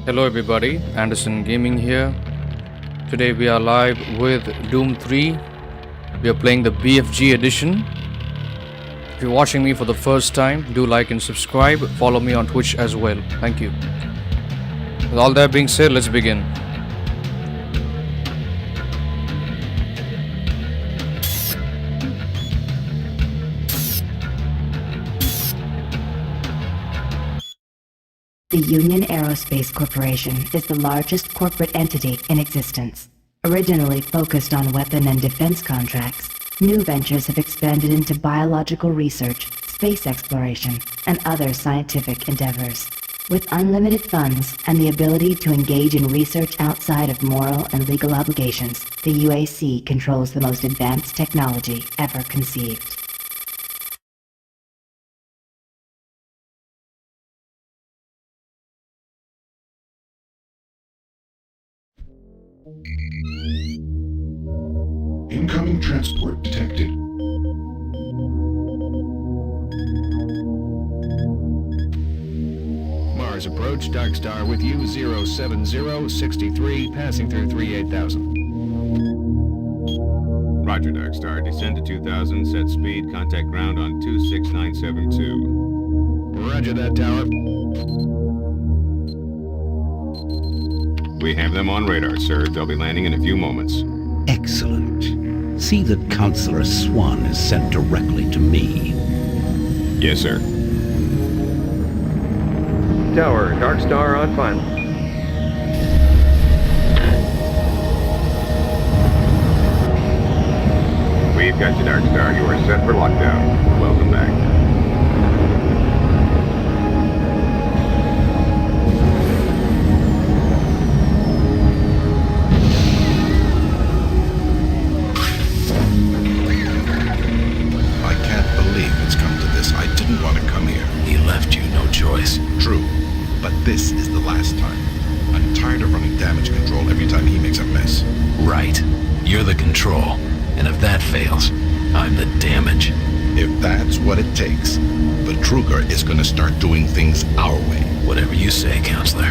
Hello everybody, Anderson Gaming here. Today we are live with Doom 3. We are playing the BFG edition. If you're watching me for the first time, do like and subscribe. Follow me on Twitch as well. Thank you. With all that being said, let's begin. The Union Aerospace Corporation is the largest corporate entity in existence. Originally focused on weapon and defense contracts, new ventures have expanded into biological research, space exploration, and other scientific endeavors. With unlimited funds and the ability to engage in research outside of moral and legal obligations, the UAC controls the most advanced technology ever conceived. Incoming transport detected. Mars approach, Dark Star with you, 07063, passing through 38,000. Roger, Dark Star. Descend to 2000, set speed, contact ground on 26972. Roger that, tower. We have them on radar, sir. They'll be landing in a few moments. Excellent. See that Counselor Swan is sent directly to me. Yes, sir. Tower, Dark Star on final. We've got you, Dark Star. You are set for lockdown. Welcome back. I can't believe it's come to this. I didn't want to come here. He left you no choice. True, but this is the last time. I'm tired of running damage control every time he makes a mess. Right. You're the control. And if that fails, I'm the damage. If that's what it takes, the Truger is gonna start doing things our way. Whatever you say, Counselor.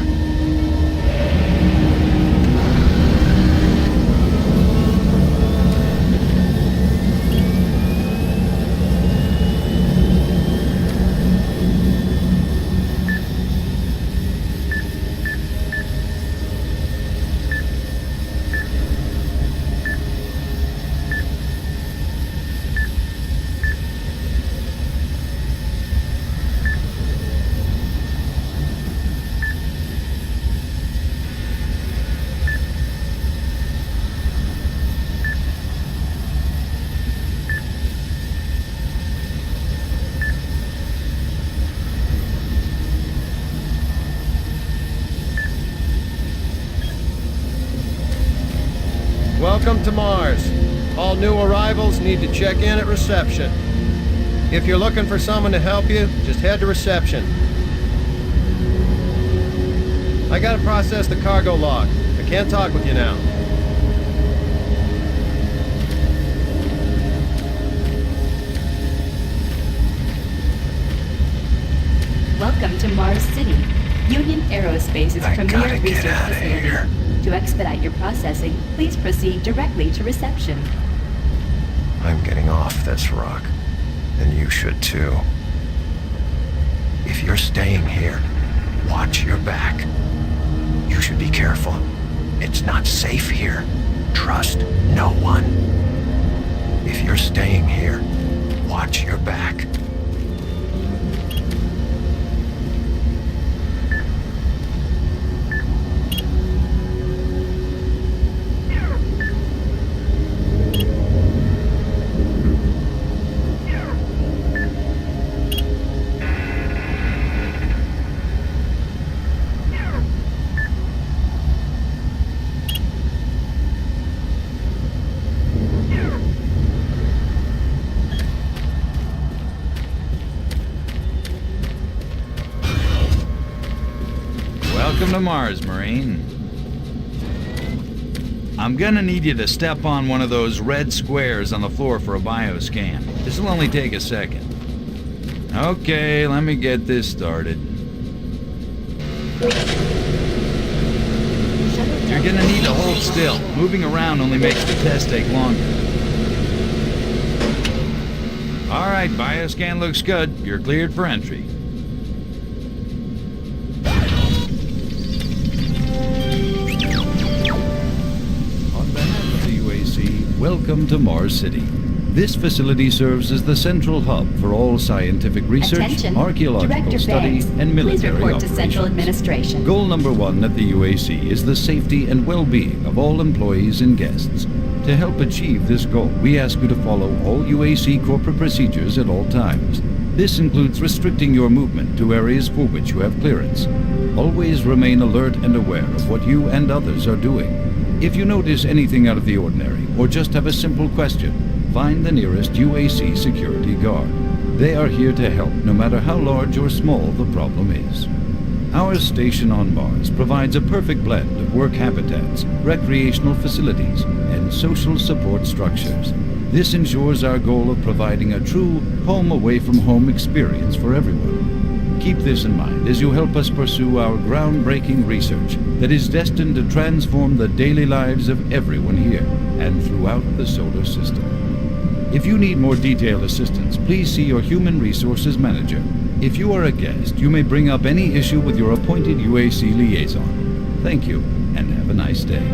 Welcome to Mars. All new arrivals need to check in at reception. If you're looking for someone to help you, just head to reception. I gotta process the cargo log. I can't talk with you now. Welcome to Mars City, Union Aerospace's premier research facility. To expedite your processing, please proceed directly to reception. I'm getting off this rock, and you should too. If you're staying here, watch your back. You should be careful. It's not safe here. Trust no one. If you're staying here, watch your back. Welcome to Mars, Marine. I'm gonna need you to step on one of those red squares on the floor for a bioscan. This'll only take a second. Okay, let me get this started. Gonna need to hold still. Moving around only makes the test take longer. Alright, bioscan looks good. You're cleared for entry. On behalf of the UAC, welcome to Mars City. This facility serves as the central hub for all scientific research, Attention. archaeological Director study, Banks, and military please report operations. to Central Administration. Goal number 1 at the UAC is the safety and well-being of all employees and guests. To help achieve this goal, we ask you to follow all UAC corporate procedures at all times. This includes restricting your movement to areas for which you have clearance. Always remain alert and aware of what you and others are doing. If you notice anything out of the ordinary, or just have a simple question, find the nearest UAC security guard. They are here to help no matter how large or small the problem is. Our station on Mars provides a perfect blend of work habitats, recreational facilities, and social support structures. This ensures our goal of providing a true home-away-from-home experience for everyone. Keep this in mind as you help us pursue our groundbreaking research that is destined to transform the daily lives of everyone here and throughout the solar system. If you need more detailed assistance, please see your Human Resources Manager. If you are a guest, you may bring up any issue with your appointed UAC liaison. Thank you, and have a nice day.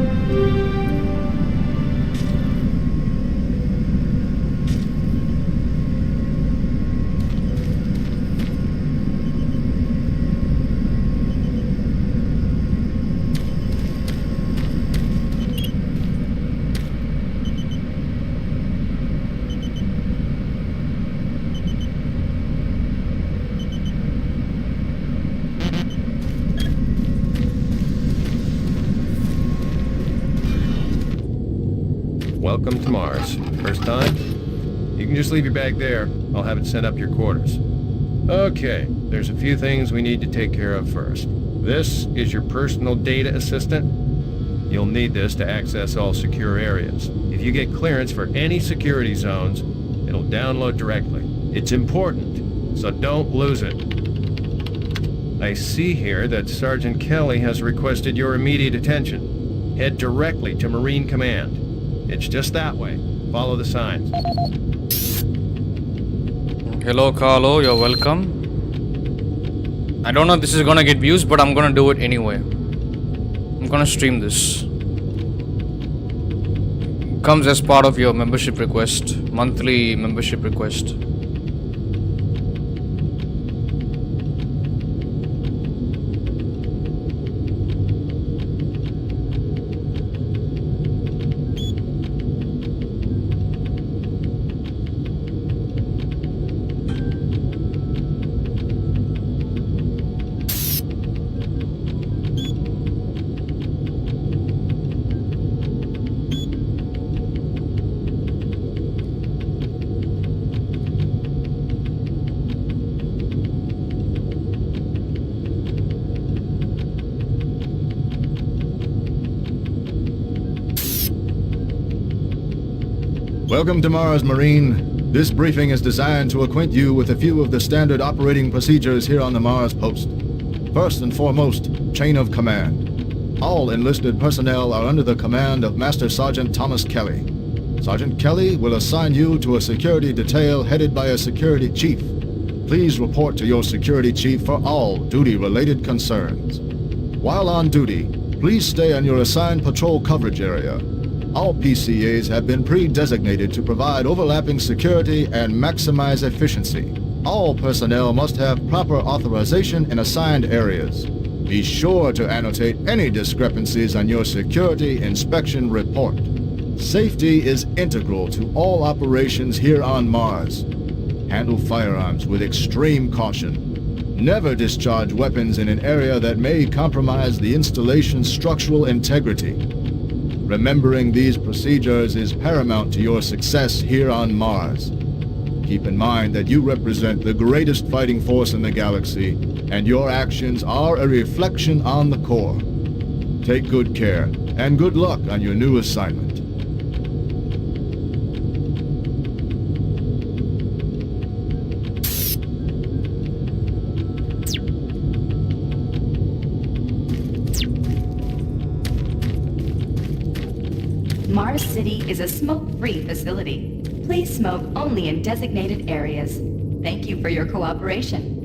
Welcome to Mars. First time? You can just leave your bag there. I'll have it sent up your quarters. Okay, there's a few things we need to take care of first. This is your personal data assistant. You'll need this to access all secure areas. If you get clearance for any security zones, it'll download directly. It's important, so don't lose it. I see here that Sergeant Kelly has requested your immediate attention. Head directly to Marine Command. It's just that way. Follow the signs. Hello, Carlo. You're welcome. I don't know if this is gonna get views, but I'm gonna do it anyway. I'm gonna stream this. Comes as part of your membership request, monthly membership request. Welcome to Mars, Marine. This briefing is designed to acquaint you with a few of the standard operating procedures here on the Mars post. First and foremost, chain of command. All enlisted personnel are under the command of Master Sergeant Thomas Kelly. Sergeant Kelly will assign you to a security detail headed by a security chief. Please report to your security chief for all duty-related concerns. While on duty, please stay on your assigned patrol coverage area. All PCAs have been pre-designated to provide overlapping security and maximize efficiency. All personnel must have proper authorization in assigned areas. Be sure to annotate any discrepancies on your security inspection report. Safety is integral to all operations here on Mars. Handle firearms with extreme caution. Never discharge weapons in an area that may compromise the installation's structural integrity. Remembering these procedures is paramount to your success here on Mars. Keep in mind that you represent the greatest fighting force in the galaxy, and your actions are a reflection on the Corps. Take good care, and good luck on your new assignment. Mars City is a smoke-free facility. Please smoke only in designated areas. Thank you for your cooperation.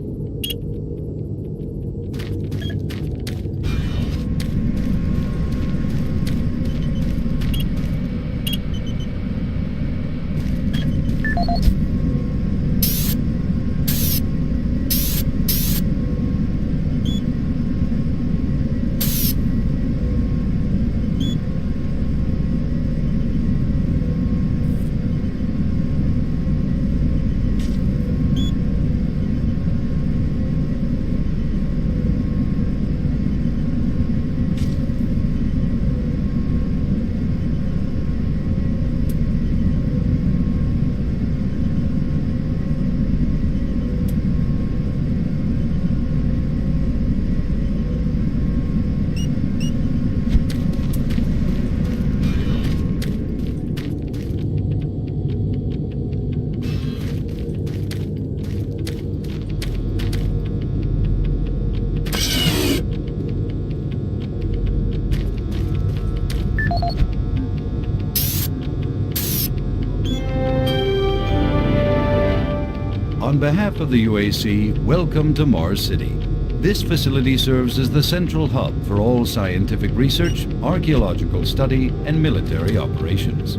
On behalf of the UAC, welcome to Mars City. This facility serves as the central hub for all scientific research, archaeological study, and military operations.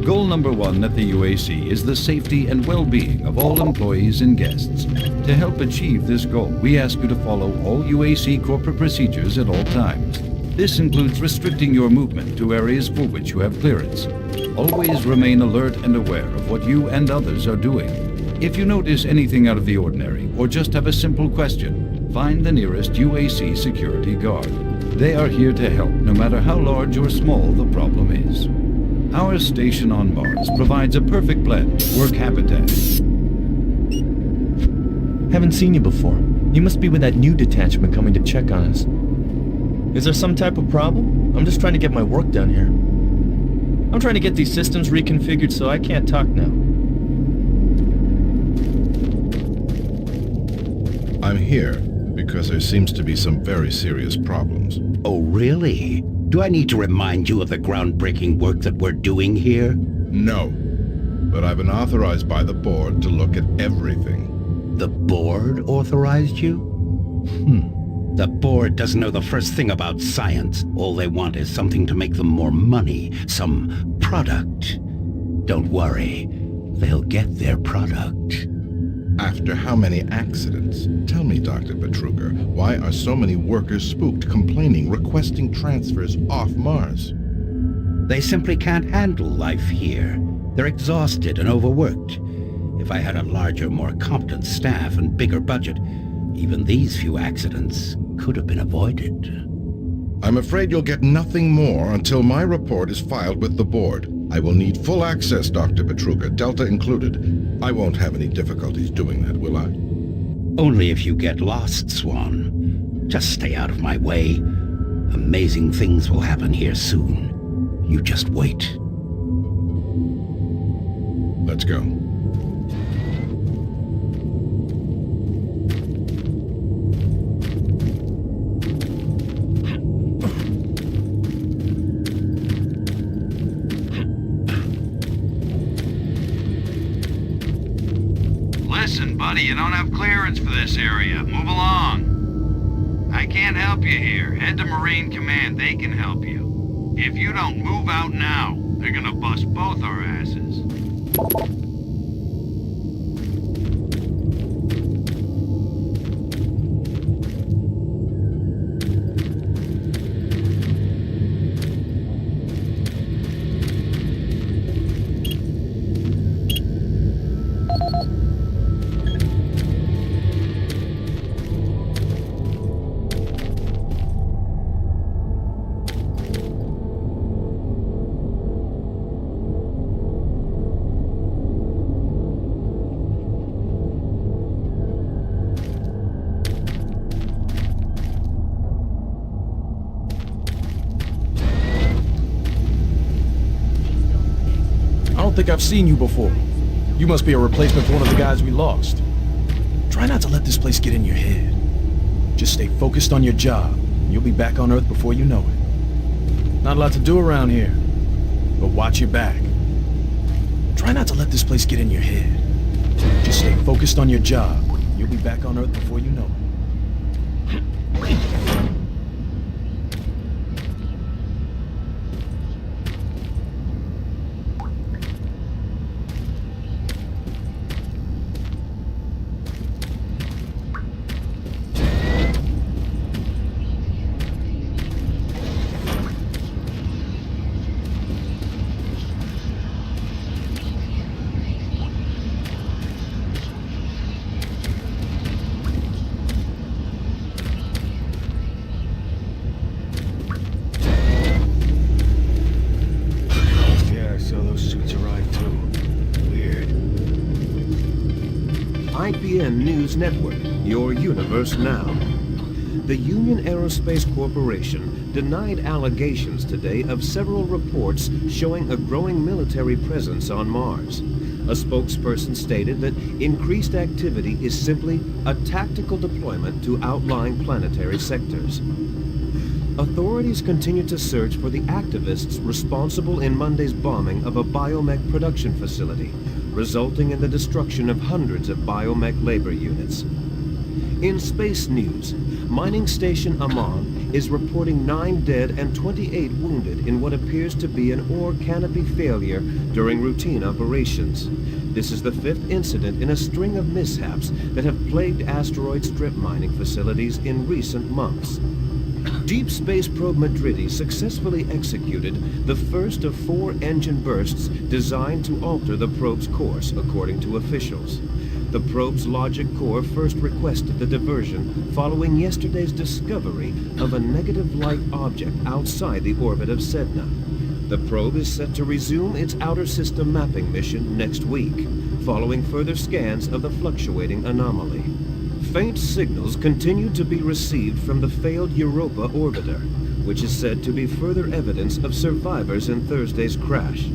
Goal number one at the UAC is the safety and well-being of all employees and guests. To help achieve this goal, we ask you to follow all UAC corporate procedures at all times. This includes restricting your movement to areas for which you have clearance. Always remain alert and aware of what you and others are doing. If you notice anything out of the ordinary, or just have a simple question, find the nearest UAC security guard. They are here to help, no matter how large or small the problem is. Our station on Mars provides a perfect blend of work habitat. Haven't seen you before. You must be with that new detachment coming to check on us. Is there some type of problem? I'm just trying to get my work done here. I'm trying to get these systems reconfigured so I can't talk now. I'm here because there seems to be some very serious problems. Oh, really? Do I need to remind you of the groundbreaking work that we're doing here? No, but I've been authorized by the board to look at everything. The board authorized you? The board doesn't know the first thing about science. All they want is something to make them more money, some product. Don't worry, they'll get their product. After how many accidents? Tell me, Dr. Petruger, why are so many workers spooked, complaining, requesting transfers off Mars? They simply can't handle life here. They're exhausted and overworked. If I had a larger, more competent staff and bigger budget, even these few accidents could have been avoided. I'm afraid you'll get nothing more until my report is filed with the board. I will need full access, Dr. Petruger, Delta included. I won't have any difficulties doing that, will I? Only if you get lost, Swan. Just stay out of my way. Amazing things will happen here soon. You just wait. Let's go. Listen, buddy, you don't have clearance for this area. Move along. I can't help you here. Head to Marine Command. They can help you. If you don't move out now, they're gonna bust both our asses. I don't think I've seen you before. You must be a replacement for one of the guys we lost. Try not to let this place get in your head. Just stay focused on your job, and you'll be back on Earth before you know it. Not a lot to do around here. but watch your back. Try not to let this place get in your head. Just stay focused on your job. You'll be back on Earth before you know it. IPN News Network, your universe now. The Union Aerospace Corporation denied allegations today of several reports showing a growing military presence on Mars. A spokesperson stated that increased activity is simply a tactical deployment to outlying planetary sectors. Authorities continue to search for the activists responsible in Monday's bombing of a biomech production facility, resulting in the destruction of hundreds of biomech labor units. In space news, mining station Amman is reporting 9 dead and 28 wounded in what appears to be an ore canopy failure during routine operations. This is the 5th incident in a string of mishaps that have plagued asteroid strip mining facilities in recent months. Deep Space Probe Madridi successfully executed the first of 4 engine bursts designed to alter the probe's course, according to officials. The probe's logic core first requested the diversion following yesterday's discovery of a negative light object outside the orbit of Sedna. The probe is set to resume its outer system mapping mission next week, following further scans of the fluctuating anomaly. Faint signals continue to be received from the failed Europa orbiter, which is said to be further evidence of survivors in Thursday's crash.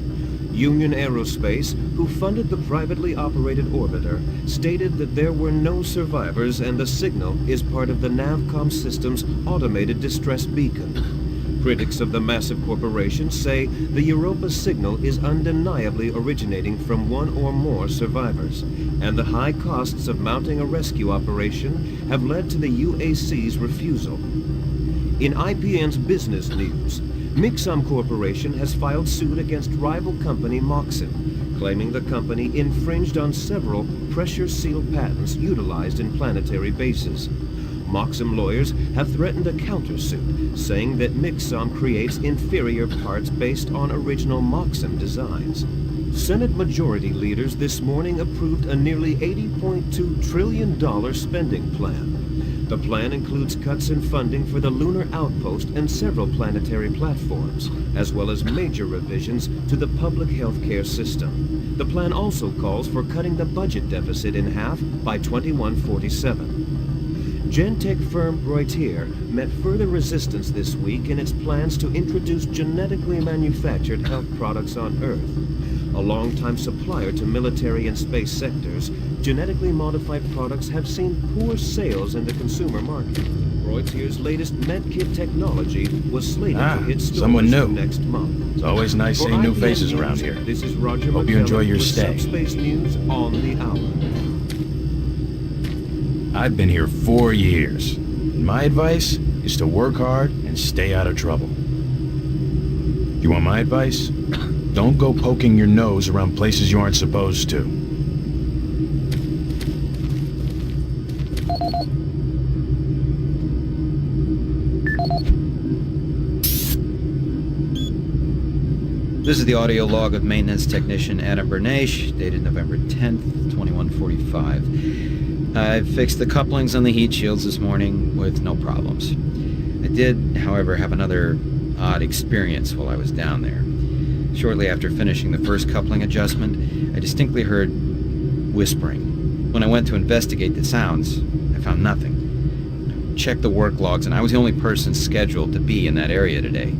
Union Aerospace, who funded the privately operated orbiter, stated that there were no survivors and the signal is part of the Navcom system's automated distress beacon. Critics of the massive corporation say the Europa signal is undeniably originating from one or more survivors, and the high costs of mounting a rescue operation have led to the UAC's refusal. In IPN's business news, Mixum Corporation has filed suit against rival company Moxim, claiming the company infringed on several pressure-sealed patents utilized in planetary bases. Moxim lawyers have threatened a countersuit, saying that Mixum creates inferior parts based on original Moxim designs. Senate Majority Leaders this morning approved a nearly $80.2 trillion spending plan. The plan includes cuts in funding for the lunar outpost and several planetary platforms, as well as major revisions to the public health care system. The plan also calls for cutting the budget deficit in half by 2147. Gentech firm Reutier met further resistance this week in its plans to introduce genetically manufactured health products on Earth. A longtime supplier to military and space sectors, genetically modified products have seen poor sales in the consumer market. Reutier's latest medkit technology was slated to hit someone stores new. next month. It's always nice seeing new faces around here. This is Roger Hope you enjoy your with stay. Subspace News on the Hour. I've been here 4 years. And my advice is to work hard and stay out of trouble. You want my advice? Don't go poking your nose around places you aren't supposed to. This is the audio log of maintenance technician Adam Bernache, dated November 10th, 2145. I fixed the couplings on the heat shields this morning with no problems. I did, however, have another odd experience while I was down there. Shortly after finishing the first coupling adjustment, I distinctly heard whispering. When I went to investigate the sounds, I found nothing. I checked the work logs, and I was the only person scheduled to be in that area today.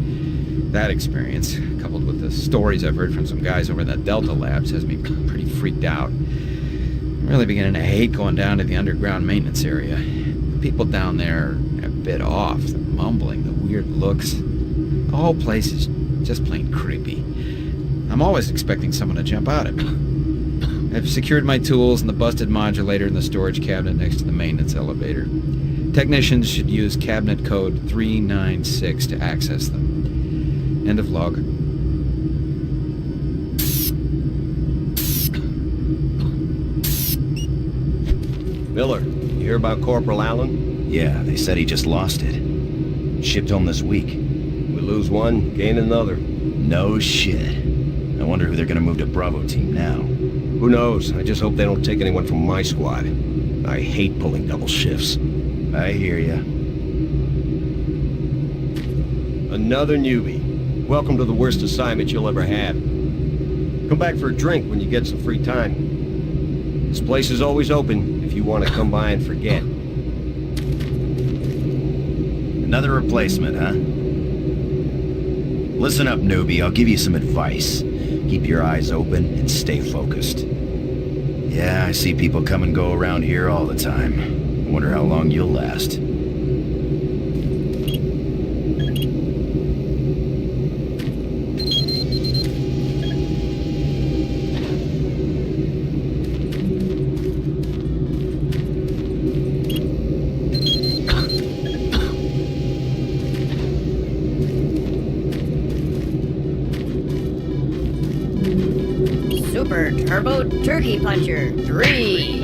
That experience, coupled with the stories I've heard from some guys over in the Delta Labs, has me pretty freaked out. I'm really beginning to hate going down to the underground maintenance area. The people down there are a bit off. They're mumbling, the weird looks. The whole place is just plain creepy. I'm always expecting someone to jump out at me. I've secured my tools and the busted modulator in the storage cabinet next to the maintenance elevator. Technicians should use cabinet code 396 to access them. End of log. Miller, you hear about Corporal Allen? Yeah, they said he just lost it. Shipped home this week. We lose one, gain another. No shit. I wonder who they're gonna move to Bravo team now. Who knows? I just hope they don't take anyone from my squad. I hate pulling double shifts. I hear ya. Another newbie. Welcome to the worst assignment you'll ever have. Come back for a drink when you get some free time. This place is always open if you want to come by and forget. Another replacement, huh? Listen up, newbie. I'll give you some advice. Keep your eyes open and stay focused. Yeah, I see people come and go around here all the time. Wonder how long you'll last. Super Turbo Turkey Puncher 3.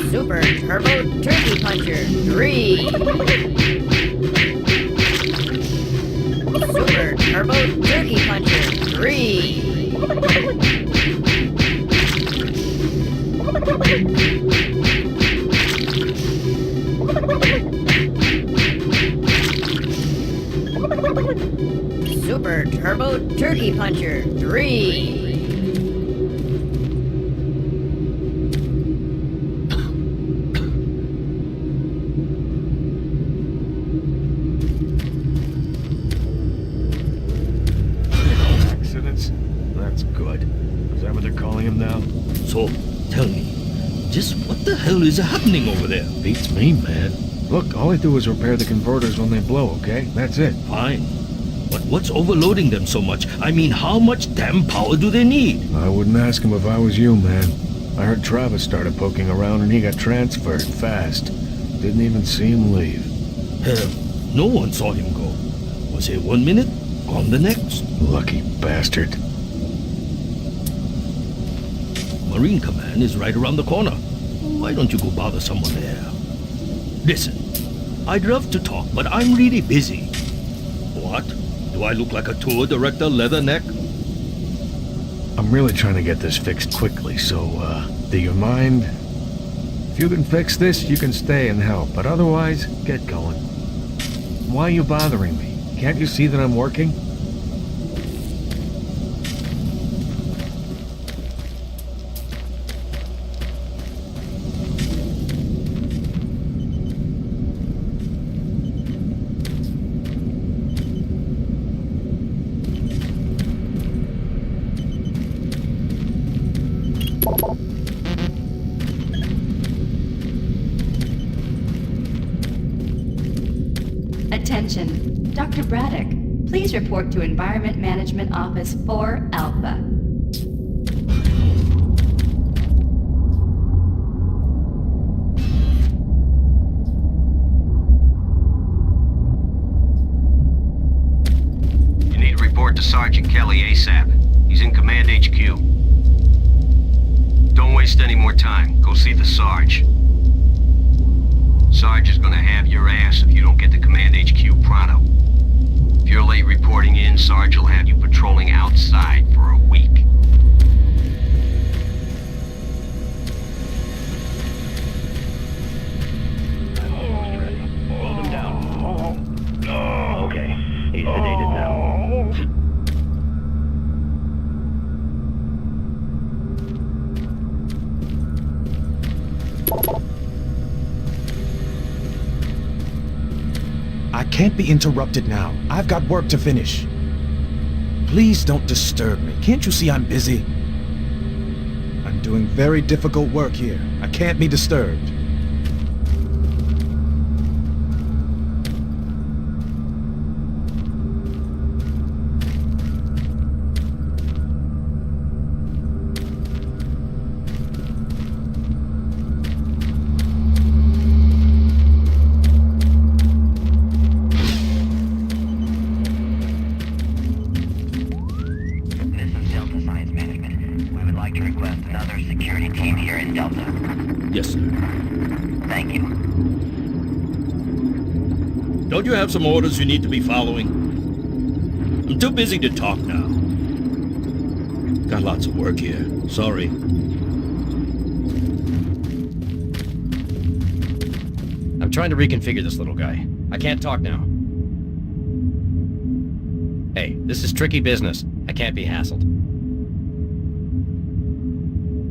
Super Turbo Turkey Puncher 3. Super Turbo Turkey Puncher 3. Super Turbo Turkey Puncher 3. Accidents? That's good. Is that what they're calling him now? So, tell me, just what the hell is happening over there? Beats me, man. Look, all I do is repair the converters when they blow, okay? That's it. Fine. But what's overloading them so much? I mean, how much damn power do they need? I wouldn't ask him if I was you, man. I heard Travis started poking around and he got transferred fast. Didn't even see him leave. Hell, no one saw him go. Was here 1 minute, gone the next. Lucky bastard. Marine Command is right around the corner. Why don't you go bother someone there? Listen, I'd love to talk, but I'm really busy. What? Do I look like a tour director, Leatherneck? I'm really trying to get this fixed quickly, so, do you mind? If you can fix this, you can stay and help, but otherwise, get going. Why are you bothering me? Can't you see that I'm working? Attention, Dr. Braddock, please report to Environment Management Office 4 Alpha. You need to report to Sergeant Kelly ASAP. He's in Command HQ. Don't waste any more time. Go see the Sarge. Sarge is gonna have your ass if you don't get to Command HQ pronto. If you're late reporting in, Sarge will have you patrolling outside for a week. Hold him down. Okay, he's sedated now. I can't be interrupted now. I've got work to finish. Please don't disturb me. Can't you see I'm busy? I'm doing very difficult work here. I can't be disturbed. like to request another security team here in Delta. Yes, sir. Thank you. Don't you have some orders you need to be following? I'm too busy to talk now. Got lots of work here. Sorry. I'm trying to reconfigure this little guy. I can't talk now. Hey, this is tricky business. I can't be hassled.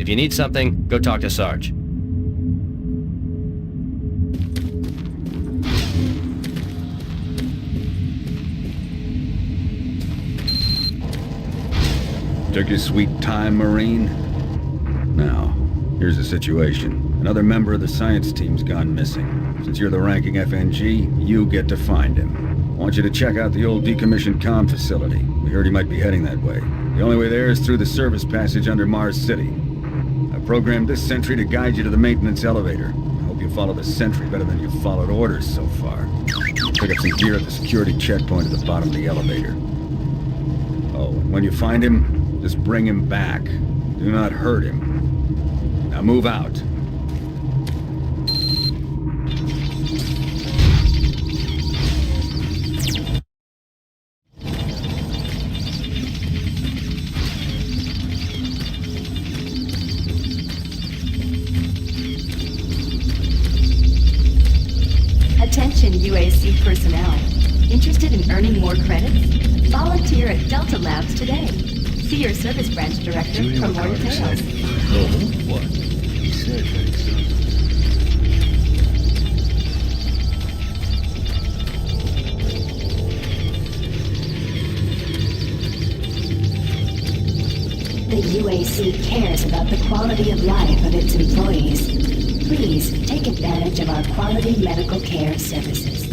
If you need something, go talk to Sarge. Took your sweet time, Marine? Now, here's the situation. Another member of the science team's gone missing. Since you're the ranking FNG, you get to find him. I want you to check out the old decommissioned comm facility. We heard he might be heading that way. The only way there is through the service passage under Mars City. I programmed this sentry to guide you to the maintenance elevator. I hope you follow the sentry better than you've followed orders so far. Pick up some gear at the security checkpoint at the bottom of the elevator. Oh, and when you find him, just bring him back. Do not hurt him. Now move out. Attention UAC personnel. Interested in earning more credits? Volunteer at Delta Labs today. See your service branch director for more details. No? What? He said The UAC cares about the quality of life of its employees. Please take advantage of our quality medical care services.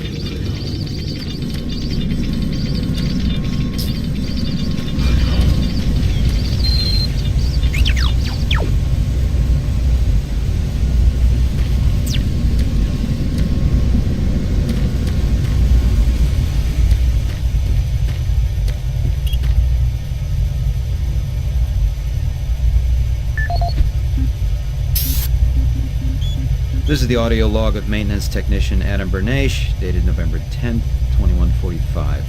This is the audio log of maintenance technician Adam Bernache, dated November 10th, 2145.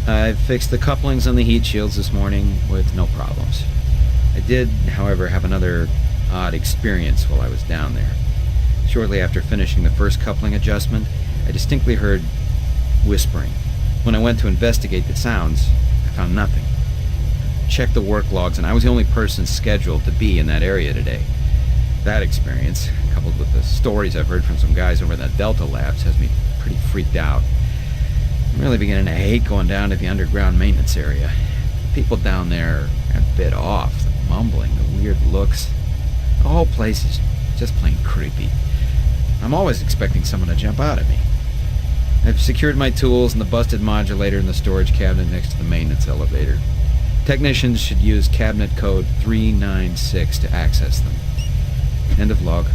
I fixed the couplings on the heat shields this morning with no problems. I did, however, have another odd experience while I was down there. Shortly after finishing the first coupling adjustment, I distinctly heard whispering. When I went to investigate the sounds, I found nothing. I checked the work logs, and I was the only person scheduled to be in that area today. That experience, coupled with the stories I've heard from some guys over at the Delta Labs, has me pretty freaked out. I'm really beginning to hate going down to the underground maintenance area. The people down there are a bit off. The mumbling, the weird looks. The whole place is just plain creepy. I'm always expecting someone to jump out at me. I've secured my tools and the busted modulator in the storage cabinet next to the maintenance elevator. Technicians should use cabinet code 396 to access them. End of log.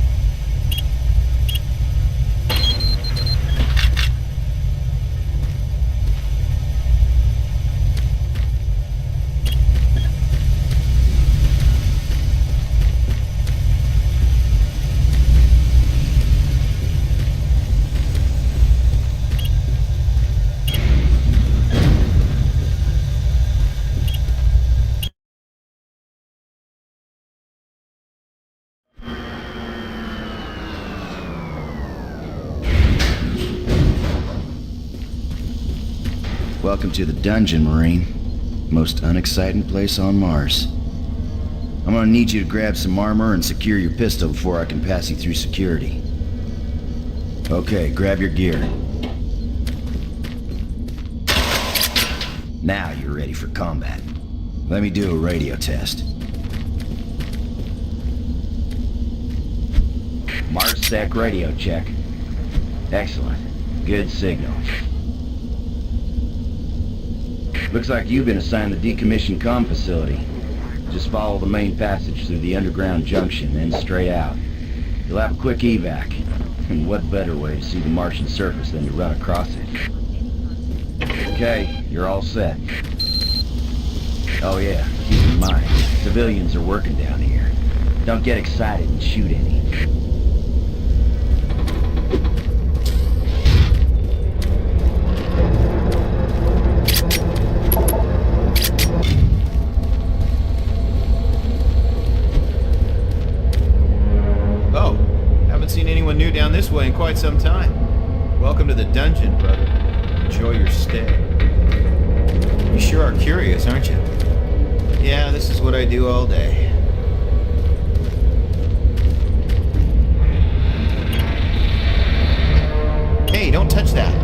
Welcome to the dungeon, Marine. Most unexciting place on Mars. I'm gonna need you to grab some armor and secure your pistol before I can pass you through security. Okay, grab your gear. Now you're ready for combat. Let me do a radio test. MarsSec radio check. Excellent. Good signal. Looks like you've been assigned the decommissioned comm facility. Just follow the main passage through the underground junction, then straight out. You'll have a quick evac. And what better way to see the Martian surface than to run across it? Okay, you're all set. Oh yeah, keep mind. Civilians are working down here. Don't get excited and shoot any. Oh, haven't seen anyone new down this way in quite some time. Welcome to the dungeon, brother. Enjoy your stay. You sure are curious, aren't you? Yeah, this is what I do all day. Hey, don't touch that.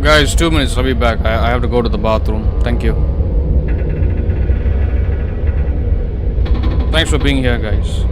Guys, 2 minutes, I'll be back. I have to go to the bathroom. Thank you. Thanks for being here, guys.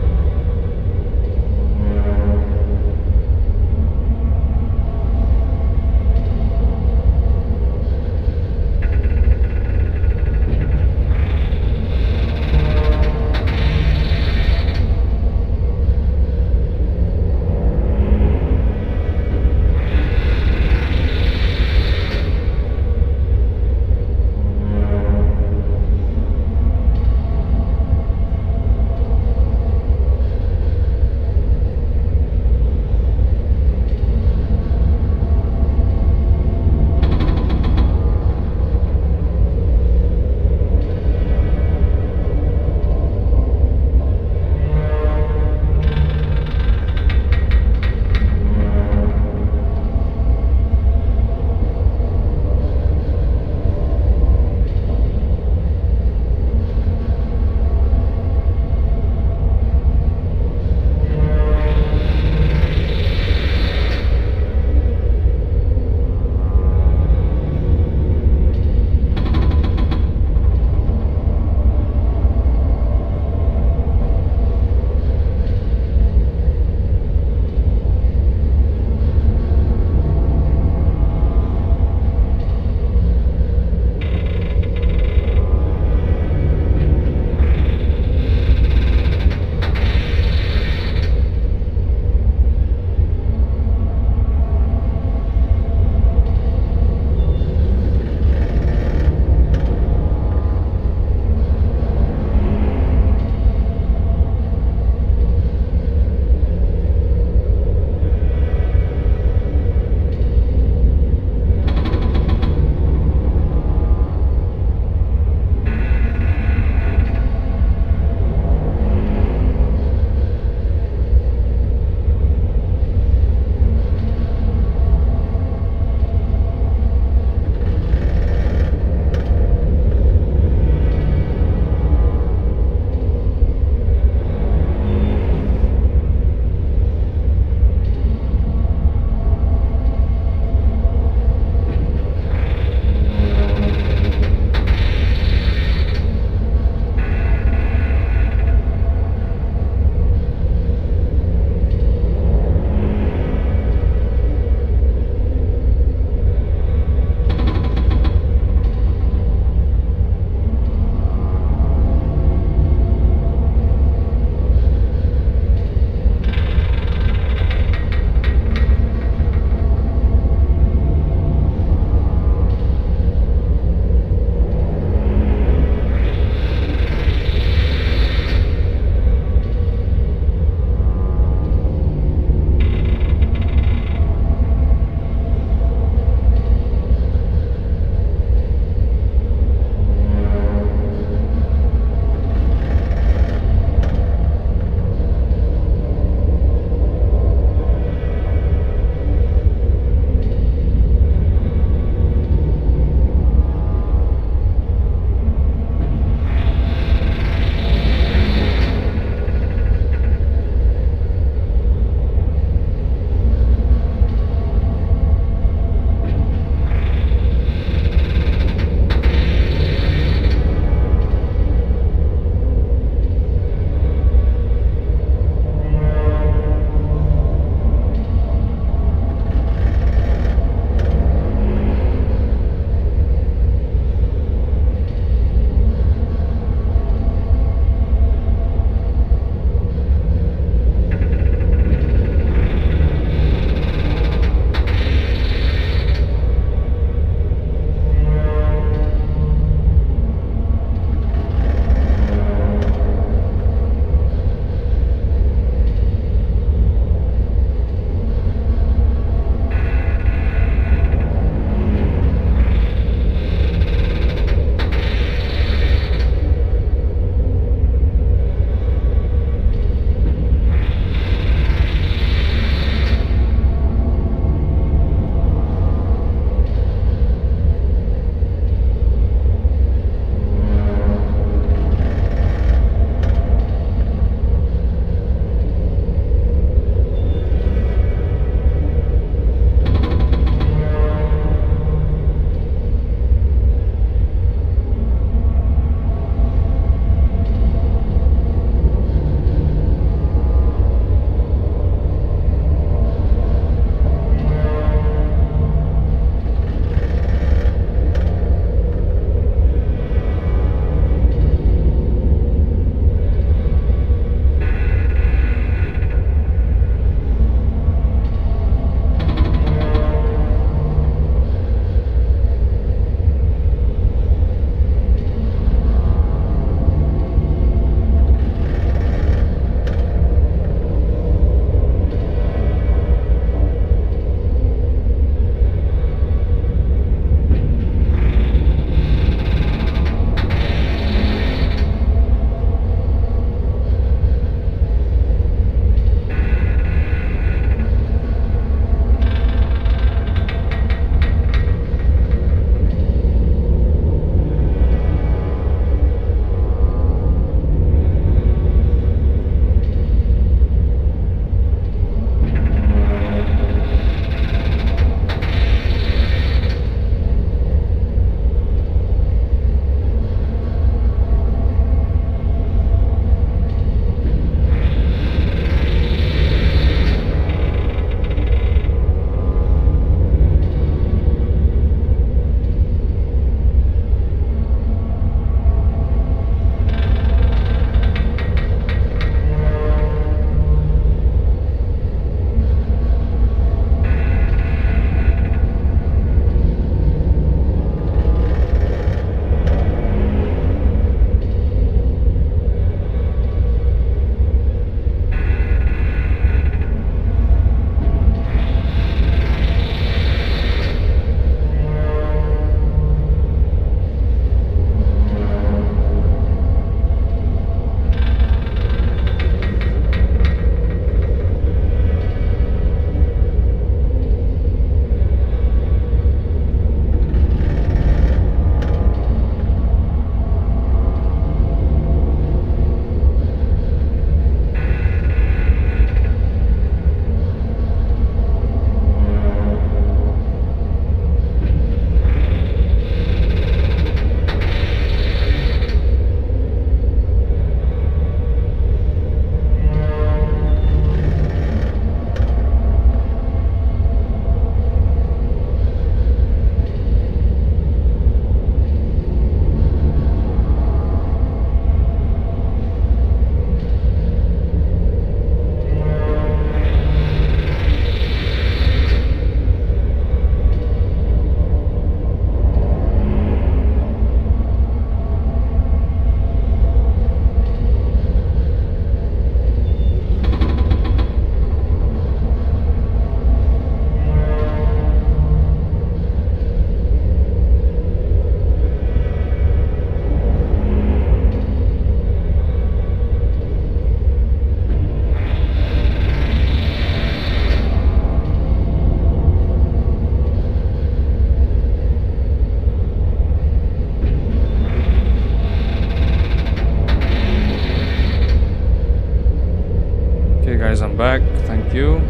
back. Thank you.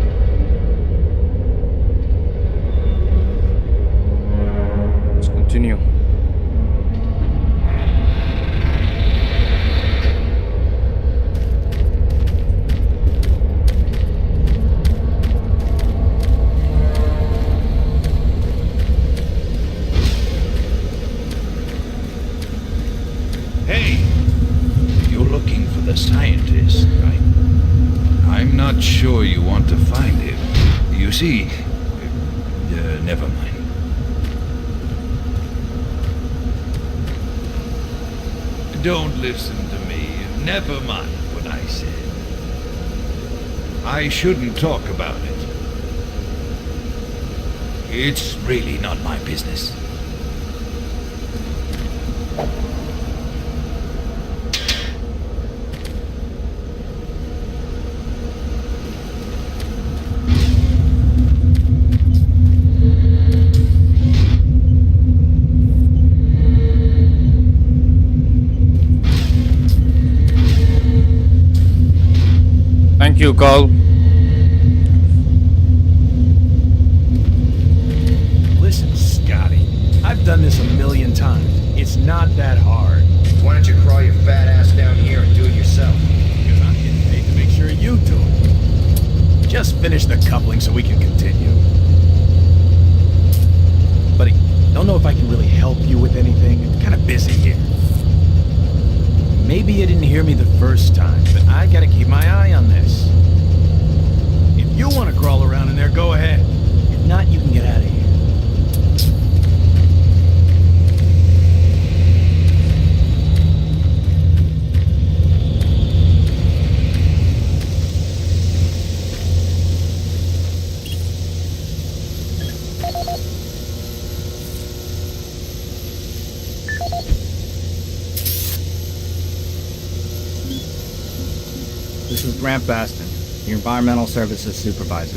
Let's continue. Hey! You're looking for the scientist, right? I'm not sure you want to find him. You see... never mind. Don't listen to me. Never mind what I said. I shouldn't talk about it. It's really not my business. Thank you, Carl. Listen, Scotty. I've done this a million times. It's not that hard. Why don't you crawl your fat ass down here and do it yourself? Because I'm getting paid to make sure you do it. Just finish the coupling so we can continue. Buddy, don't know if I can really help you with anything. I'm kind of busy here. Maybe you didn't hear me the first time, but I gotta keep my eye on this. If you want to crawl around in there, go ahead. If not, you can get out of here. This is Grant Baston, your Environmental Services Supervisor.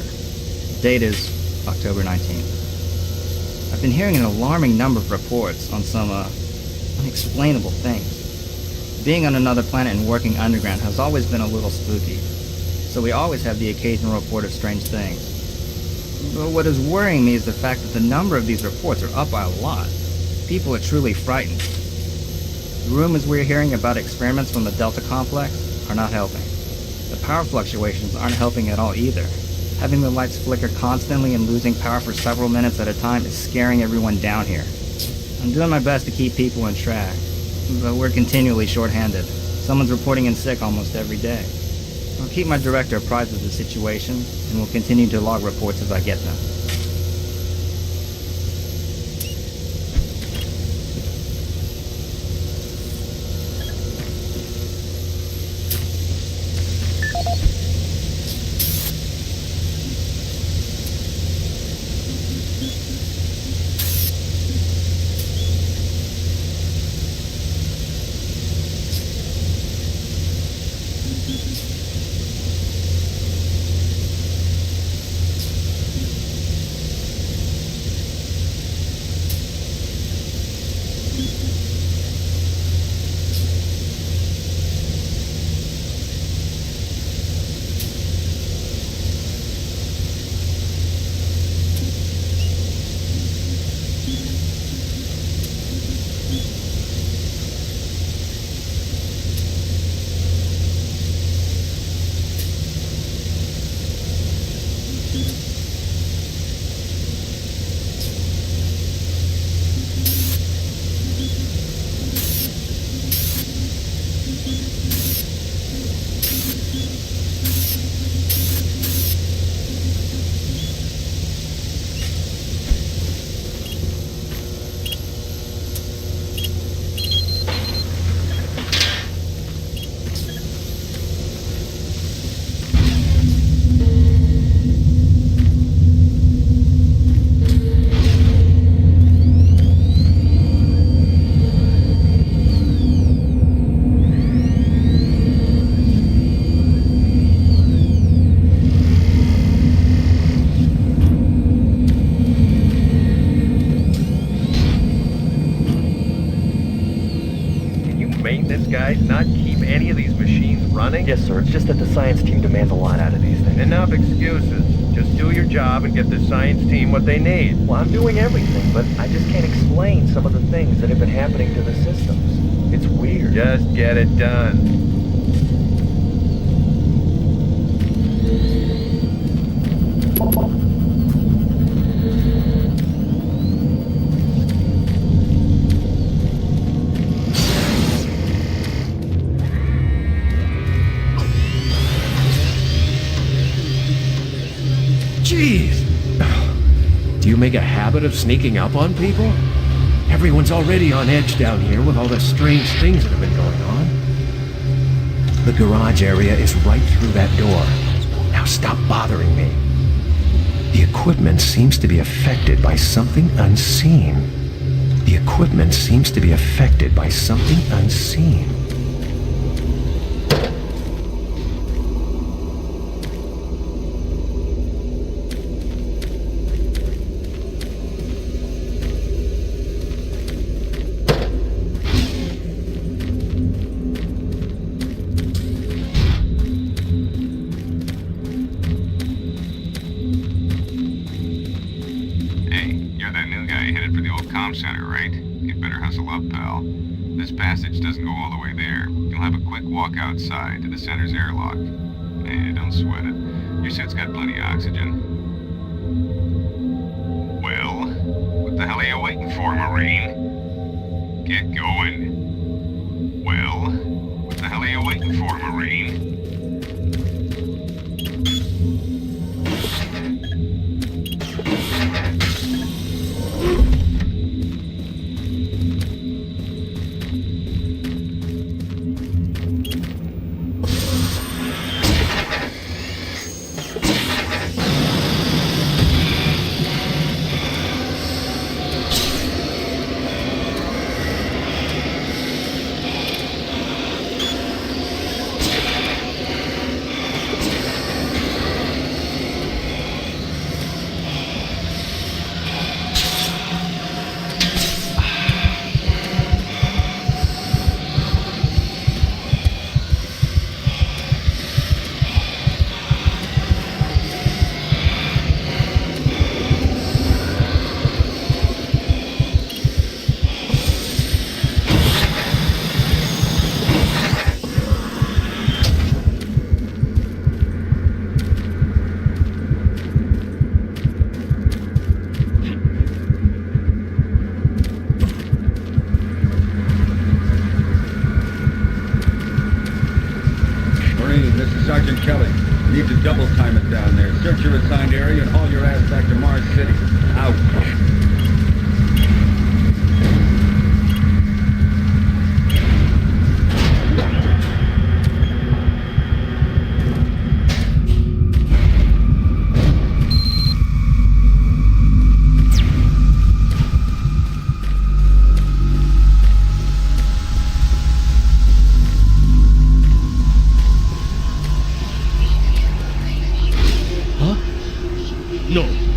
Date is October 19th. I've been hearing an alarming number of reports on some, unexplainable things. Being on another planet and working underground has always been a little spooky, so we always have the occasional report of strange things. But what is worrying me is the fact that the number of these reports are up by a lot. People are truly frightened. The rumors we're hearing about experiments from the Delta Complex are not helping. The power fluctuations aren't helping at all either. Having the lights flicker constantly and losing power for several minutes at a time is scaring everyone down here. I'm doing my best to keep people in track, but we're continually short-handed. Someone's reporting in sick almost every day. I'll keep my director apprised of the situation, and will continue to log reports as I get them. maintenance guys not keep any of these machines running? Yes, sir. It's just that the science team demands a lot out of these things. Enough excuses. Just do your job and get the science team what they need. Well, I'm doing everything, but I just can't explain some of the things that have been happening to the systems. It's weird. Just get it done. Jeez! Do you make a habit of sneaking up on people? Everyone's already on edge down here with all the strange things that have been going on. The garage area is right through that door. Now stop bothering me. The equipment seems to be affected by something unseen. The equipment seems to be affected by something unseen. Center, right? You better hustle up, pal. This passage doesn't go all the way there. You'll have a quick walk outside to the center's airlock. Hey, don't sweat it. Your suit's got plenty of oxygen. Well, what the hell are you waiting for, Marine? Get going. Well, what the hell are you waiting for, Marine? Sergeant Kelly. Need to double time it down there. Search your assigned area and haul your ass back to Mars City. Out.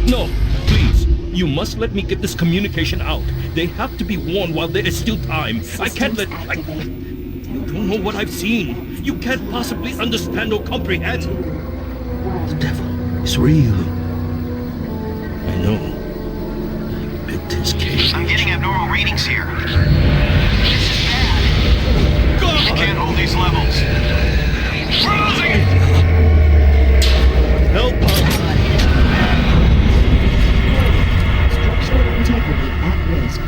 No, please. You must let me get this communication out. They have to be warned while there is still time. I can't let... You don't know what I've seen. You can't possibly understand or comprehend. The devil is real. I know. I built his cage. I'm getting abnormal readings here. This is bad. God! I can't hold these levels. We're losing it! Help us! Integrity at risk.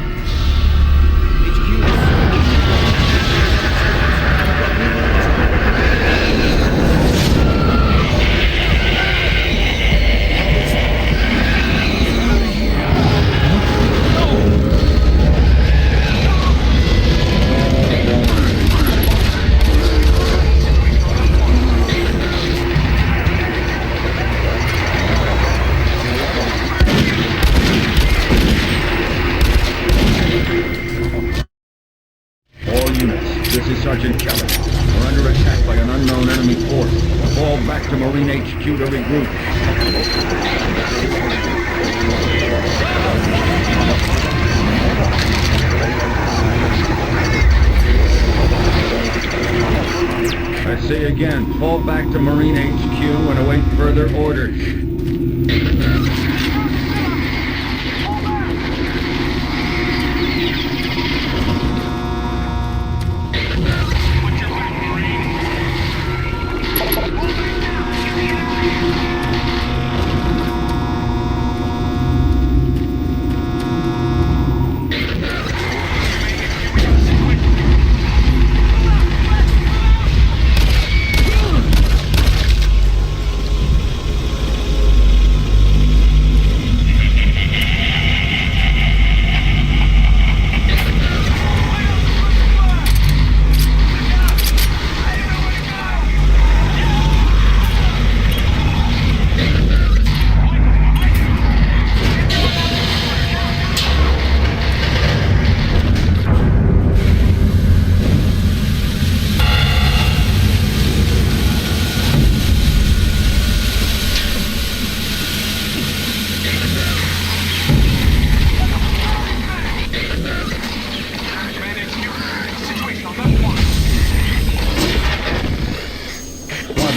This is Sergeant Kelly. We're under attack by an unknown enemy force. Fall back to Marine HQ to regroup. say again, fall back to Marine HQ and await further orders.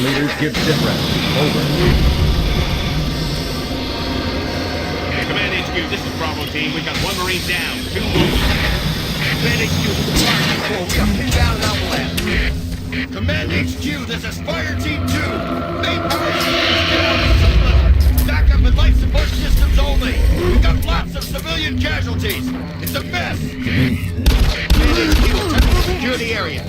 Leaders, give sit rep. Over. Command HQ, this is Bravo team. We got one Marine down, 2 wounded. Command HQ, this is Sergeant 4. We got 2 down and outland. Command HQ, this is Fire Team 2. Main power systems down. Backup and life support systems only. We got lots of civilian casualties. It's a mess. Command HQ, attempt to secure the area.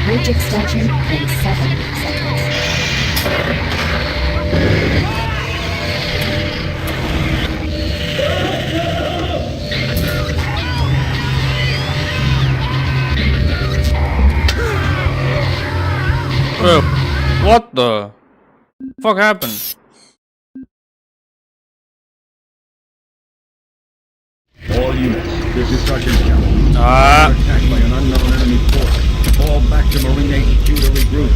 Bridge extension in 7 seconds. What the fuck happened? All units, this is Sergeant Campbell. Attacked by an unknown enemy force. Fall back to Marine HQ to regroup.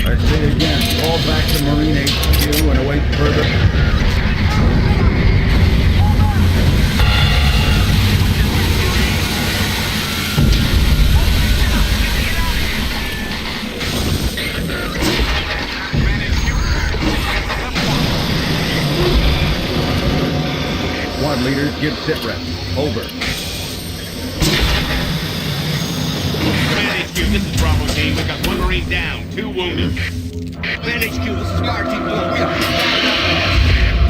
I say again, fall back to Marine HQ and await further. Squad leaders, give sit reps. Over. Command HQ, this is Bravo team. We got 1 Marine down, 2 wounded. Command HQ, this is Fire Team 4. We got 2 down.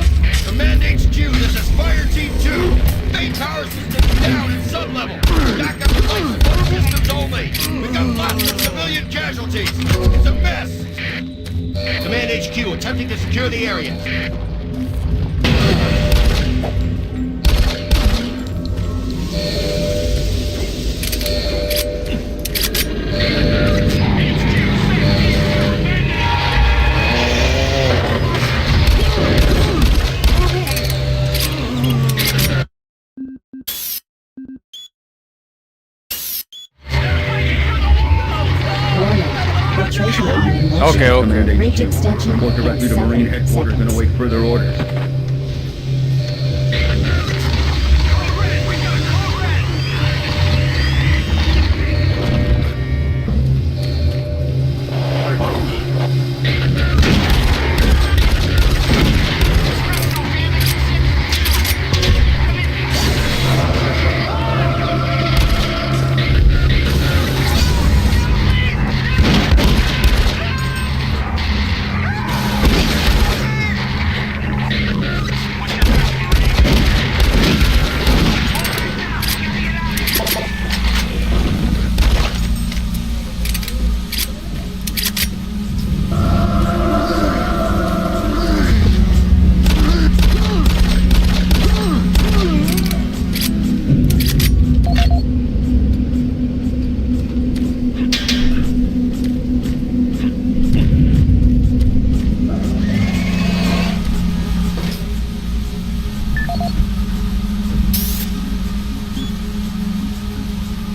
Command HQ, this is Fire Team 2. Main power systems down at sun level. Backup and life support systems only. We got lots of civilian casualties. It's a mess. Command HQ, attempting to secure the area. Okay. Bridge extension. Report directly to Marine headquarters and await further orders.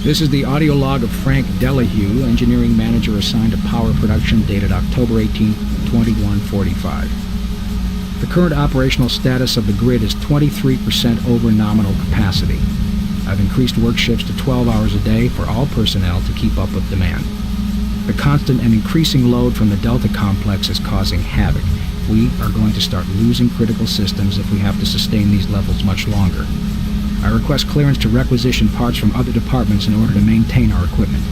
This is the audio log of Frank Delahue, engineering manager assigned to power production, dated October 18, 2145. The current operational status of the grid is 23% over nominal capacity. I've increased work shifts to 12 hours a day for all personnel to keep up with demand. The constant and increasing load from the Delta complex is causing havoc. We are going to start losing critical systems if we have to sustain these levels much longer. I request clearance to requisition parts from other departments in order to maintain our equipment.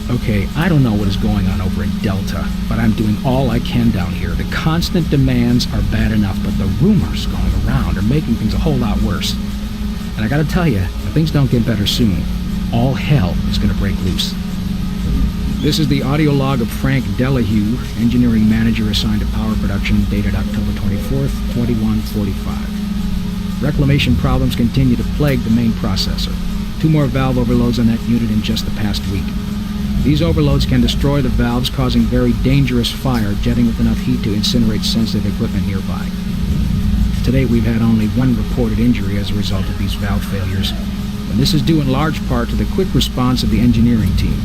Okay, I don't know what is going on over in Delta, but I'm doing all I can down here. The constant demands are bad enough, but the rumors going around are making things a whole lot worse. And I gotta tell you, if things don't get better soon, all hell is gonna break loose. This is the audio log of Frank Delahue, engineering manager assigned to power production, dated October 24th, 2145. Reclamation problems continue to plague the main processor. 2 more valve overloads on that unit in just the past week. These overloads can destroy the valves, causing very dangerous fire, jetting with enough heat to incinerate sensitive equipment nearby. Today we've had only 1 reported injury as a result of these valve failures, and this is due in large part to the quick response of the engineering team.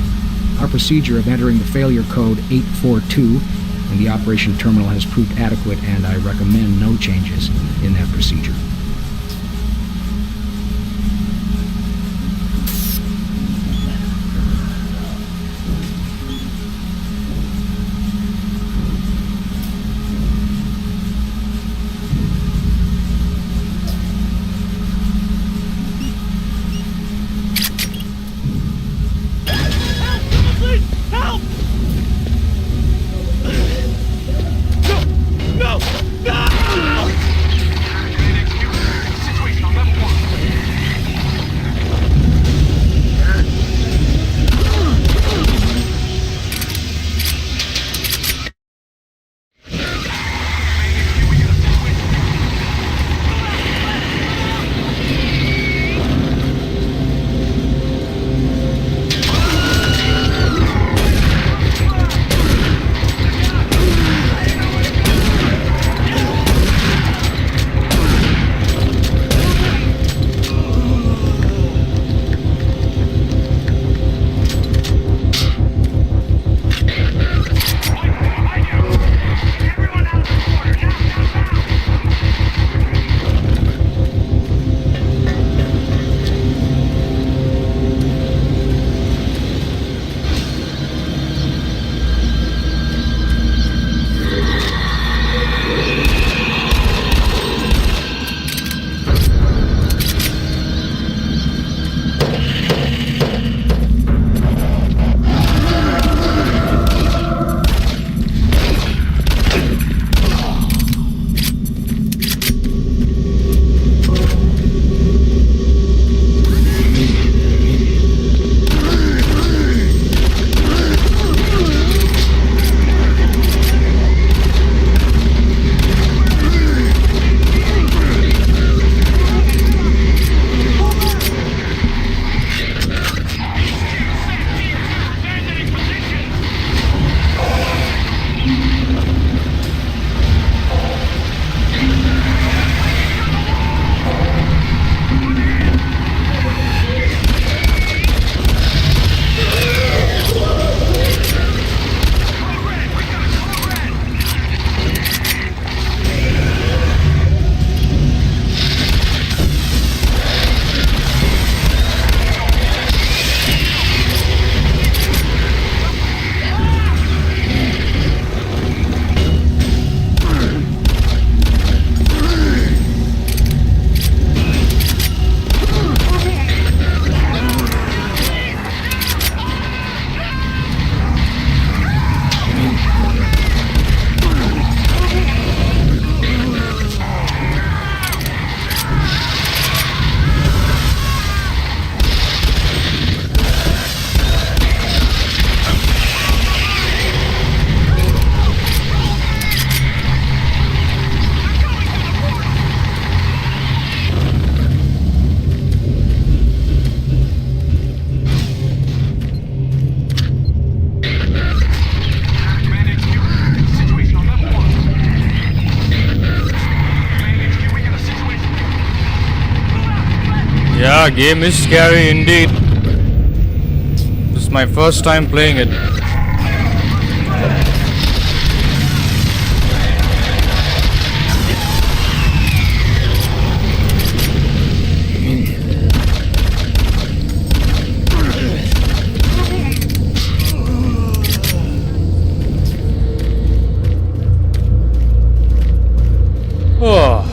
Our procedure of entering the failure code 842 in the operation terminal has proved adequate, and I recommend no changes in that procedure. Yeah, game is scary indeed. It's my first time playing it. Oh.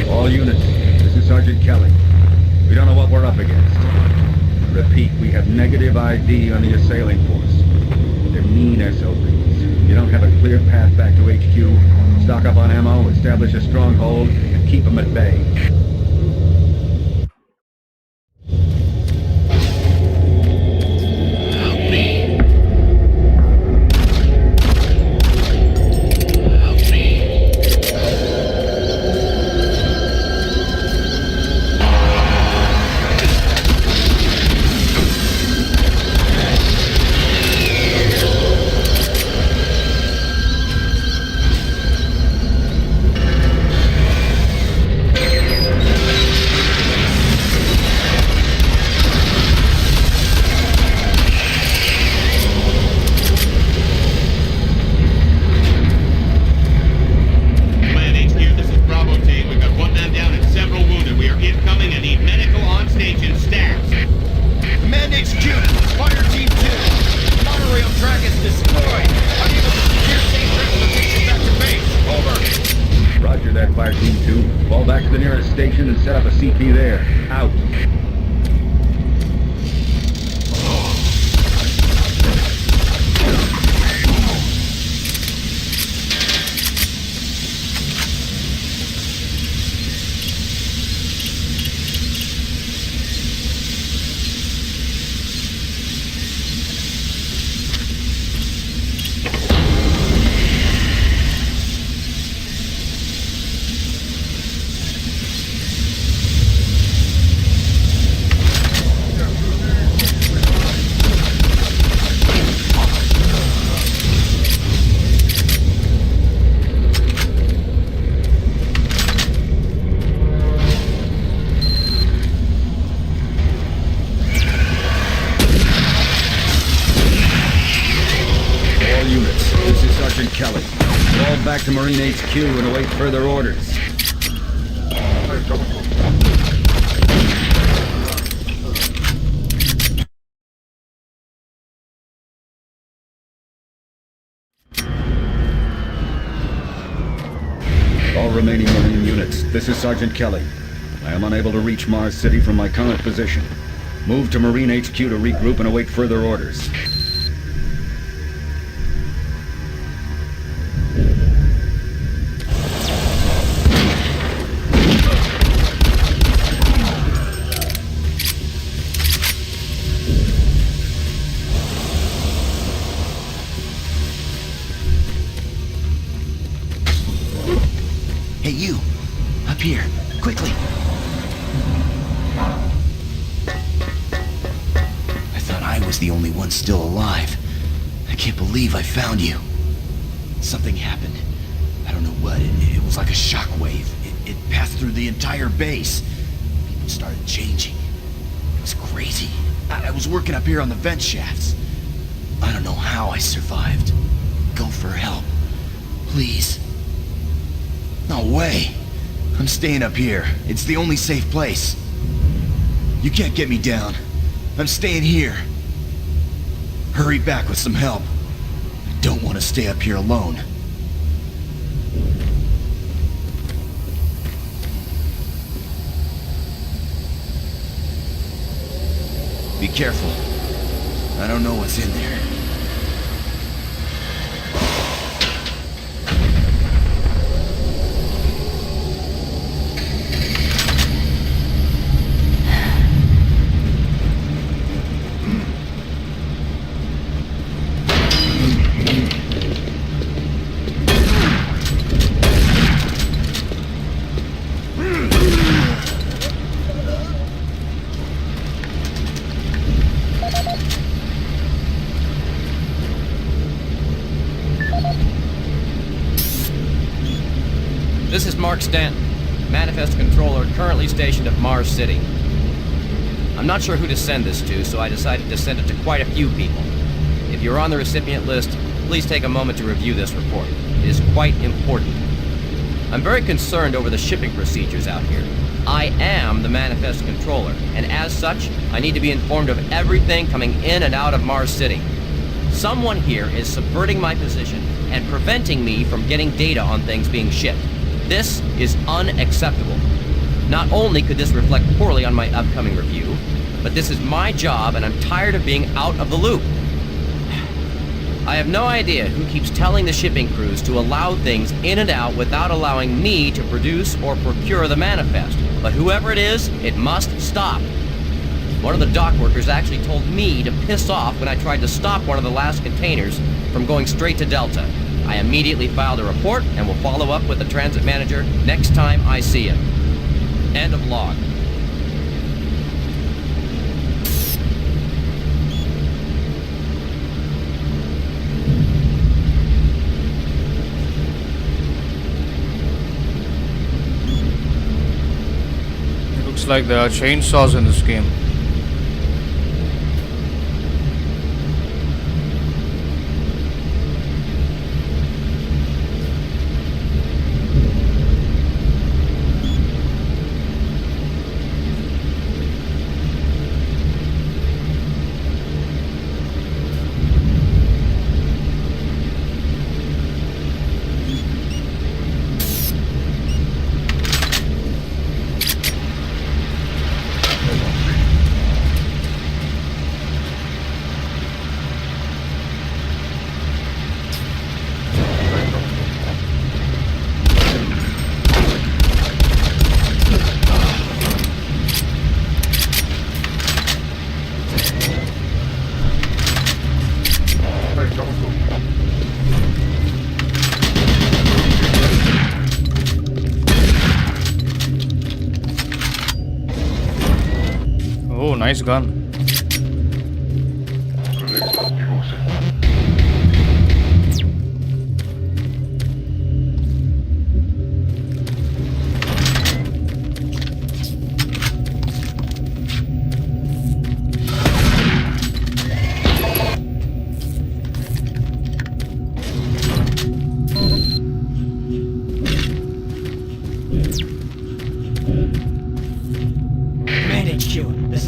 All units, this is Sergeant Kelly. We don't know what we're up against. Repeat, we have negative ID on the assailing force. They're mean SOBs. You don't have a clear path back to HQ. Stock up on ammo, establish a stronghold, and keep them at bay. Fire Team 2, fall back to the nearest station and set up a CP there. Out. Kelly. Fall back to Marine HQ and await further orders. All remaining Marine units, this is Sergeant Kelly. I am unable to reach Mars City from my current position. Move to Marine HQ to regroup and await further orders. Hey, you! Up here! Quickly! I thought I was the only one still alive. I can't believe I found you. Something happened. I don't know what. It was like a shockwave. It passed through the entire base. People started changing. It was crazy. I was working up here on the vent shafts. I don't know how I survived. Go for help. Please. No way. I'm staying up here. It's the only safe place. You can't get me down. I'm staying here. Hurry back with some help. I don't want to stay up here alone. Be careful. I don't know what's in there. This is Mark Stanton, Manifest Controller currently stationed at Mars City. I'm not sure who to send this to, so I decided to send it to quite a few people. If you're on the recipient list, please take a moment to review this report. It is quite important. I'm very concerned over the shipping procedures out here. I am the Manifest Controller, and as such, I need to be informed of everything coming in and out of Mars City. Someone here is subverting my position and preventing me from getting data on things being shipped. This is unacceptable. Not only could this reflect poorly on my upcoming review, but this is my job and I'm tired of being out of the loop. I have no idea who keeps telling the shipping crews to allow things in and out without allowing me to produce or procure the manifest, but whoever it is, it must stop. One of the dock workers actually told me to piss off when I tried to stop one of the last containers from going straight to Delta. I immediately filed a report and will follow up with the transit manager next time I see him. End of log. It looks like there are chainsaws in this game. Oh, nice gun.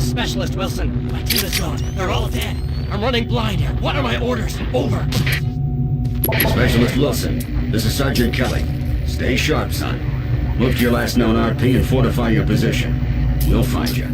Specialist Wilson, my team is gone. They're all dead. I'm running blind here. What are my orders? Over. Specialist Wilson, this is Sergeant Kelly. Stay sharp, son. Move to your last known RP and fortify your position. We'll find you.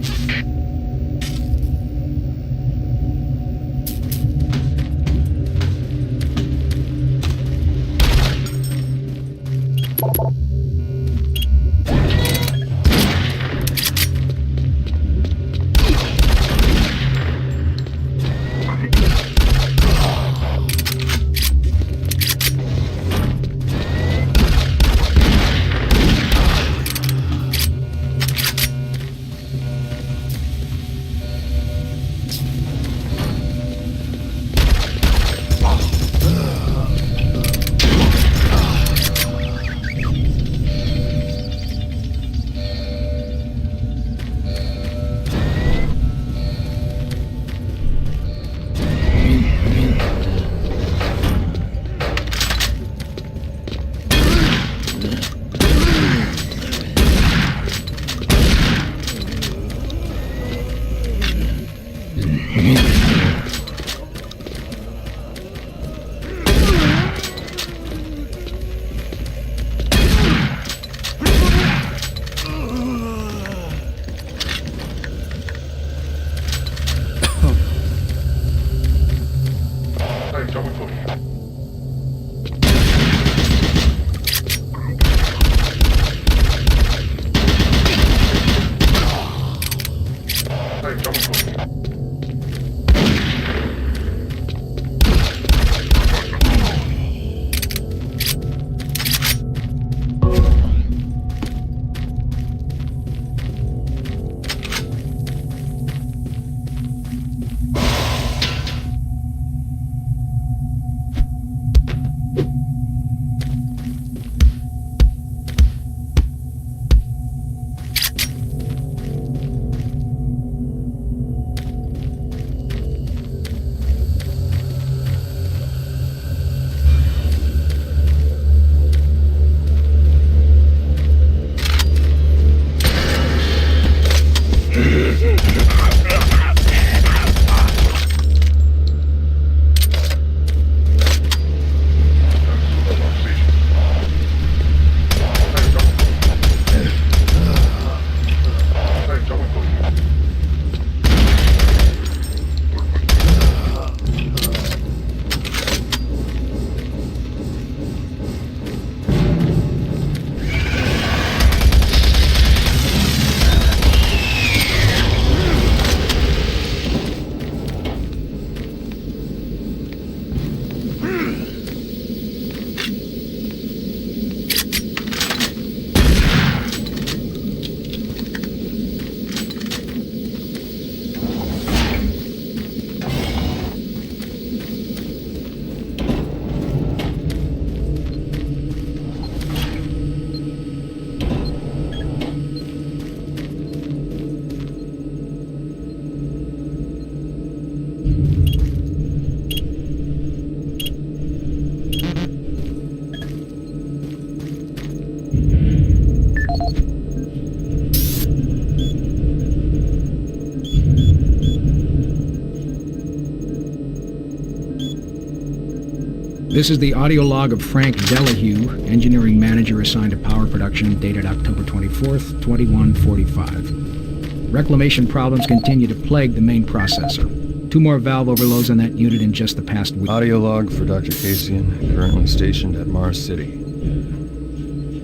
This is the audio log of Frank Delahue, engineering manager assigned to power production, dated October 24th, 2145. Reclamation problems continue to plague the main processor. 2 more valve overloads on that unit in just the past week. Audio log for Dr. Kasian, currently stationed at Mars City.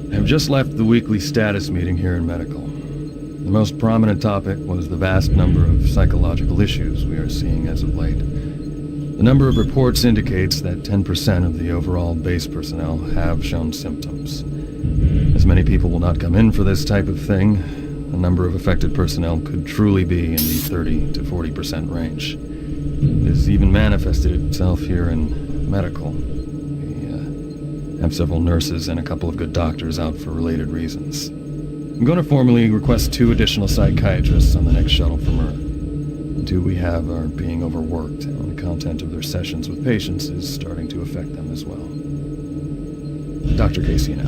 I have just left the weekly status meeting here in Medical. The most prominent topic was the vast number of psychological issues we are seeing as of late. The number of reports indicates that 10% of the overall base personnel have shown symptoms. As many people will not come in for this type of thing, the number of affected personnel could truly be in the 30 to 40% range. It has even manifested itself here in Medical. We have several nurses and a couple of good doctors out for related reasons. I'm going to formally request 2 additional psychiatrists on the next shuttle from Earth. The 2 we have are being overworked, and the content of their sessions with patients is starting to affect them as well. Dr. Kasian out.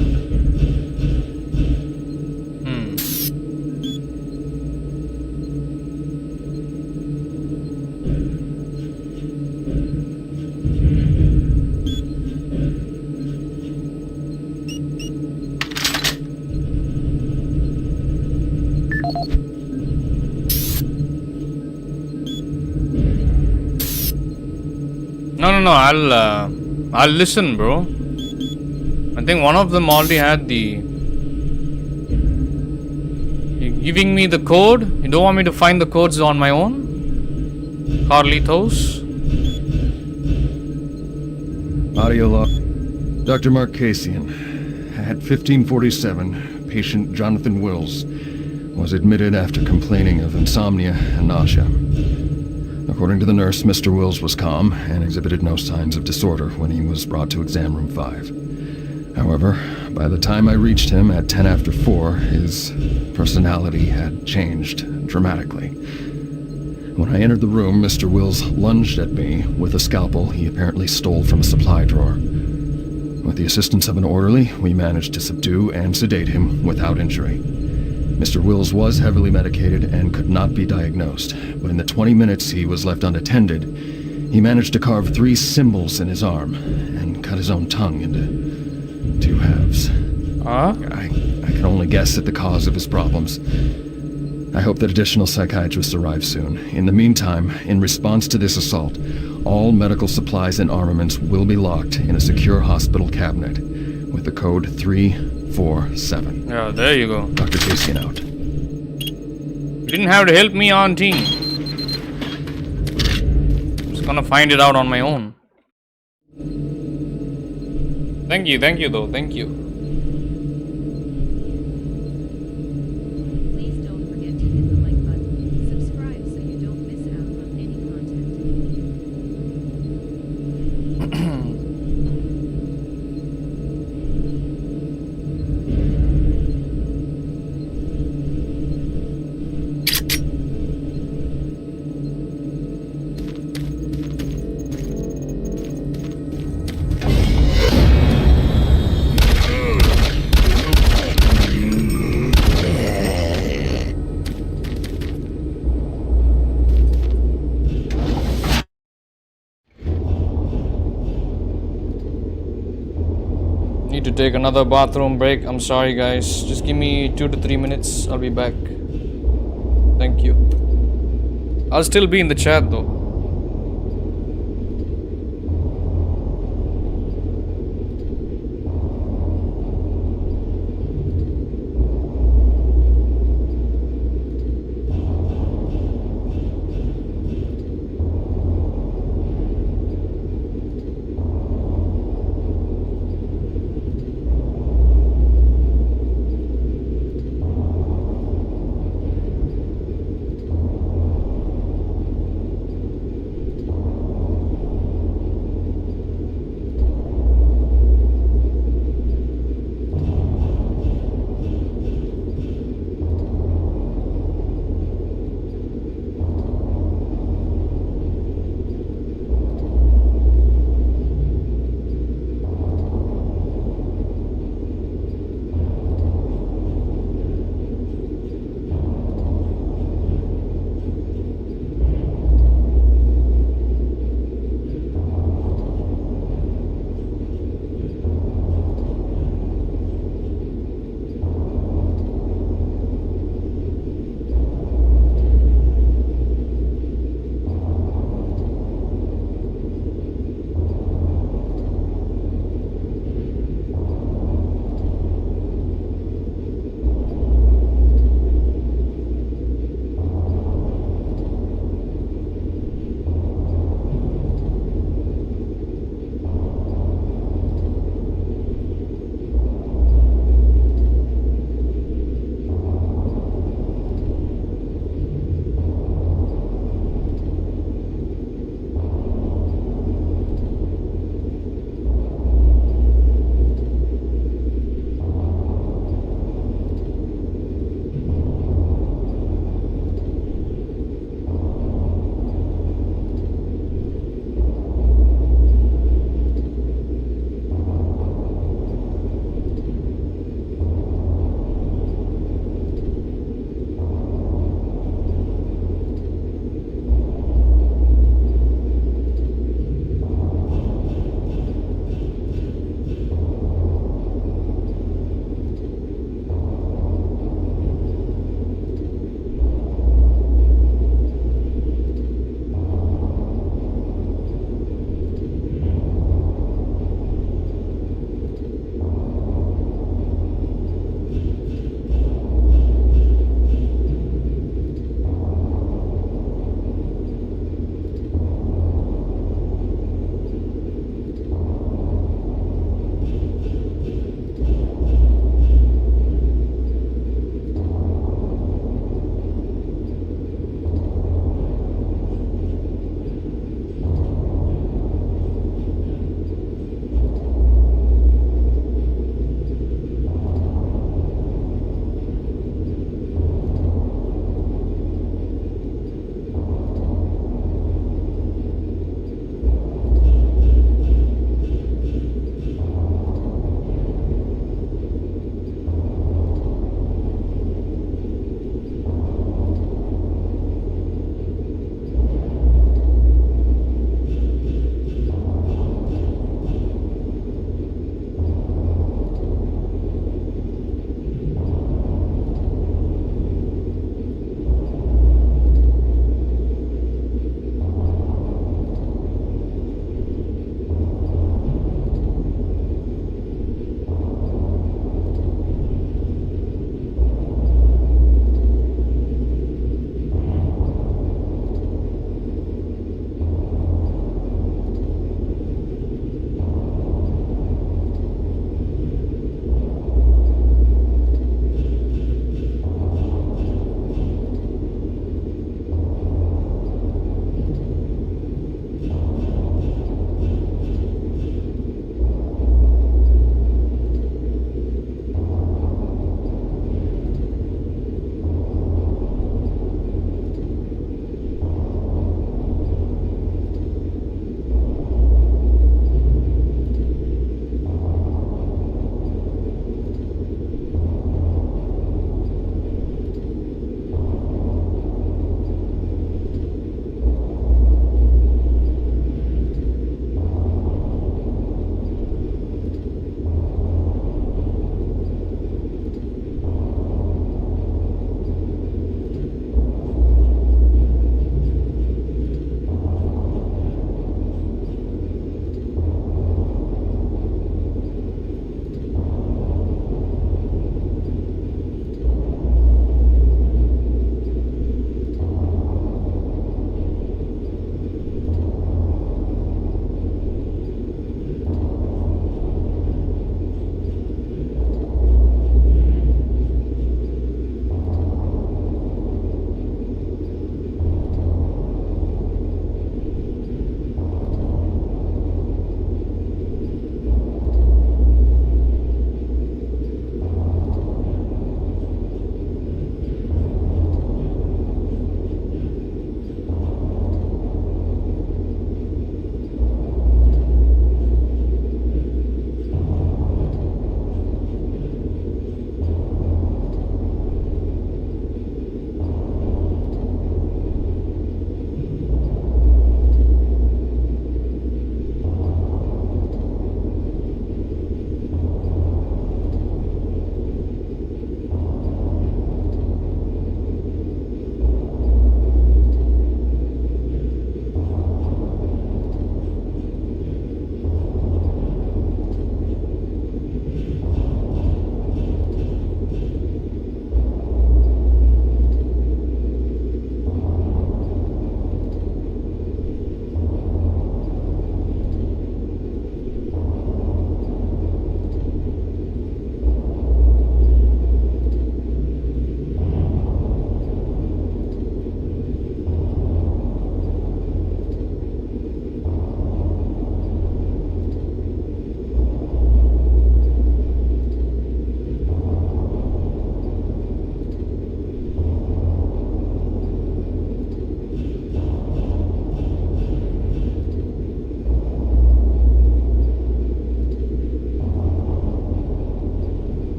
No, I'll listen, bro. I think one of them already had the... You're giving me the code? You don't want me to find the codes on my own? Carlitos? Audio log. Dr. Mark Kasian, at 1547, patient Jonathan Wills was admitted after complaining of insomnia and nausea. According to the nurse, Mr. Wills was calm and exhibited no signs of disorder when he was brought to exam room 5. However, by the time I reached him at 10 after 4, his personality had changed dramatically. When I entered the room, Mr. Wills lunged at me with a scalpel he apparently stole from a supply drawer. With the assistance of an orderly, we managed to subdue and sedate him without injury. Mr. Wills was heavily medicated and could not be diagnosed, but in the 20 minutes he was left unattended, he managed to carve 3 symbols in his arm and cut his own tongue into 2 halves. I can only guess at the cause of his problems. I hope that additional psychiatrists arrive soon. In the meantime, in response to this assault, all medical supplies and armaments will be locked in a secure hospital cabinet with the code 347. Yeah, there you go. Dr. Kasian out. You didn't have to help me on team. I'm just gonna find it out on my own. Thank you though, thank you. Need to take another bathroom break. I'm sorry guys. Just give me 2 to 3 minutes. I'll be back. Thank you. I'll still be in the chat though.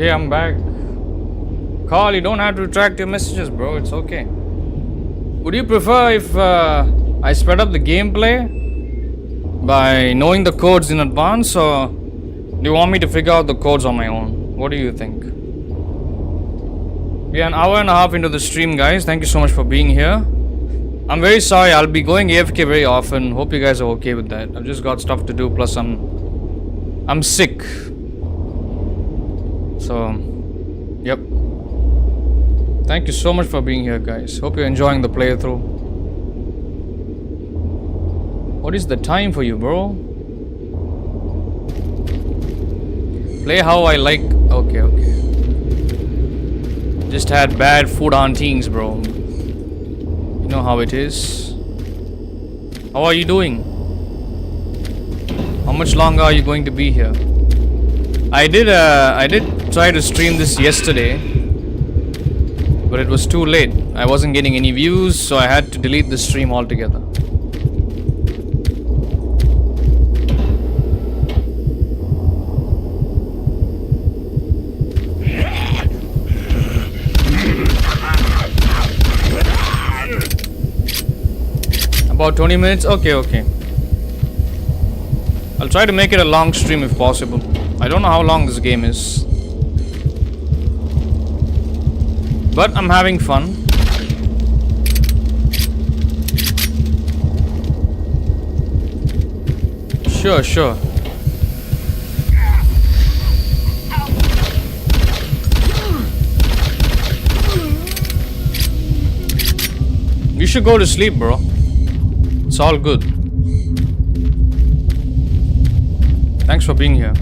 Okay, I'm back. Carl, you don't have to retract your messages, bro. It's okay. Would you prefer if I sped up the gameplay by knowing the codes in advance, or do you want me to figure out the codes on my own? What do you think? We are an hour and a half into the stream, guys. Thank you so much for being here. I'm very sorry. I'll be going AFK very often. Hope you guys are okay with that. I've just got stuff to do. Plus, I'm sick. So, yep. Thank you so much for being here, guys. Hope you're enjoying the playthrough. What is the time for you, bro? Play how I like. Okay. Just had bad food on teams, bro. You know how it is. How are you doing? How much longer are you going to be here? I did try to stream this yesterday, but it was too late. I wasn't getting any views, so I had to delete the stream altogether. About 20 minutes? Okay. I'll try to make it a long stream if possible. I don't know how long this game is, but I'm having fun. Sure. You should go to sleep, bro. It's all good. Thanks for being here.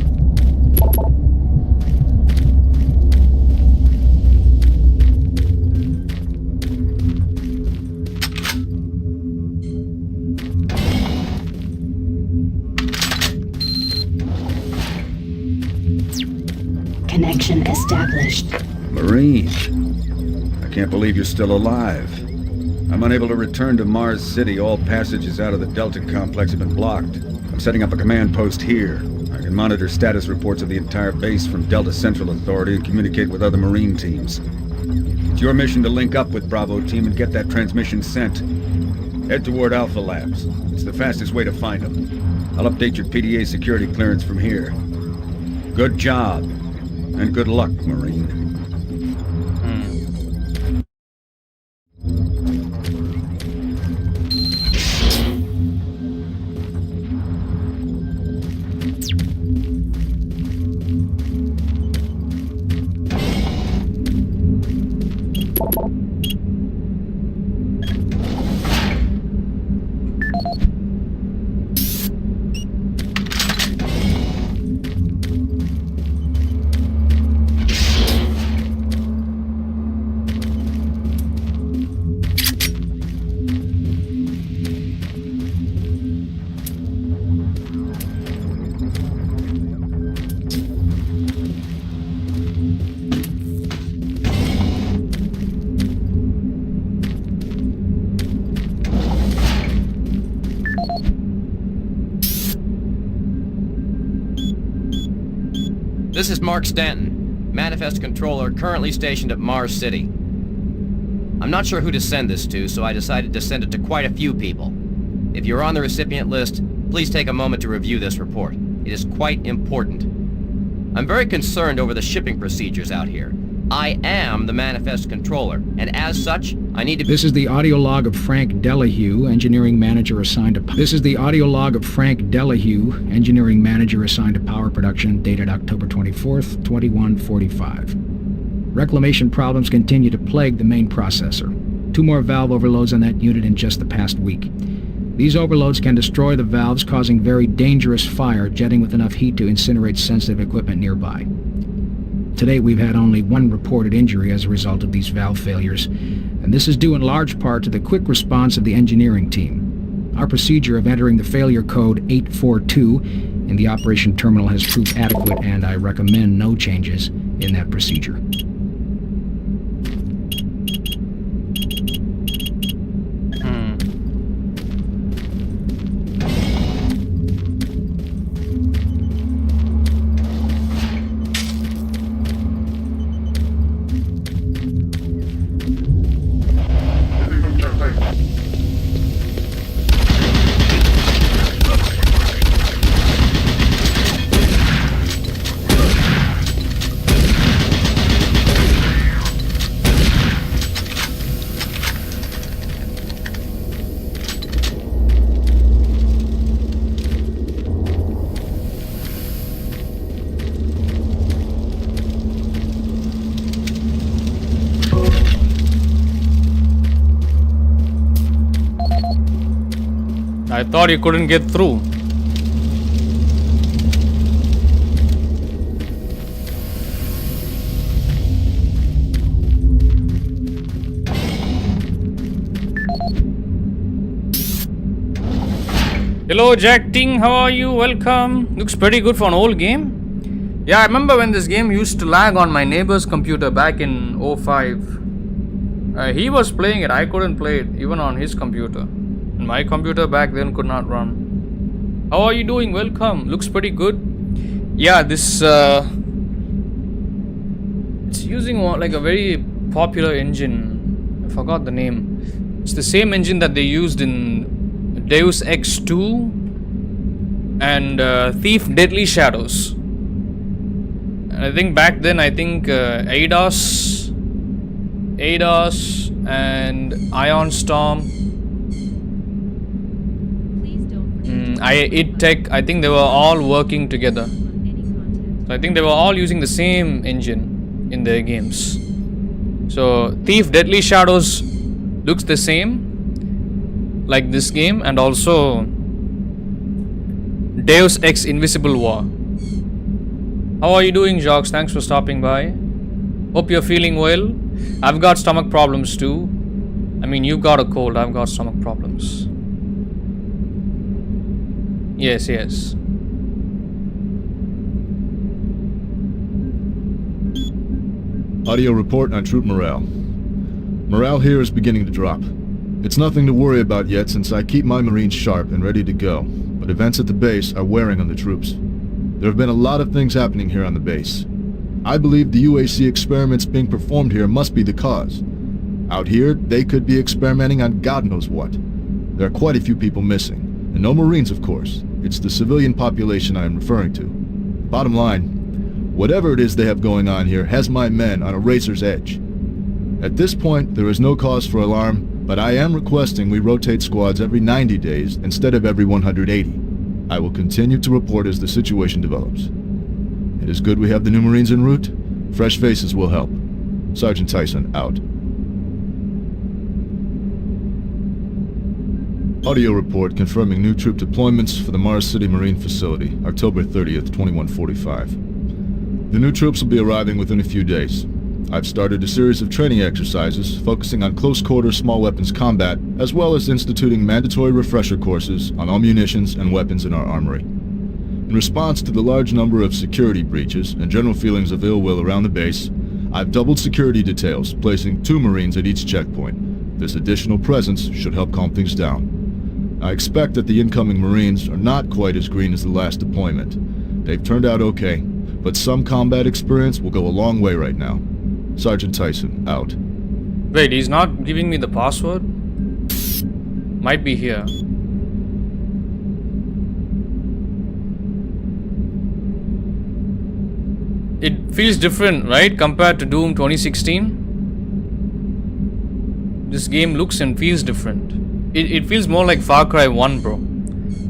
Connection established. Marine, I can't believe you're still alive. I'm unable to return to Mars City. All passages out of the Delta complex have been blocked. I'm setting up a command post here. I can monitor status reports of the entire base from Delta Central Authority and communicate with other Marine teams. It's your mission to link up with Bravo Team and get that transmission sent. Head toward Alpha Labs. It's the fastest way to find them. I'll update your PDA security clearance from here. Good job, and good luck, Marine. This is Mark Stanton, Manifest Controller, currently stationed at Mars City. I'm not sure who to send this to, so I decided to send it to quite a few people. If you're on the recipient list, please take a moment to review this report. It is quite important. I'm very concerned over the shipping procedures out here. I am the Manifest Controller, and as such, I need to... This is the audio log of Frank Delahue, Engineering Manager assigned to... This is the audio log of Frank Delahue, Engineering Manager assigned to Power Production, dated October 24th, 2145. Reclamation problems continue to plague the main processor. 2 more valve overloads on that unit in just the past week. These overloads can destroy the valves, causing very dangerous fire, jetting with enough heat to incinerate sensitive equipment nearby. Today, we've had only 1 reported injury as a result of these valve failures, and this is due in large part to the quick response of the engineering team. Our procedure of entering the failure code 842 in the operation terminal has proved adequate, and I recommend no changes in that procedure. I thought you couldn't get through. Hello Jack Ting, how are you? Welcome. Looks pretty good for an old game. Yeah, I remember when this game used to lag on my neighbor's computer back in 05. He was playing it, I couldn't play it even on his computer. My computer back then could not run. How are you doing? Welcome. Looks pretty good. Yeah, this it's using like a very popular engine. I forgot the name. It's the same engine that they used in Deus Ex 2 and Thief Deadly Shadows. I think back then, ADOS and Ion Storm, id Tech, I think they were all working together. So I think they were all using the same engine in their games. So Thief Deadly Shadows looks the same like this game, and also Deus Ex Invisible War. How are you doing, Jocks? Thanks for stopping by. Hope you're feeling well. I've got stomach problems too. I mean, you've got a cold, I've got stomach problems. Yes. Audio report on troop morale. Morale here is beginning to drop. It's nothing to worry about yet since I keep my Marines sharp and ready to go, but events at the base are wearing on the troops. There have been a lot of things happening here on the base. I believe the UAC experiments being performed here must be the cause. Out here, they could be experimenting on God knows what. There are quite a few people missing, and no Marines, of course. It's the civilian population I am referring to. Bottom line, whatever it is they have going on here has my men on a razor's edge. At this point, there is no cause for alarm, but I am requesting we rotate squads every 90 days instead of every 180. I will continue to report as the situation develops. It is good we have the new Marines en route. Fresh faces will help. Sergeant Tyson, out. Audio report confirming new troop deployments for the Mars City Marine Facility, October 30th, 2145. The new troops will be arriving within a few days. I've started a series of training exercises focusing on close-quarter small weapons combat, as well as instituting mandatory refresher courses on all munitions and weapons in our armory. In response to the large number of security breaches and general feelings of ill will around the base, I've doubled security details, placing 2 Marines at each checkpoint. This additional presence should help calm things down. I expect that the incoming Marines are not quite as green as the last deployment. They've turned out okay, but some combat experience will go a long way right now. Sergeant Tyson, out. Wait, he's not giving me the password? Might be here. It feels different, right? Compared to Doom 2016? This game looks and feels different. It feels more like Far Cry 1, bro.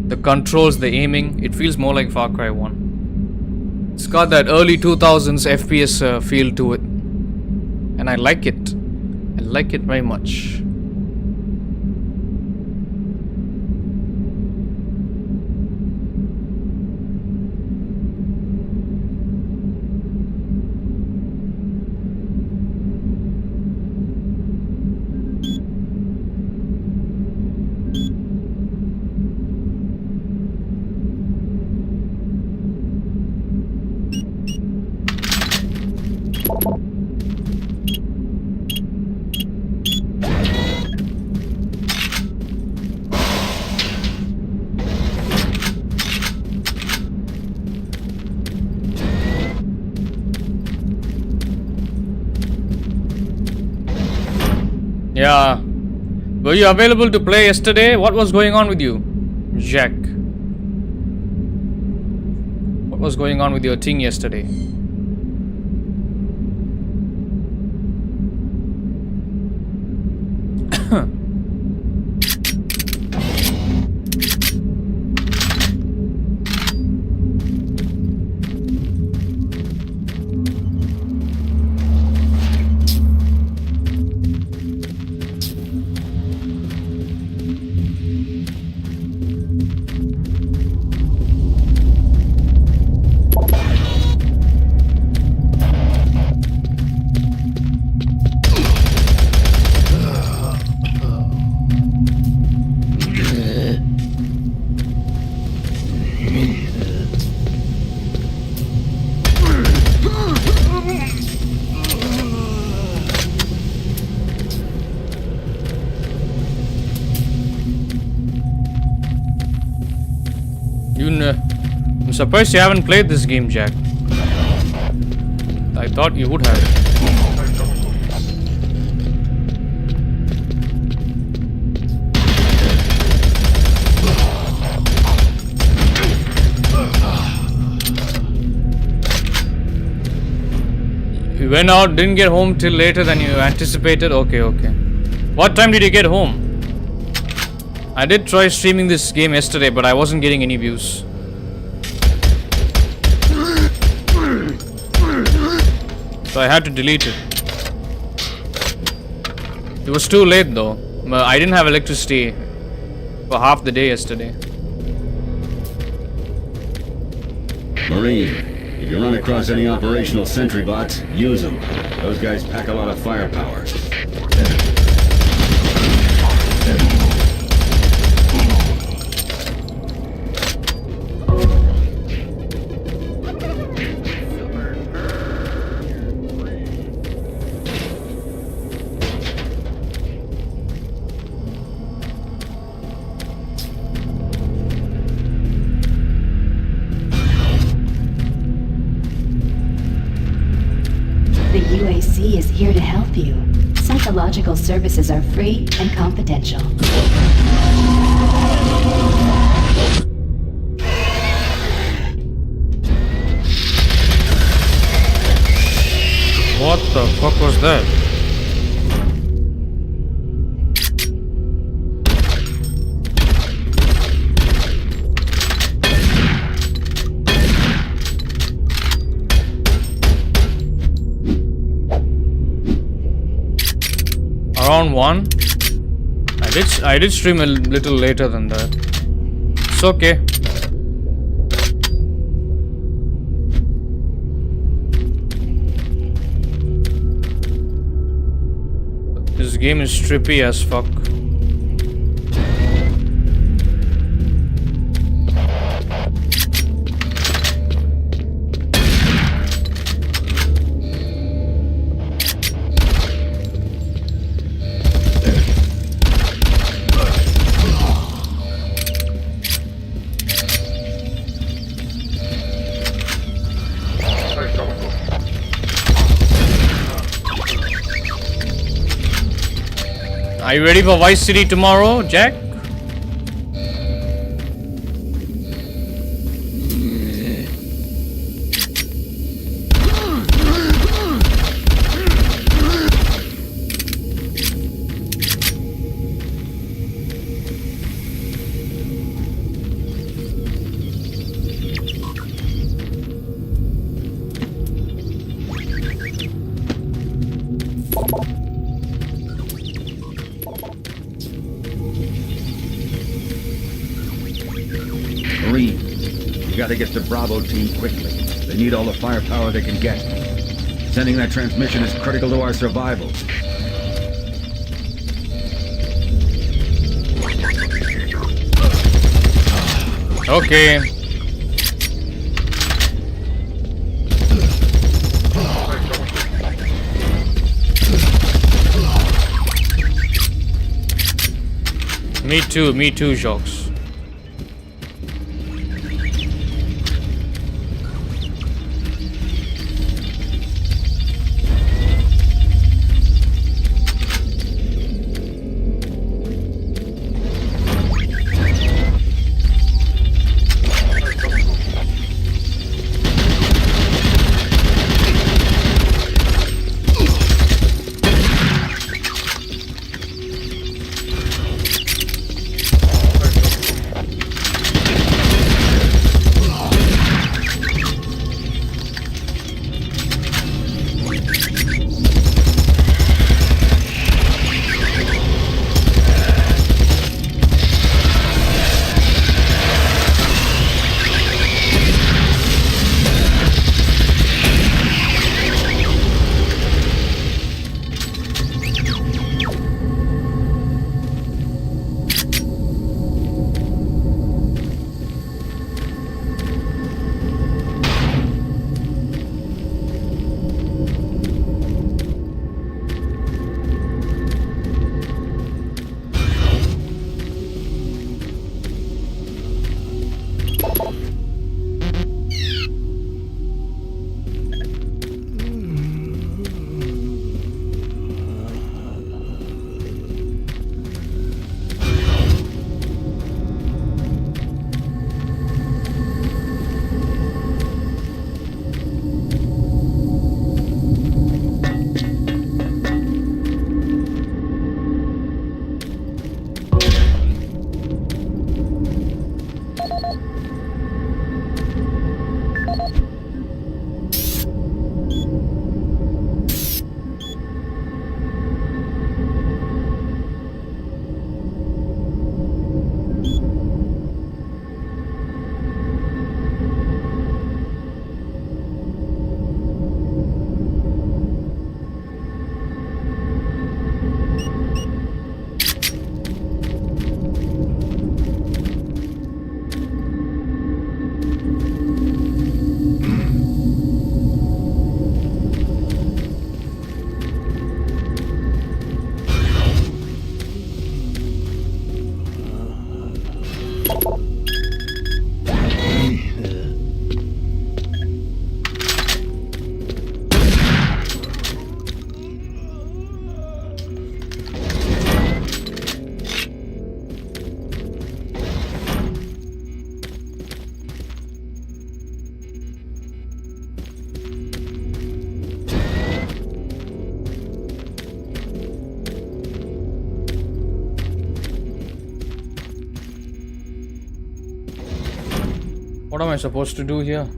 The controls, the aiming, it feels more like Far Cry 1. It's got that early 2000s FPS feel to it. And I like it. I like it very much. Yeah. Were you available to play yesterday? What was going on with you, Jack? What was going on with your thing yesterday? Even I'm surprised you haven't played this game, Jack. I thought you would have. You went out, didn't get home till later than you anticipated? Okay, okay. What time did you get home? I did try streaming this game yesterday, but I wasn't getting any views. So I had to delete it. It was too late though. I didn't have electricity for half the day yesterday. Marine, if you run across any operational sentry bots, use them. Those guys pack a lot of firepower. The UAC is here to help you. Psychological services are free and confidential. What the fuck was that? Around 1. I did stream a little later than that. It's okay. This game is trippy as fuck. Are you ready for Vice City tomorrow, Jack? Marine, you gotta get the Bravo team quickly. They need all the firepower they can get. Sending that transmission is critical to our survival. Okay. Me too, Jacques. What am I supposed to do here?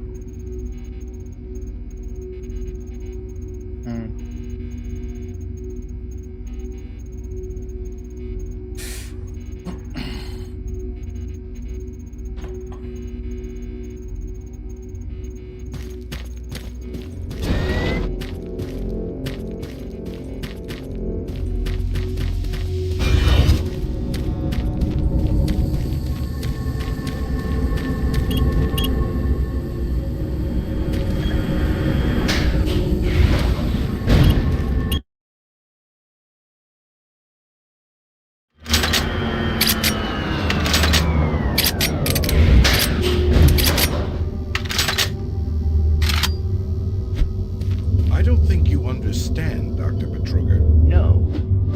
I don't think you understand, Dr. Betruger. No,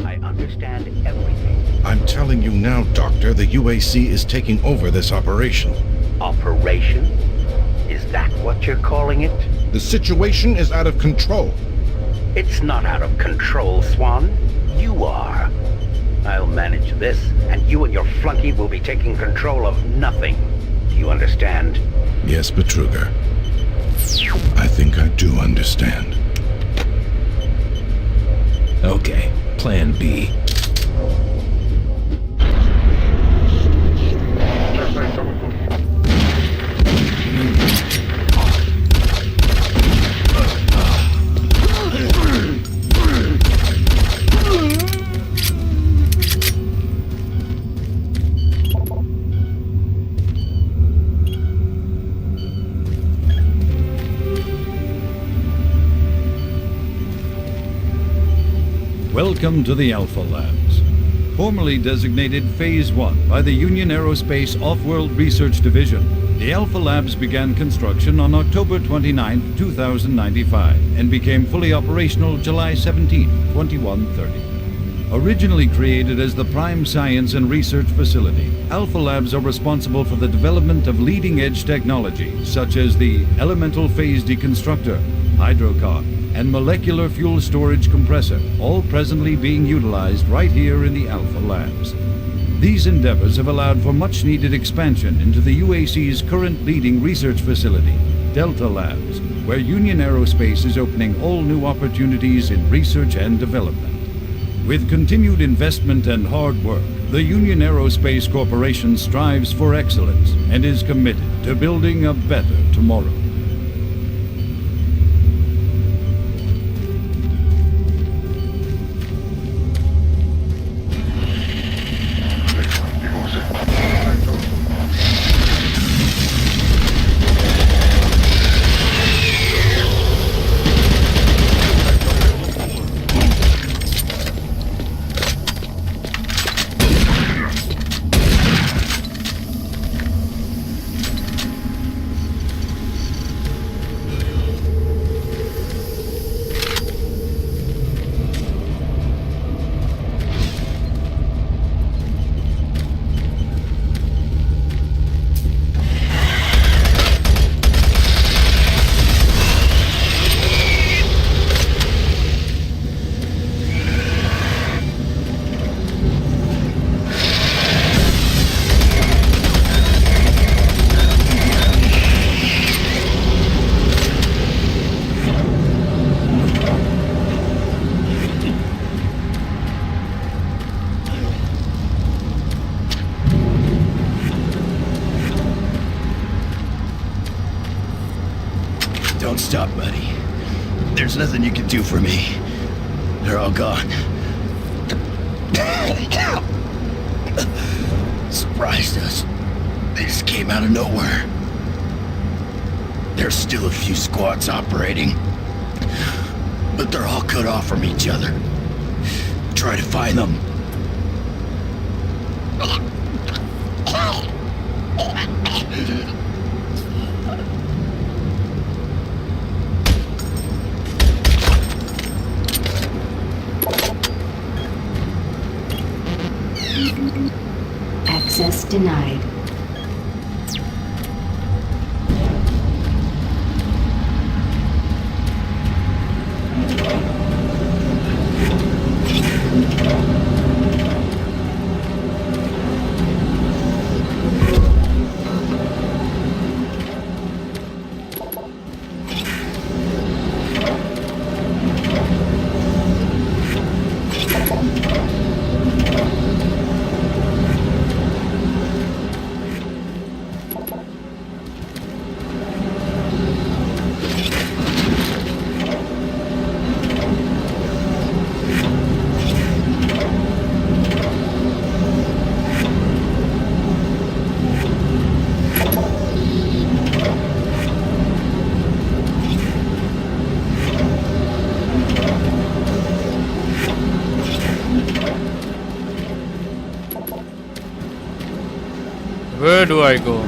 I understand everything. I'm telling you now, Doctor, the UAC is taking over this operation. Operation? Is that what you're calling it? The situation is out of control. It's not out of control, Swan. You are. I'll manage this, and you and your flunky will be taking control of nothing. Do you understand? Yes, Betruger. I think I do understand. Okay, Plan B. Welcome to the Alpha Labs. Formerly designated Phase 1 by the Union Aerospace Off-World Research Division, the Alpha Labs began construction on October 29, 2095, and became fully operational July 17, 2130. Originally created as the prime science and research facility, Alpha Labs are responsible for the development of leading-edge technology, such as the elemental phase deconstructor, hydrocar, and molecular fuel storage compressor, all presently being utilized right here in the Alpha Labs. These endeavors have allowed for much-needed expansion into the UAC's current leading research facility, Delta Labs, where Union Aerospace is opening all new opportunities in research and development. With continued investment and hard work, the Union Aerospace Corporation strives for excellence and is committed to building a better tomorrow. Don't stop, buddy. There's nothing you can do for me. They're all gone. Surprised us. They just came out of nowhere. There's still a few squads operating, but they're all cut off from each other. Try to find them. Access denied. Where do I go?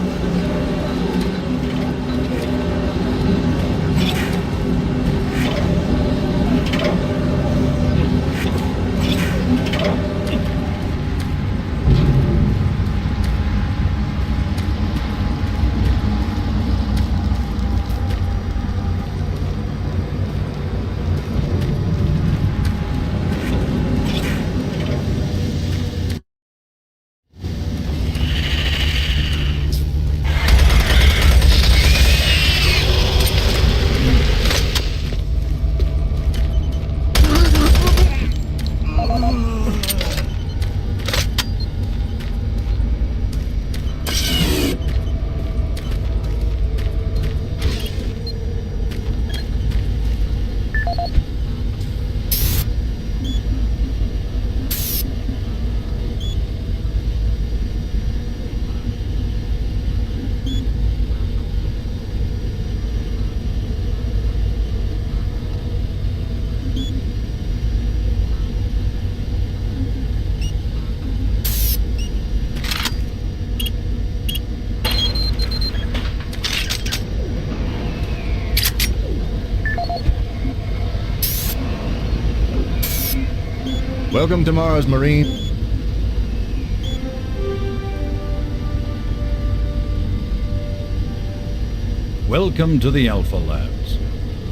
Welcome to Mars, Marine. Welcome to the Alpha Labs.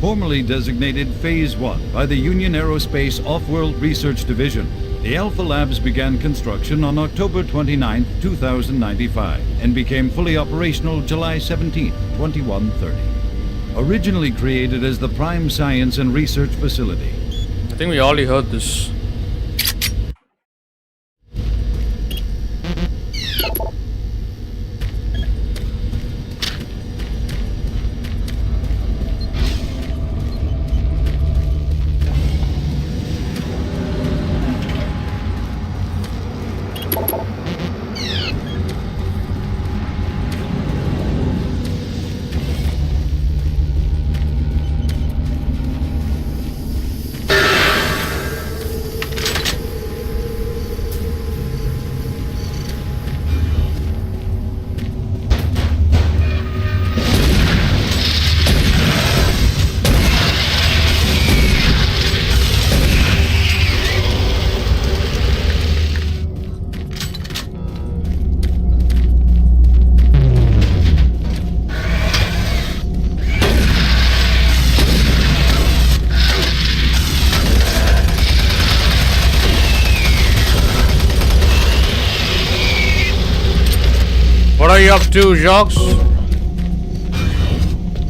Formerly designated Phase 1 by the Union Aerospace Off-World Research Division, the Alpha Labs began construction on October 29, 2095, and became fully operational July 17, 2130. Originally created as the Prime Science and Research Facility. I think we already heard this. What are you up to, Jacques?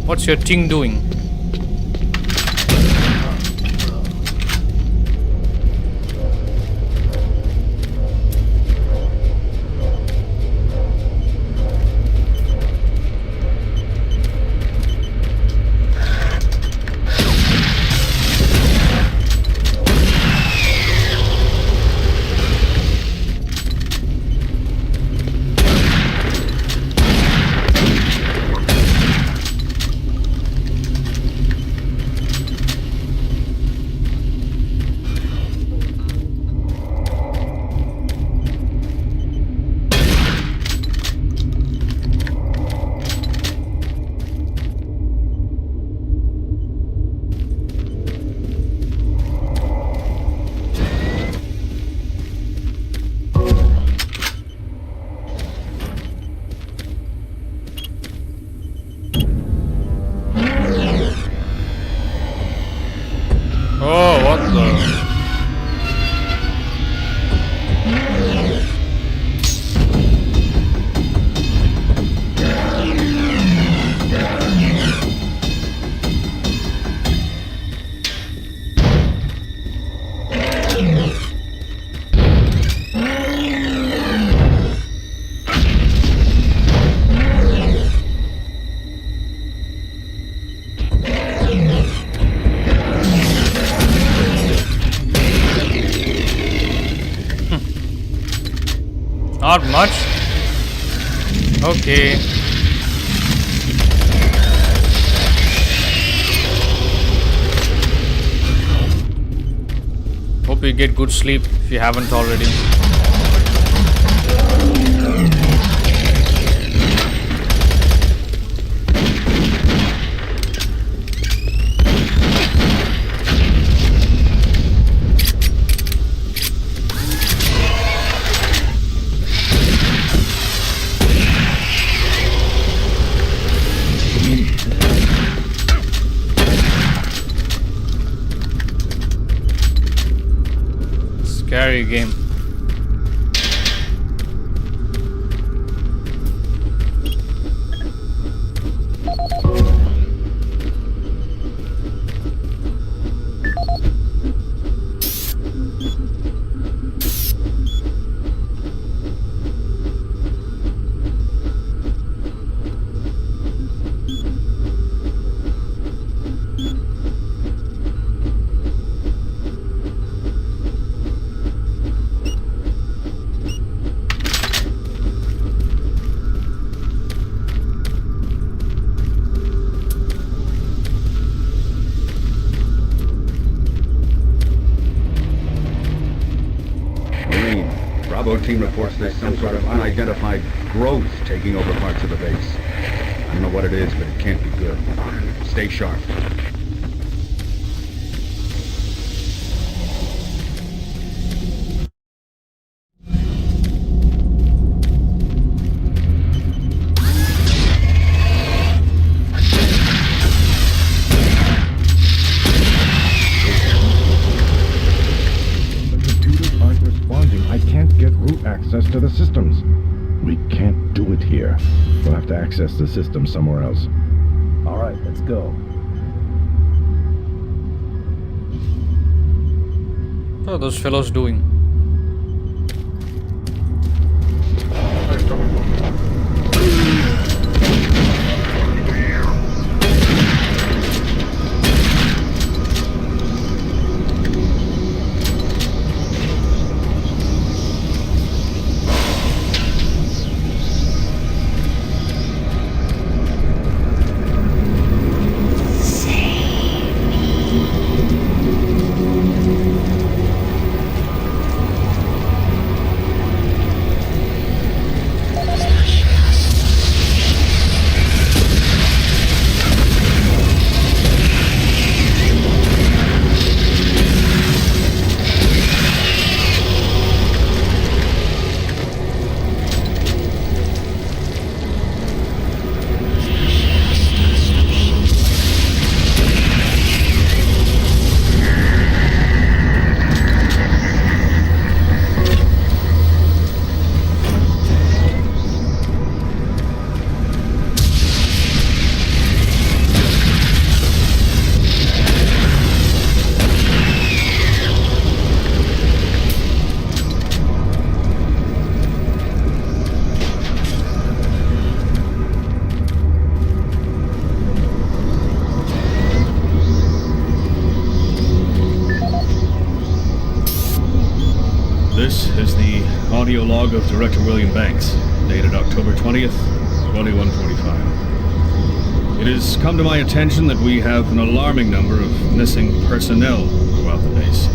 What's your team doing? Oh, what the? Not much. Okay. Hope you get good sleep if you haven't already. Are you game? Bravo team reports there's some sort of unidentified growth taking over parts of the base. I don't know what it is, but it can't be good. Stay sharp. Access to the systems. We can't do it here. We'll have to access the system somewhere else. All right, let's go. What are those fellows doing? This is the audio log of Director William Banks, dated October 20th, 2145. It has come to my attention that we have an alarming number of missing personnel throughout the base.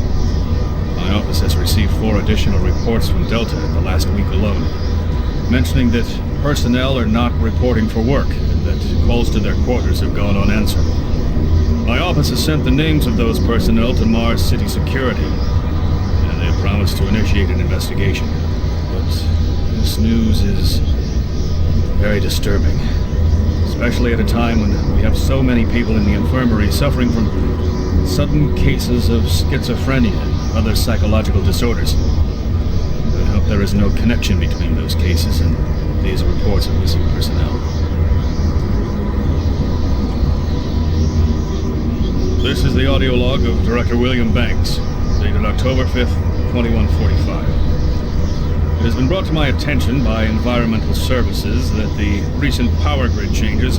My office has received 4 additional reports from Delta in the last week alone, mentioning that personnel are not reporting for work and that calls to their quarters have gone unanswered. My office has sent the names of those personnel to Mars City Security, and they have promised to initiate an investigation. But this news is very disturbing, especially at a time when we have so many people in the infirmary suffering from sudden cases of schizophrenia and other psychological disorders. I hope there is no connection between those cases and these reports of missing personnel. This is the audio log of Director William Banks, dated October 5th, 2145. It has been brought to my attention by Environmental Services that the recent power grid changes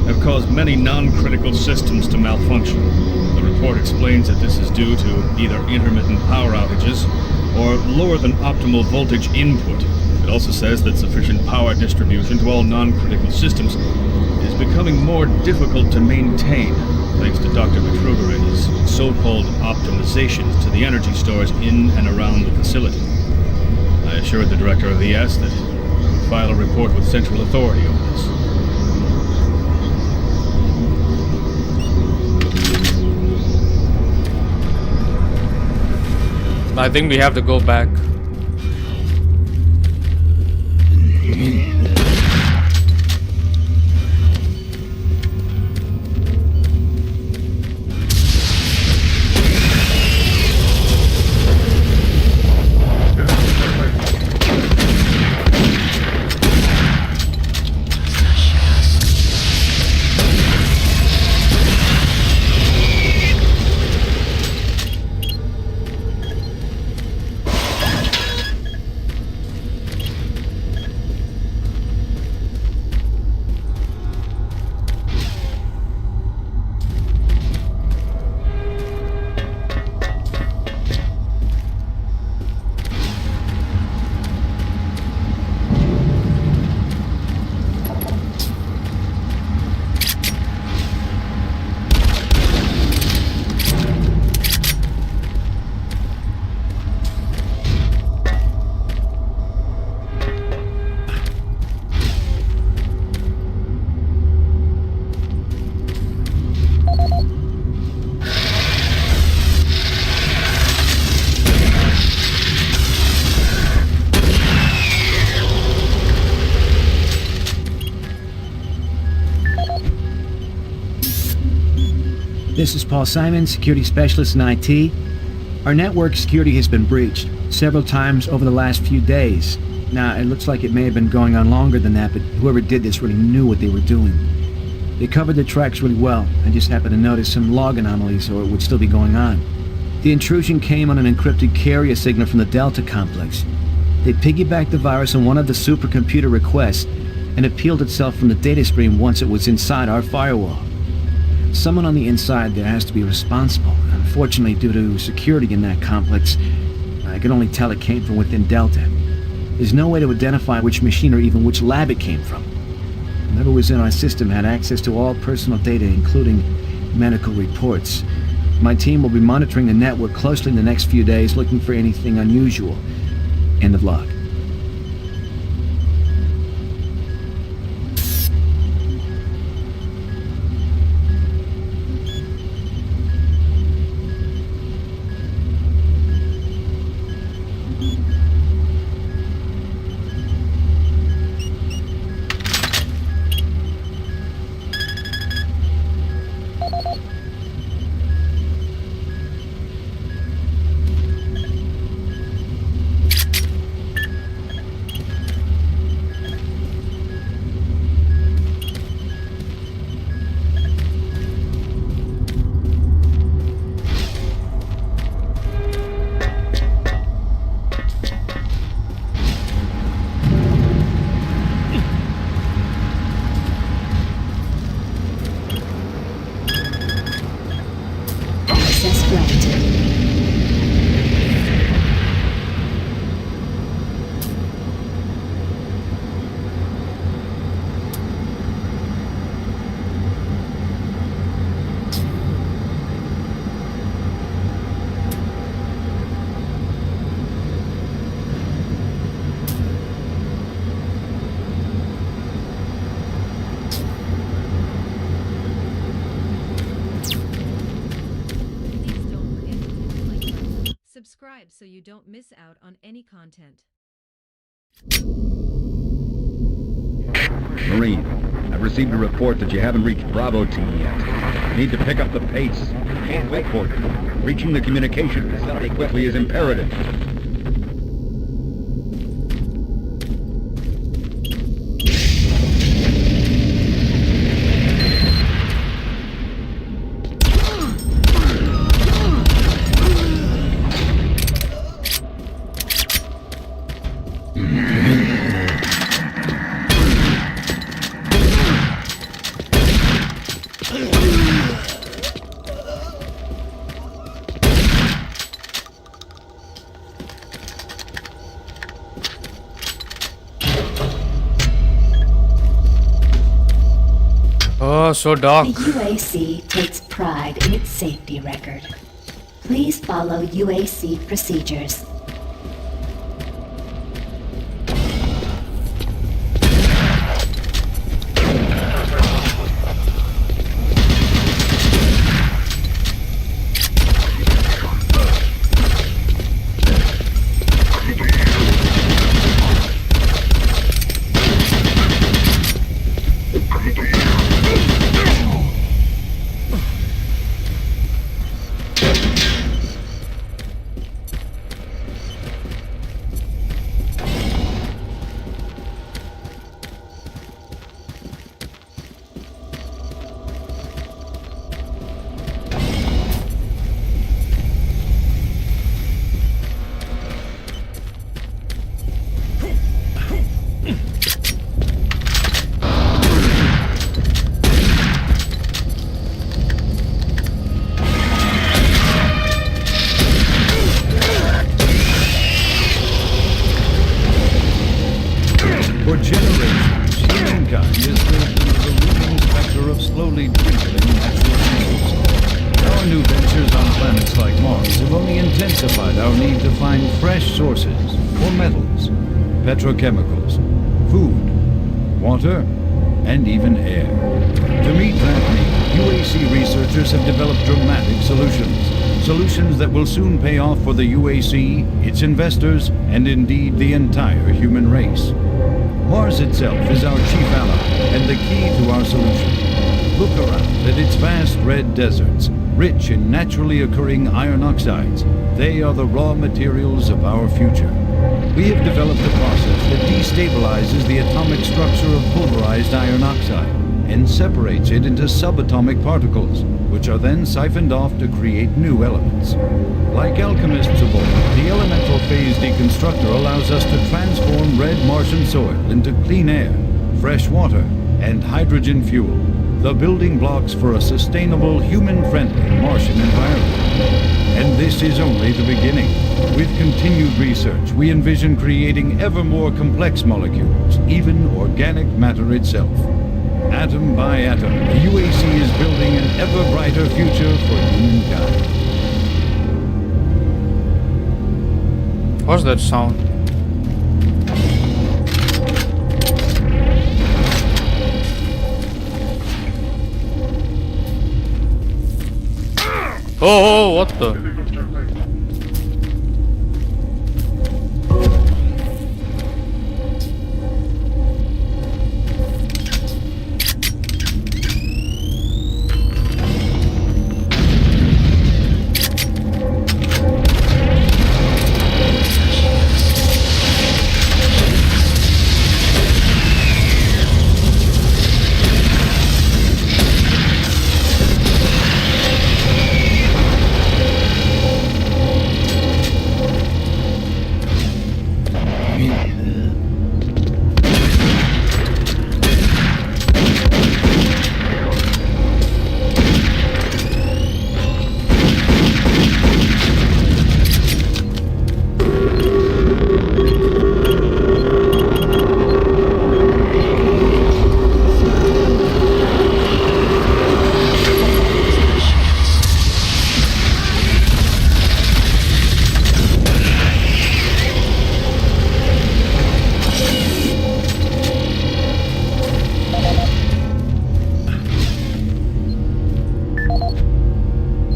have caused many non-critical systems to malfunction. The report explains that this is due to either intermittent power outages or lower than optimal voltage input. It also says that sufficient power distribution to all non-critical systems is becoming more difficult to maintain, thanks to Dr. Vitruger and his so-called optimizations to the energy stores in and around the facility. I assured the director of ES that he would file a report with Central Authority on this. I think we have to go back. This is Paul Simon, security specialist in IT. Our network security has been breached several times over the last few days. Now, it looks like it may have been going on longer than that, but whoever did this really knew what they were doing. They covered the tracks really well. I just happened to notice some log anomalies, or it would still be going on. The intrusion came on an encrypted carrier signal from the Delta complex. They piggybacked the virus on one of the supercomputer requests, and it peeled itself from the data stream once it was inside our firewall. Someone on the inside there has to be responsible. Unfortunately, due to security in that complex, I can only tell it came from within Delta. There's no way to identify which machine or even which lab it came from. Whoever was in our system had access to all personal data, including medical reports. My team will be monitoring the network closely in the next few days, looking for anything unusual. End of log. Subscribe so you don't miss out on any content. Marine, I've received a report that you haven't reached Bravo Team yet. Need to pick up the pace. Can't wait for you. Reaching the communication facility quickly is imperative. Oh, so dark. The UAC takes pride in its safety record. Please follow UAC procedures. For generations, humankind has lived under the looming specter of slowly dwindling natural resources. Our new ventures on planets like Mars have only intensified our need to find fresh sources for metals, petrochemicals, food, water, and even air. To meet that need, UAC researchers have developed dramatic solutions. Solutions that will soon pay off for the UAC, its investors, and indeed the entire human race. Mars itself is our chief ally and the key to our solution. Look around at its vast red deserts, rich in naturally occurring iron oxides. They are the raw materials of our future. We have developed a process that destabilizes the atomic structure of pulverized iron oxide and separates it into subatomic particles, which are then siphoned off to create new elements. Like alchemists of old, the elemental phase deconstructor allows us to transform red Martian soil into clean air, fresh water, and hydrogen fuel, the building blocks for a sustainable, human-friendly Martian environment. And this is only the beginning. With continued research, we envision creating ever more complex molecules, even organic matter itself. Atom by atom, the UAC is building an ever brighter future for humankind. What's that sound? Oh, what the?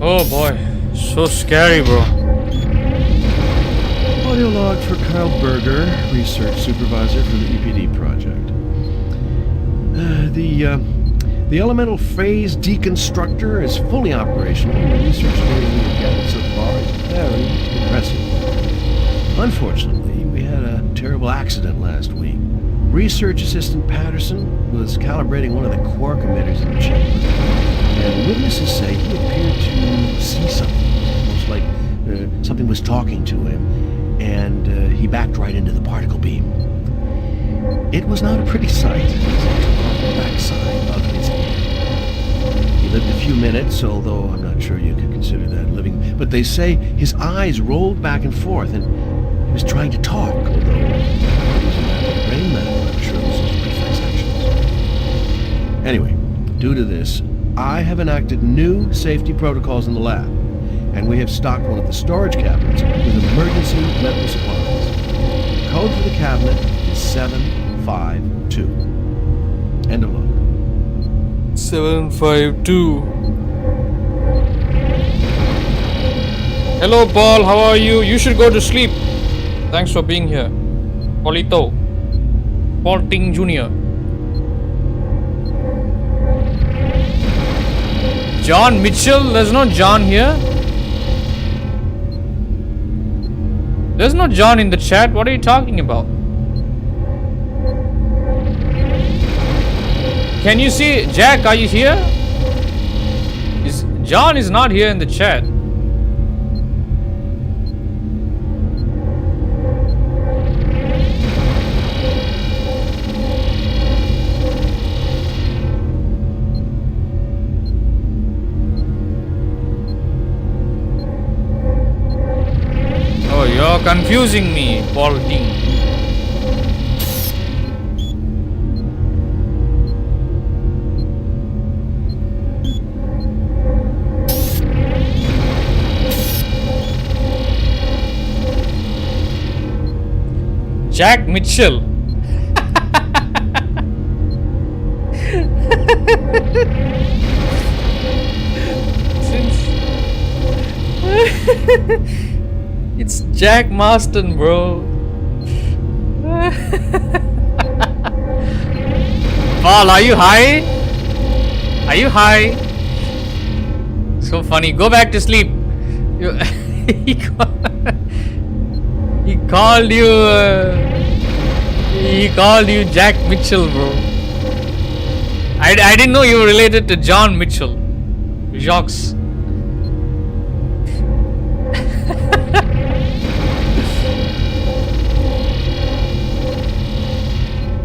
Oh boy, so scary, bro. Audio log for Kyle Berger, research supervisor for the EPD project. The elemental phase deconstructor is fully operational, and the research data we have gathered so far is very impressive. Unfortunately, we had a terrible accident last week. Research assistant Patterson was calibrating one of the quark emitters in the chamber, and witnesses say he appeared to see something, almost like something was talking to him, and he backed right into the particle beam. It was not a pretty sight. The backside of his head. He lived a few minutes, although I'm not sure you could consider that living. But they say his eyes rolled back and forth, and he was trying to talk, although using that brain matter, I'm sure it was his reflex actions. Anyway, due to this, I have enacted new safety protocols in the lab, and we have stocked one of the storage cabinets with emergency medical supplies. The code for the cabinet is 752. End of log. 752. Hello, Paul. How are you? You should go to sleep. Thanks for being here. Paulito. Paul Ting Jr. John Mitchell? There's no John here. There's no John in the chat. What are you talking about? Can you see? Jack, are you here? John is not here in the chat. Oh, you're confusing me, Paul Ting. Jack Mitchell. It's Jack Marston, bro. Paul, are you high? Are you high? So funny. Go back to sleep. He called you. He called you Jack Mitchell, bro. I didn't know you were related to John Mitchell. Jacques.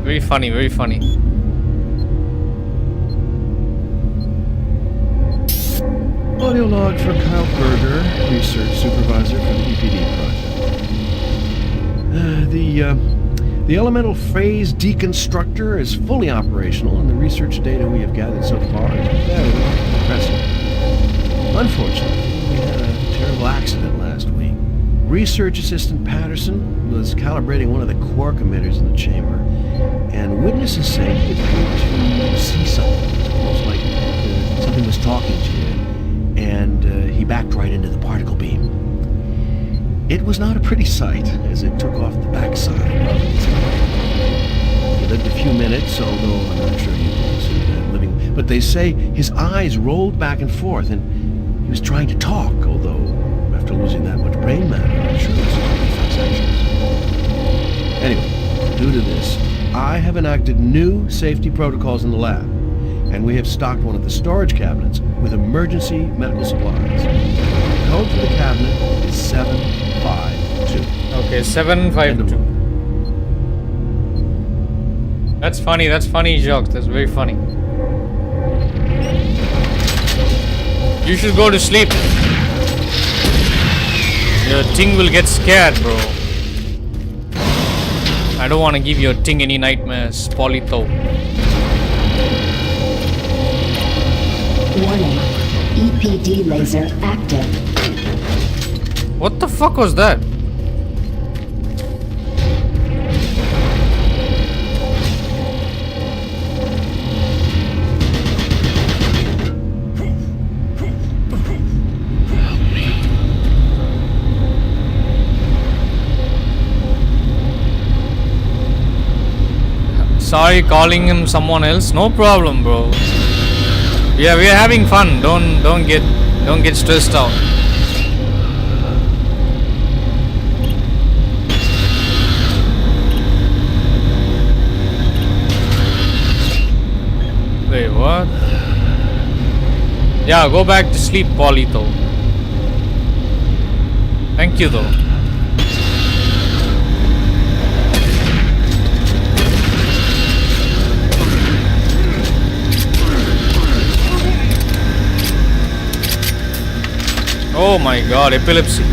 Very funny, very funny. Audio log for Kyle Berger, research supervisor for the EPD project. The elemental phase deconstructor is fully operational, and the research data we have gathered so far is very impressive. Unfortunately, we had a terrible accident last week. Research assistant Patterson was calibrating one of the quark emitters in the chamber, and witnesses say he appeared to see something. It's almost like something was talking to him, and he backed right into the particle beam. It was not a pretty sight, as it took off the backside of his head. He lived a few minutes, although I'm not sure you can consider that living. But they say his eyes rolled back and forth, and he was trying to talk, although after losing that much brain matter, I'm sure it's reflex actions. Anyway, due to this, I have enacted new safety protocols in the lab, and we have stocked one of the storage cabinets with emergency medical supplies. The code for the cabinet is 752. Okay, 752. That's funny, Jacques. That's very funny. You should go to sleep. Your ting will get scared, bro. I don't want to give your ting any nightmares, Polito. Warning. EPD laser active. What the fuck was that? Sorry, calling him someone else. No problem, bro. Yeah, we are having fun. Don't get stressed out. Wait, what? Yeah, go back to sleep, Polito. Thank you, though. Oh my god, epilepsy.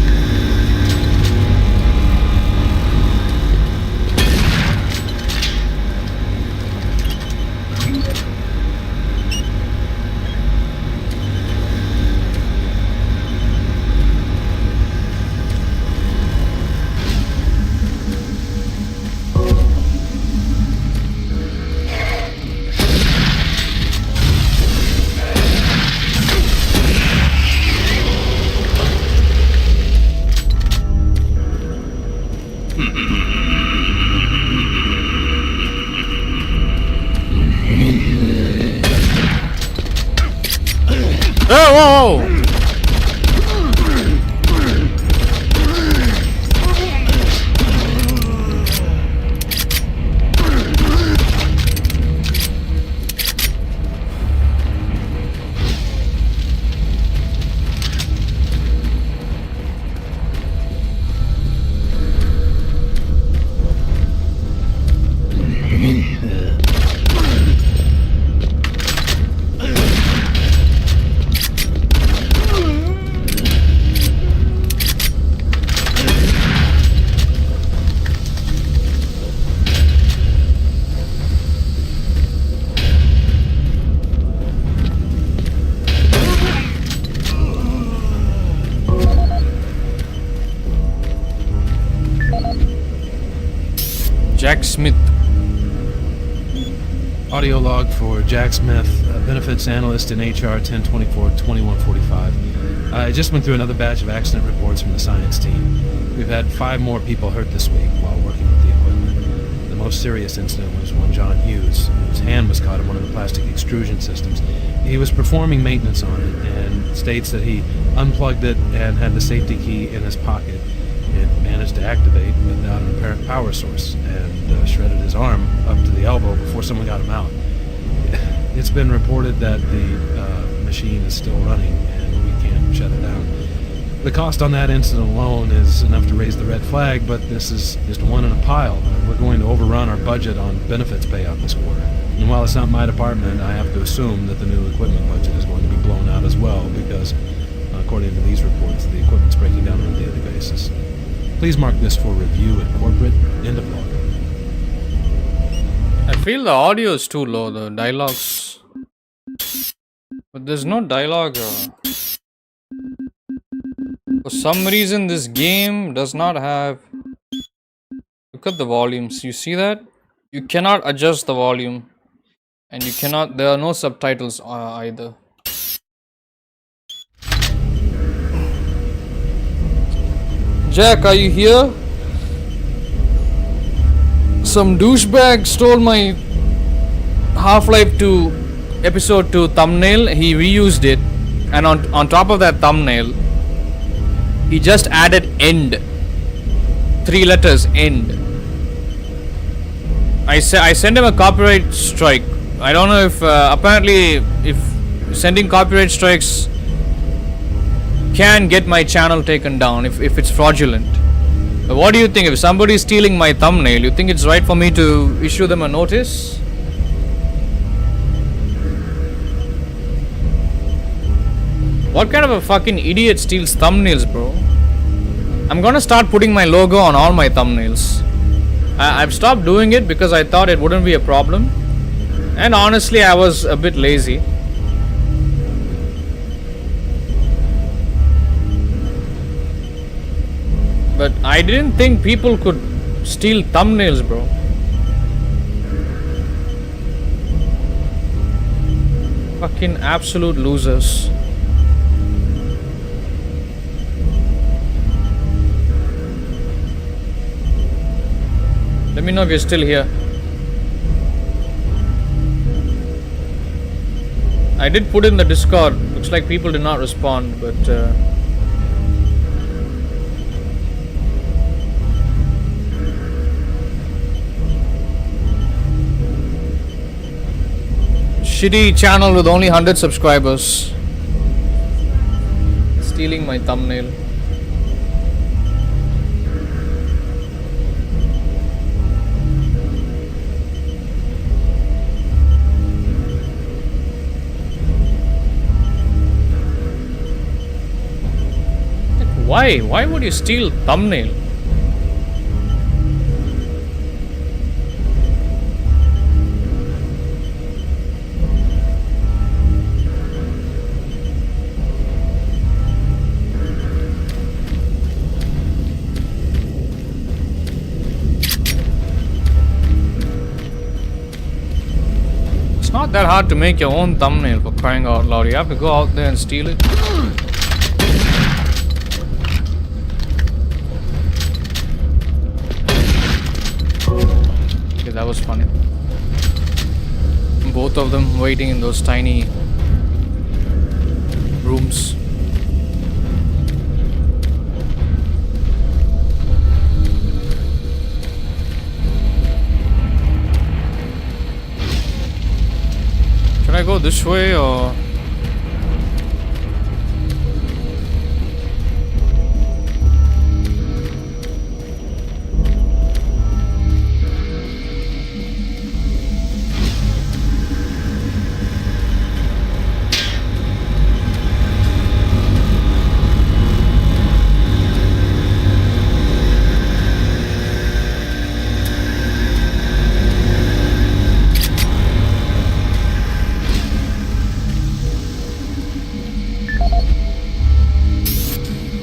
Whoa! Jack Smith. Audio log for Jack Smith, benefits analyst in HR 1024-2145. I just went through another batch of accident reports from the science team. We've had 5 more people hurt this week while working with the equipment. The most most serious incident was when John Hughes, whose hand was caught in one of the plastic extrusion systems, he was performing maintenance on it and states that he unplugged it and had the safety key in his pocket. It managed to activate without an apparent power source and shredded his arm up to the elbow before someone got him out. It's been reported that the machine is still running and we can't shut it down. The cost on that incident alone is enough to raise the red flag, but this is just one in a pile. We're going to overrun our budget on benefits payout this quarter. And while it's not my department, I have to assume that the new equipment budget is going to be blown out as well, because, according to these reports, the equipment's breaking down on a daily basis. Please mark this for review at corporate. End of log. I feel the audio is too low, the dialogues. But there's no dialogue. For some reason, this game does not have... Look at the volumes. You see that? You cannot adjust the volume. And you cannot... There are no subtitles either. Jack, are you here? Some douchebag stole my Half-Life 2 Episode 2 thumbnail. He reused it. And on top of that thumbnail, he just added end. 3 letters, end. I sent him a copyright strike. I don't know if apparently if sending copyright strikes can get my channel taken down if it's fraudulent. But what do you think? If somebody is stealing my thumbnail, you think it's right for me to issue them a notice? What kind of a fucking idiot steals thumbnails, bro? I'm gonna start putting my logo on all my thumbnails. I've stopped doing it because I thought it wouldn't be a problem. And honestly, I was a bit lazy. But I didn't think people could steal thumbnails, bro. Fucking absolute losers. Let me know if you're still here. I did put in the Discord. Looks like people did not respond, but shitty channel with only 100 subscribers. Stealing my thumbnail. Why? Why would you steal thumbnail? It's not that hard to make your own thumbnail, for crying out loud. You have to go out there and steal it. That was funny. Both of them waiting in those tiny rooms. Should I go this way or...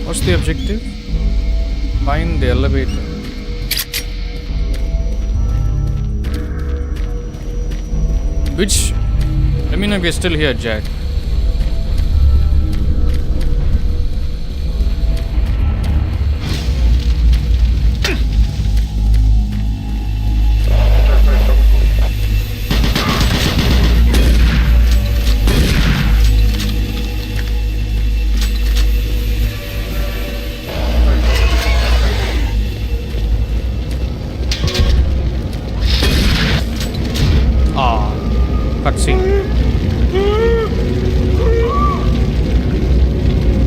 What's the objective? Find the elevator. Which... Let me know if you're still here, Jack. Cutscene.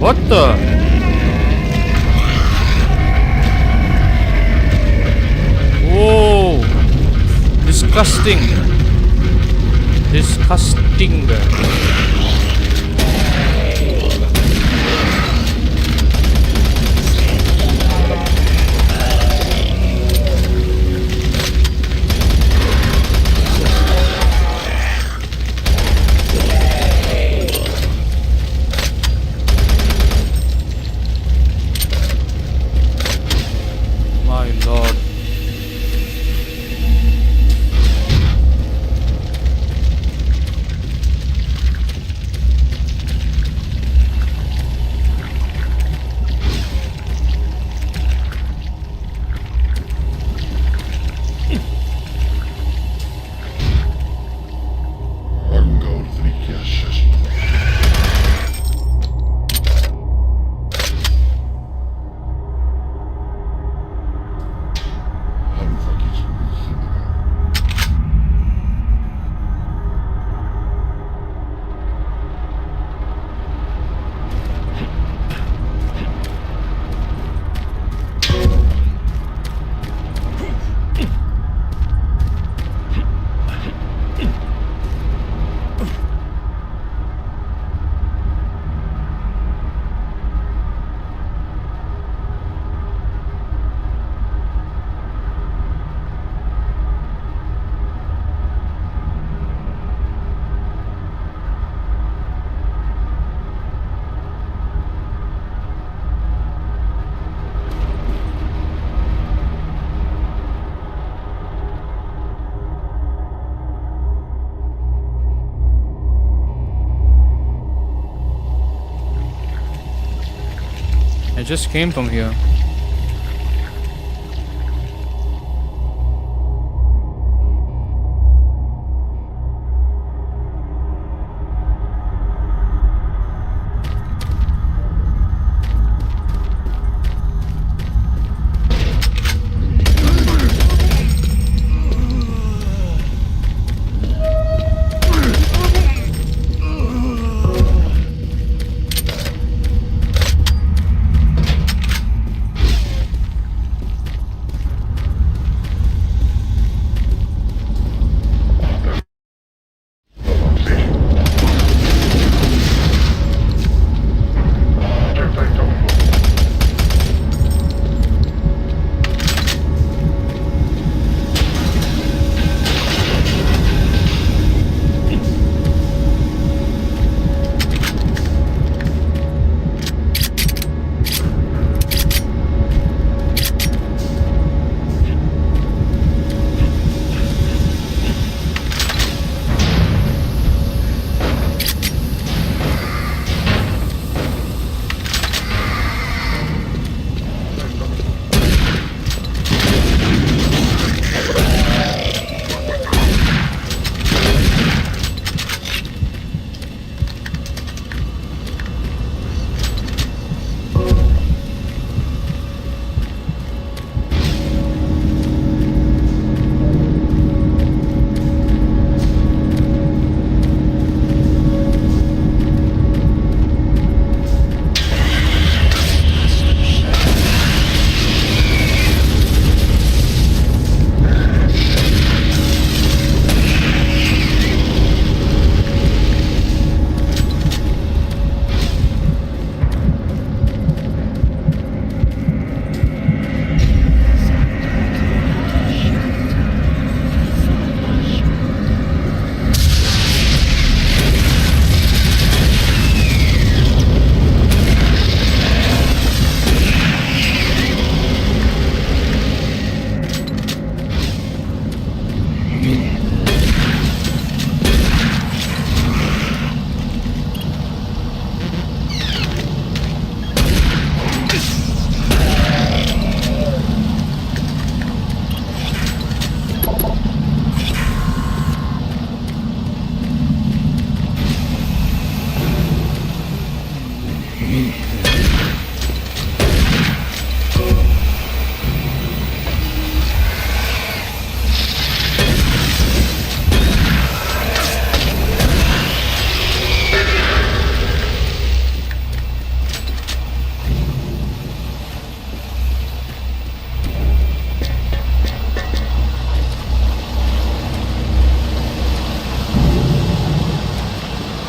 What the? Whoa! Disgusting. Disgusting. My lord. I just came from here.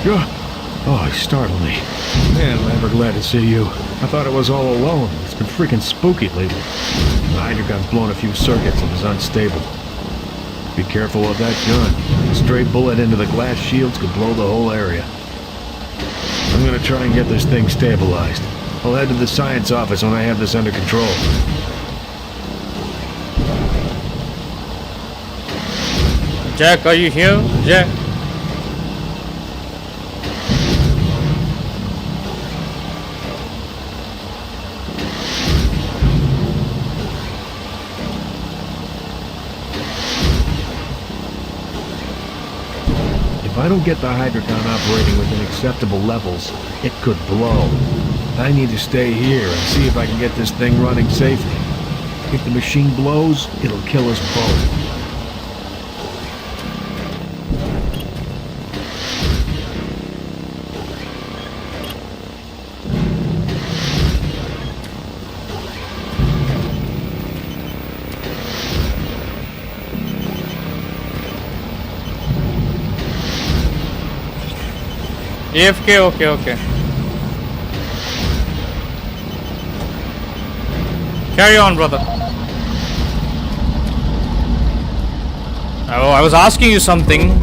Oh, he startled me. Man, I'm ever glad to see you. I thought I was all alone. It's been freaking spooky lately. The Hydra gun's blown a few circuits and is unstable. Be careful with that gun. A stray bullet into the glass shields could blow the whole area. I'm gonna try and get this thing stabilized. I'll head to the science office when I have this under control. Jack, are you here? Jack? If I don't get the Hydra gun operating within acceptable levels, it could blow. I need to stay here and see if I can get this thing running safely. If the machine blows, it'll kill us both. AFK, okay. Carry on, brother. Oh, I was asking you something.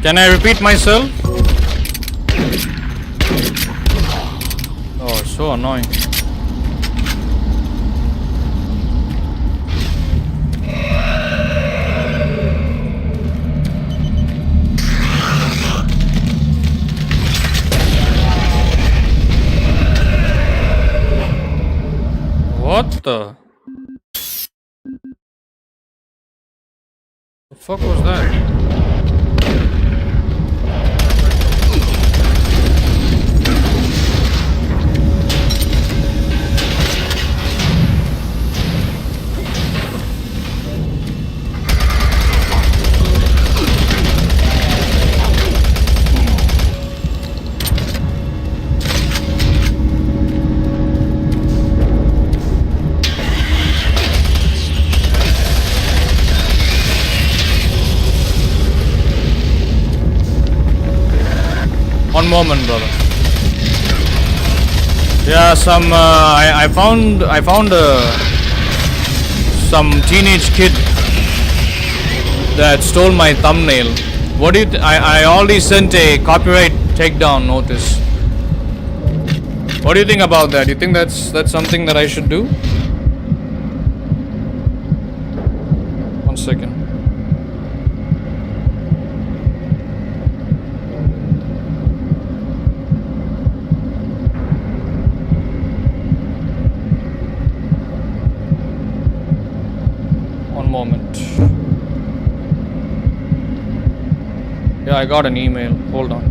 Can I repeat myself? Oh, so annoying. What the fuck was that? One moment, brother. Yeah, some I found some teenage kid that stole my thumbnail. What do you? I already sent a copyright takedown notice. What do you think about that? Do you think that's something that I should do? One second. Moment. Yeah, I got an email. Hold on.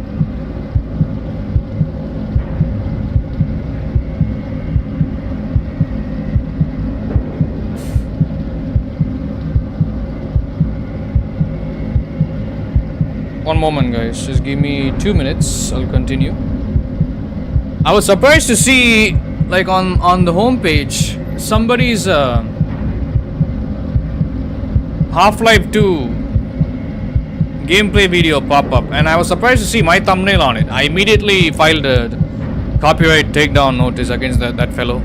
One moment, guys. Just give me 2 minutes. I'll continue. I was surprised to see, like, on the homepage, somebody's Half-Life 2 gameplay video pop up, and I was surprised to see my thumbnail on it. I immediately filed a copyright takedown notice against that fellow.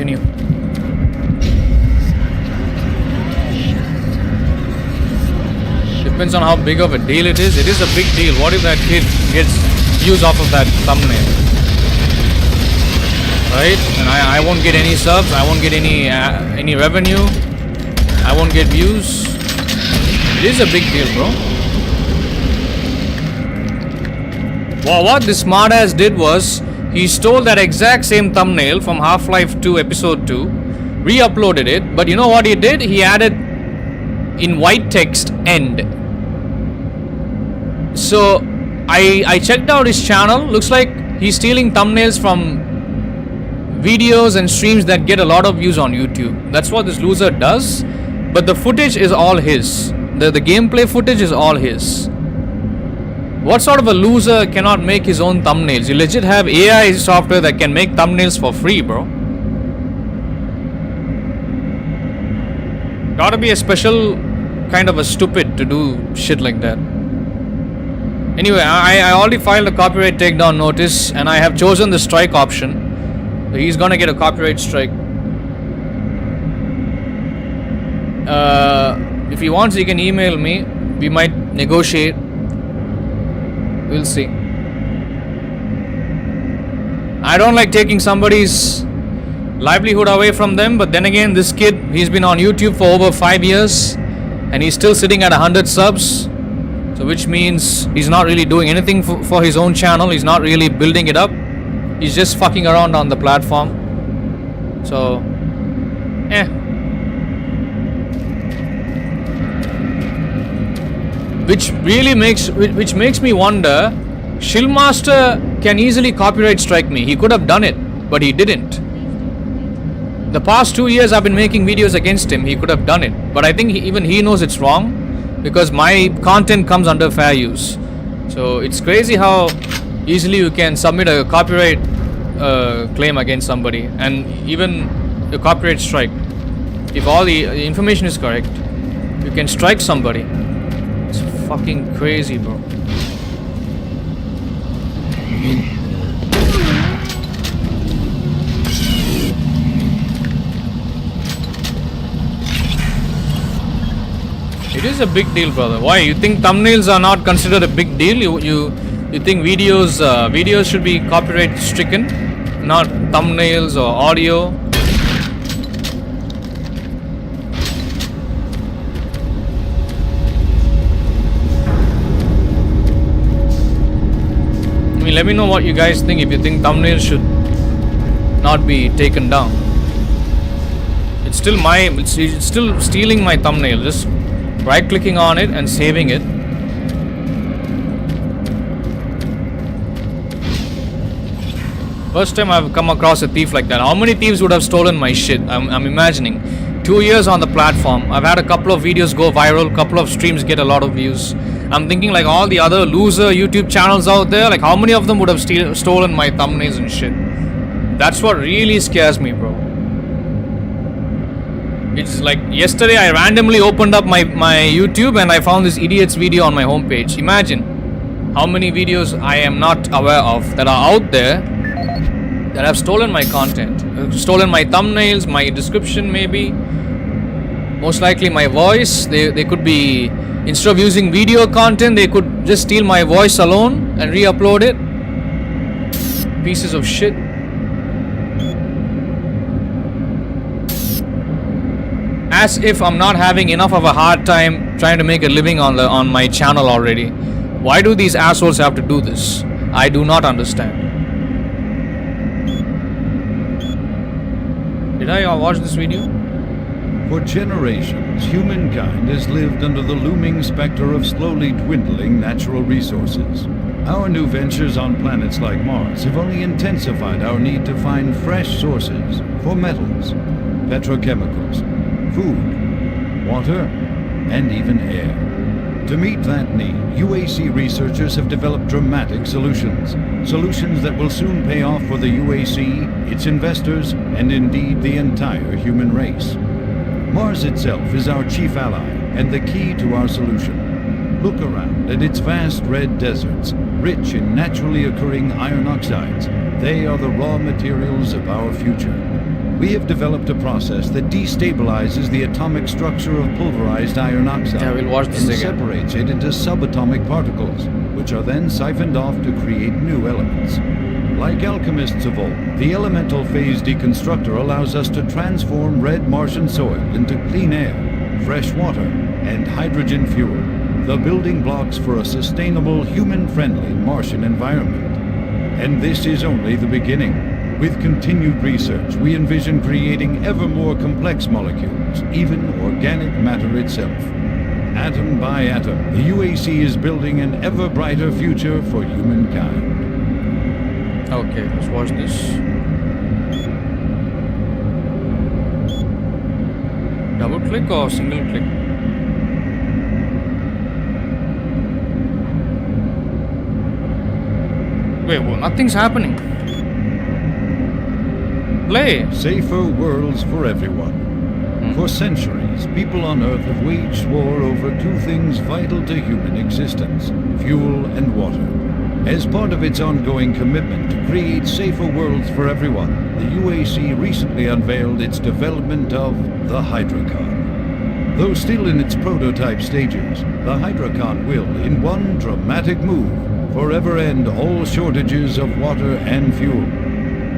continue. Depends on how big of a deal it is. It is a big deal. What if that kid gets views off of that thumbnail? Right? And I won't get any subs. I won't get any revenue. I won't get views. It is a big deal, bro. Well, what this smartass did was he stole that exact same thumbnail from Half-Life 2 Episode 2, re-uploaded it, but you know what he did? He added in white text end. So I checked out his channel. Looks like he's stealing thumbnails from videos and streams that get a lot of views on YouTube. That's what this loser does. But the footage is all his. The gameplay footage is all his. What sort of a loser cannot make his own thumbnails? You legit have AI software that can make thumbnails for free, bro. Gotta be a special kind of a stupid to do shit like that. Anyway, I already filed a copyright takedown notice and I have chosen the strike option. So he's gonna get a copyright strike. If he wants, he can email me. We might negotiate. We'll see. I don't like taking somebody's livelihood away from them, but then again, this kid, he's been on YouTube for over 5 years and he's still sitting at 100 subs. So which means he's not really doing anything for his own channel. He's not really building it up. He's just fucking around on the platform. So, Which makes me wonder, Shillmaster can easily copyright strike me. He could have done it, but he didn't. The past 2 years I've been making videos against him. He could have done it, but I think even he knows it's wrong because my content comes under fair use. So it's crazy how easily you can submit a copyright claim against somebody and even a copyright strike. If all the information is correct, you can strike somebody. It's fucking crazy, bro. It is a big deal, brother. Why? You think thumbnails are not considered a big deal? You think videos should be copyright stricken, not thumbnails or audio? I mean, let me know what you guys think. If you think thumbnails should not be taken down, it's still stealing my thumbnail. Just right clicking on it and saving it. First time I've come across a thief like that. How many thieves would have stolen my shit? I'm imagining. 2 years on the platform. I've had a couple of videos go viral, couple of streams get a lot of views. I'm thinking like all the other loser YouTube channels out there, like how many of them would have stolen my thumbnails and shit? That's what really scares me, bro. It's like yesterday I randomly opened up my YouTube and I found this idiot's video on my homepage. Imagine how many videos I am not aware of that are out there that have stolen my content, stolen my thumbnails, my description maybe, most likely my voice. They could be, instead of using video content, they could just steal my voice alone and re-upload it. Pieces of shit. As if I'm not having enough of a hard time trying to make a living on my channel already. Why do these assholes have to do this? I do not understand. Did I watch this video? For generations, humankind has lived under the looming specter of slowly dwindling natural resources. Our new ventures on planets like Mars have only intensified our need to find fresh sources for metals, petrochemicals, food, water, and even air. To meet that need, UAC researchers have developed dramatic solutions. Solutions that will soon pay off for the UAC, its investors, and indeed the entire human race. Mars itself is our chief ally and the key to our solution. Look around at its vast red deserts, rich in naturally occurring iron oxides. They are the raw materials of our future. We have developed a process that destabilizes the atomic structure of pulverized iron oxide we'll watch this and again. separates it into subatomic particles, which are then siphoned off to create new elements. Like alchemists of old, the elemental phase deconstructor allows us to transform red Martian soil into clean air, fresh water, and hydrogen fuel, the building blocks for a sustainable, human-friendly Martian environment. And this is only the beginning. With continued research, we envision creating ever more complex molecules, even organic matter itself. Atom by atom, the UAC is building an ever brighter future for humankind. Okay, let's watch this. Double click or single click? Wait, well, nothing's happening. Play. Safer worlds for everyone. For centuries, people on Earth have waged war over two things vital to human existence: fuel and water. As part of its ongoing commitment to create safer worlds for everyone, the UAC recently unveiled its development of the Hydrocon. Though still in its prototype stages, the Hydrocon will, in one dramatic move, forever end all shortages of water and fuel.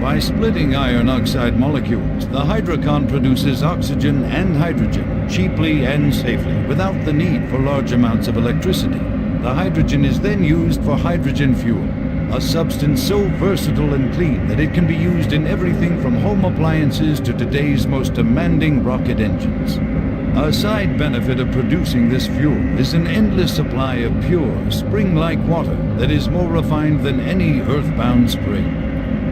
By splitting iron oxide molecules, the Hydrocon produces oxygen and hydrogen cheaply and safely without the need for large amounts of electricity. The hydrogen is then used for hydrogen fuel, a substance so versatile and clean that it can be used in everything from home appliances to today's most demanding rocket engines. A side benefit of producing this fuel is an endless supply of pure, spring-like water that is more refined than any earthbound spring.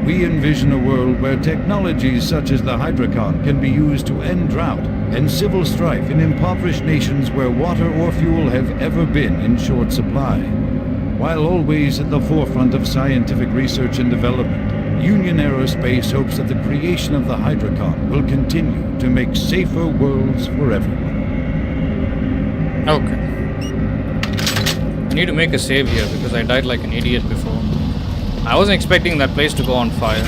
We envision a world where technologies such as the Hydrocon can be used to end drought and civil strife in impoverished nations where water or fuel have ever been in short supply. While always at the forefront of scientific research and development, Union Aerospace hopes that the creation of the Hydrocon will continue to make safer worlds for everyone. Okay. I need to make a save here because I died like an idiot before. I wasn't expecting that place to go on fire.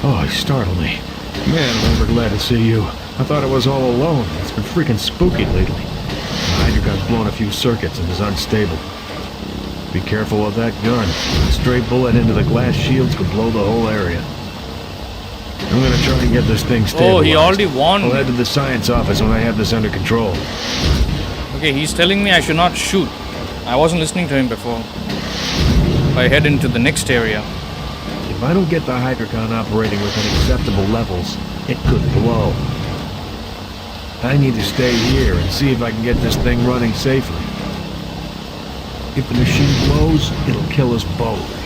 Oh, he startled me. Man, I'm ever glad to see you. I thought I was all alone. It's been freaking spooky lately. The Hydrocon's blown a few circuits and is unstable. Be careful with that gun. A stray bullet into the glass shields could blow the whole area. I'm gonna try and get this thing stabilized. Oh, he already won. I'll head to the science office when I have this under control. Okay, he's telling me I should not shoot. I wasn't listening to him before. I head into the next area. If I don't get the Hydrocon operating within acceptable levels, it could blow. I need to stay here and see if I can get this thing running safely. If the machine blows, it'll kill us both.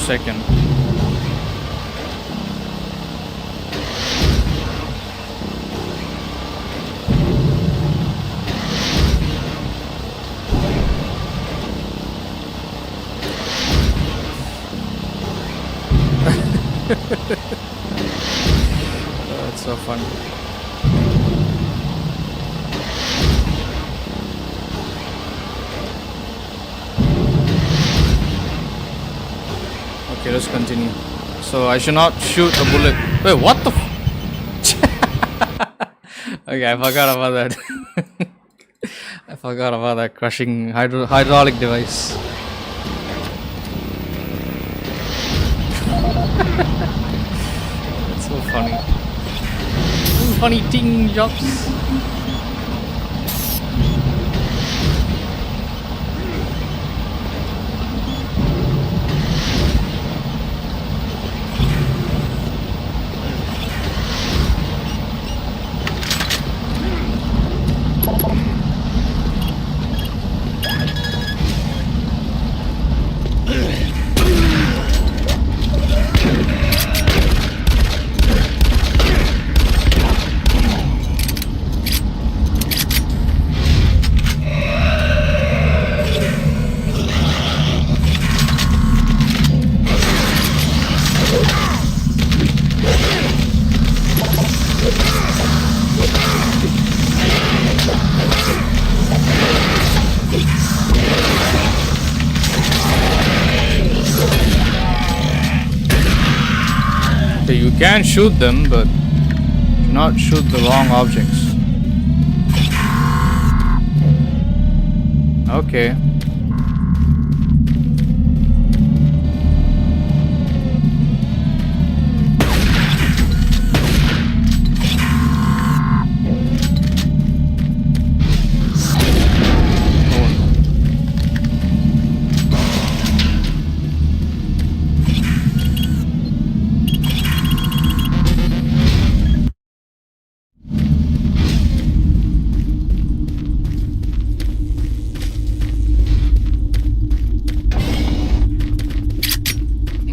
Second. That's so fun. let us continue. So I should not shoot a bullet. Wait, what the okay, I forgot about that. I forgot about that crushing hydraulic device. That's so funny. Funny ting jobs. You can shoot them, but do not shoot the wrong objects. Okay.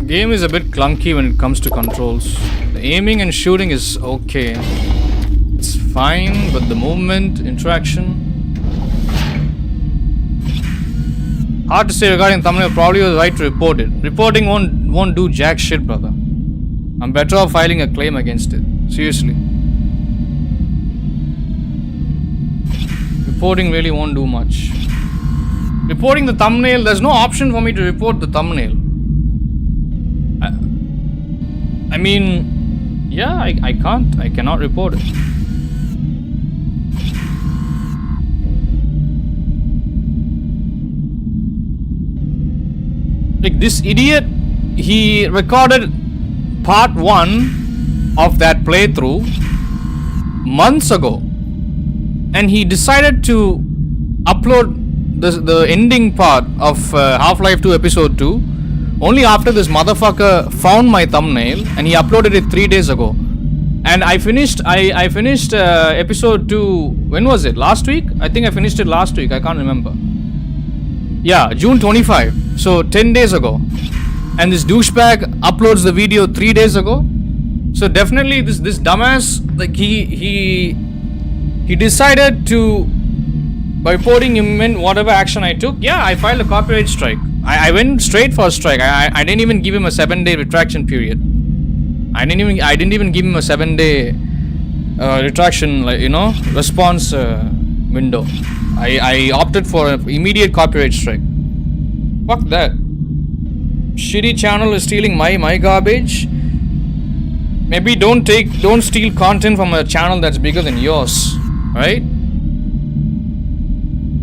Game is a bit clunky when it comes to controls. The aiming and shooting is okay. It's fine, but the movement, interaction... Hard to say regarding thumbnail. Probably was right to report it. Reporting won't do jack shit, brother. I'm better off filing a claim against it. Seriously. Reporting really won't do much. Reporting the thumbnail, there's no option for me to report the thumbnail. I mean, yeah, I can't. I cannot report it. Like this idiot, he recorded part 1 of that playthrough months ago. And he decided to upload the ending part of Half-Life 2 Episode 2 only after this motherfucker found my thumbnail and he uploaded it 3 days ago. And I finished episode 2, when was it? Last week? I think I finished it last week, I can't remember. Yeah, June 25, so 10 days ago. And this douchebag uploads the video 3 days ago. So definitely this dumbass, like he decided to, by reporting him in whatever action I took, yeah, I filed a copyright strike. I went straight for a strike. I didn't even give him a 7-day retraction period. I didn't even give him a 7-day retraction, response window. I opted for an immediate copyright strike. Fuck that. Shitty channel is stealing my garbage. Maybe don't steal content from a channel that's bigger than yours, right?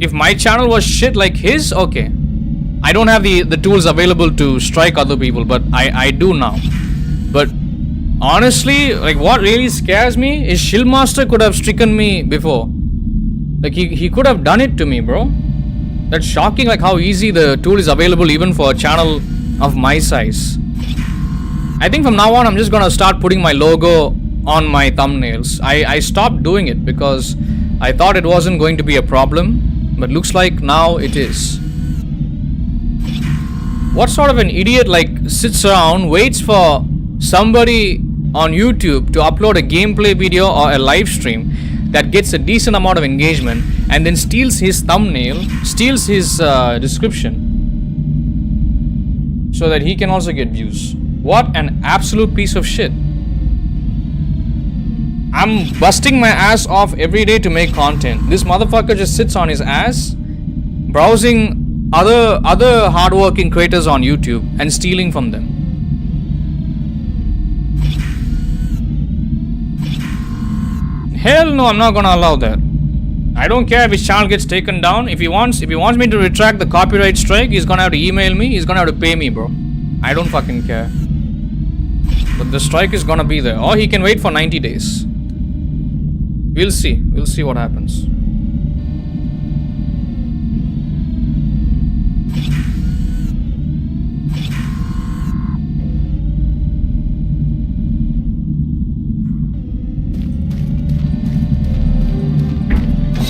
If my channel was shit like his, okay. I don't have the tools available to strike other people, but I do now. But honestly, like what really scares me is Shillmaster could have stricken me before. Like he could have done it to me, bro. That's shocking, like how easy the tool is available even for a channel of my size. I think from now on I'm just gonna start putting my logo on my thumbnails. I stopped doing it because I thought it wasn't going to be a problem, but looks like now it is. What sort of an idiot sits around, waits for somebody on YouTube to upload a gameplay video or a live stream that gets a decent amount of engagement and then steals his thumbnail, steals his description so that he can also get views? What an absolute piece of shit. I'm busting my ass off every day to make content. This motherfucker just sits on his ass browsing other hardworking creators on YouTube and stealing from them. Hell no, I'm not gonna allow that. I don't care if his channel gets taken down. If he wants me to retract the copyright strike, he's gonna have to email me. He's gonna have to pay me, bro. I don't fucking care. But the strike is gonna be there. Or he can wait for 90 days. We'll see. We'll see what happens.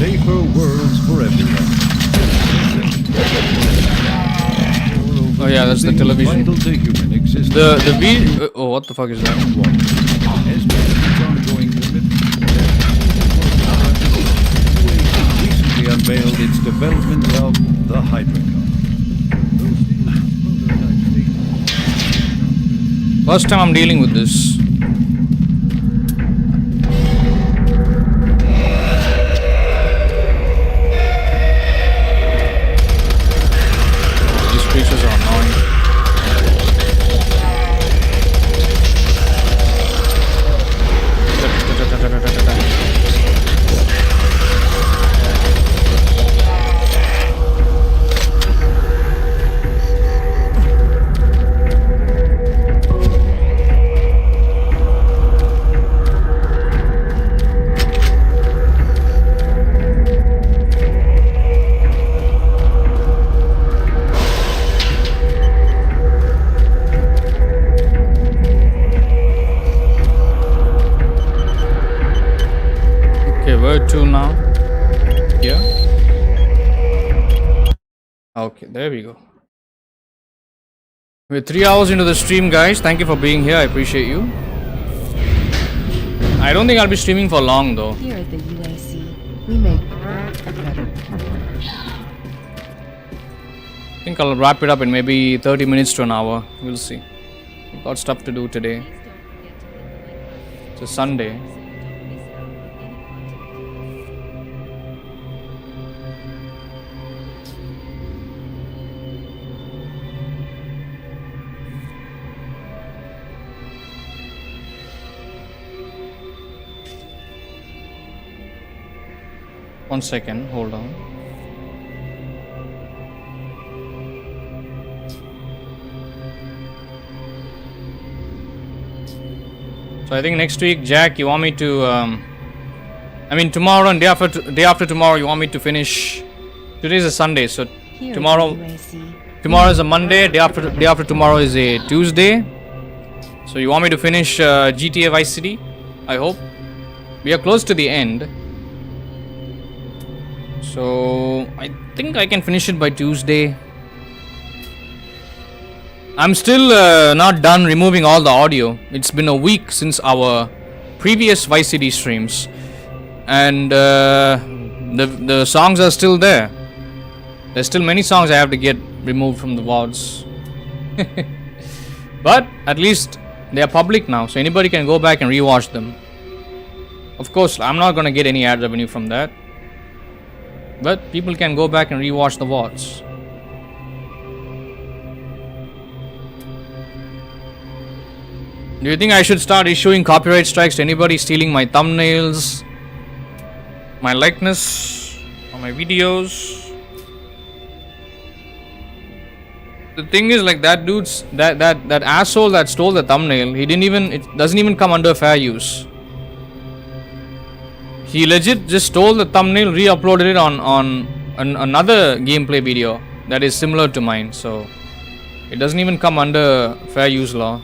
Safer worlds for everyone. Oh yeah, that's the television. Vital to human existence. The oh, what the fuck is that? Recently unveiled its development of the Hydrocar. First time I'm dealing with this. These creatures are annoying. Where to now? Here? Okay, there we go. We're 3 hours into the stream, guys. Thank you for being here. I appreciate you. I don't think I'll be streaming for long, though. Here at the UAC, we make a better partner. I think I'll wrap it up in maybe 30 minutes to an hour. We'll see. We've got stuff to do today. It's a Sunday. One second, hold on. So I think next week, Jack, you want me to, I mean tomorrow and day after tomorrow, you want me to finish. Today is a Sunday, so tomorrow is a Monday. Day after tomorrow is a Tuesday. So you want me to finish GTA Vice City? I hope. We are close to the end. So I think I can finish it by Tuesday. I'm still not done removing all the audio. It's been a week since our previous Vice City streams, and the songs are still there. There's still many songs I have to get removed from the VODs. But at least they are public now, so anybody can go back and rewatch them. Of course, I'm not gonna get any ad revenue from that. But people can go back and rewatch the VODs. Do you think I should start issuing copyright strikes to anybody stealing my thumbnails, my likeness, or my videos? The thing is, like, that dude's that asshole that stole the thumbnail, it doesn't even come under fair use. He legit just stole the thumbnail, re-uploaded it on another gameplay video that is similar to mine, so it doesn't even come under fair use law.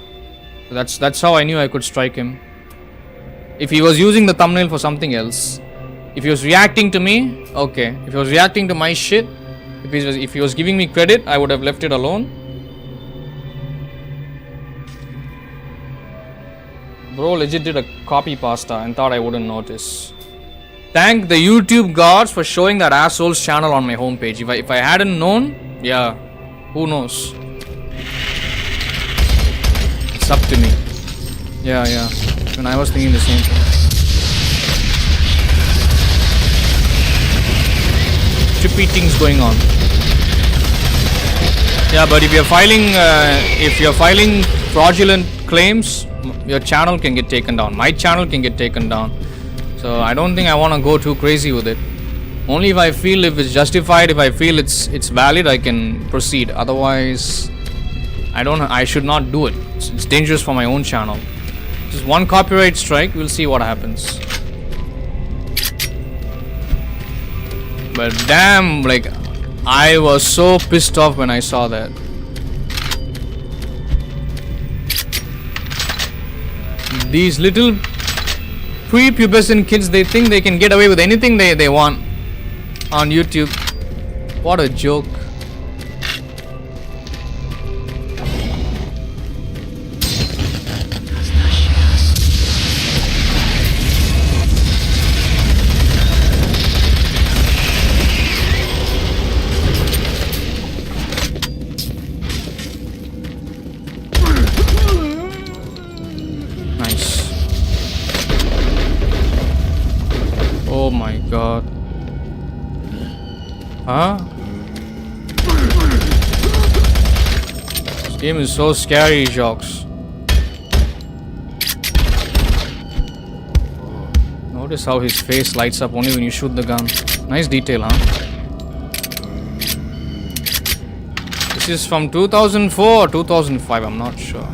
That's how I knew I could strike him. If he was using the thumbnail for something else, if he was reacting to me, okay. If he was reacting to my shit, if he was giving me credit, I would have left it alone. Bro legit did a copy pasta and thought I wouldn't notice. Thank the YouTube gods for showing that asshole's channel on my homepage. If I hadn't known, yeah, who knows? It's up to me. Yeah. And I was thinking the same thing. Trippy things going on. Yeah, but if you're filing fraudulent claims, your channel can get taken down. My channel can get taken down. So So I don't think I want to go too crazy with it. Only if I feel if it's justified, if I feel it's valid, I can proceed. Otherwise, I should not do it. It's dangerous for my own channel. Just one copyright strike, we'll see what happens. But damn, like, I was so pissed off when I saw that. These little prepubescent kids, they think they can get away with anything they want on YouTube. What a joke. Nice. Oh my god. Huh? This game is so scary, Jocks. Notice how his face lights up only when you shoot the gun. Nice detail, huh? This is from 2004 or 2005, I'm not sure.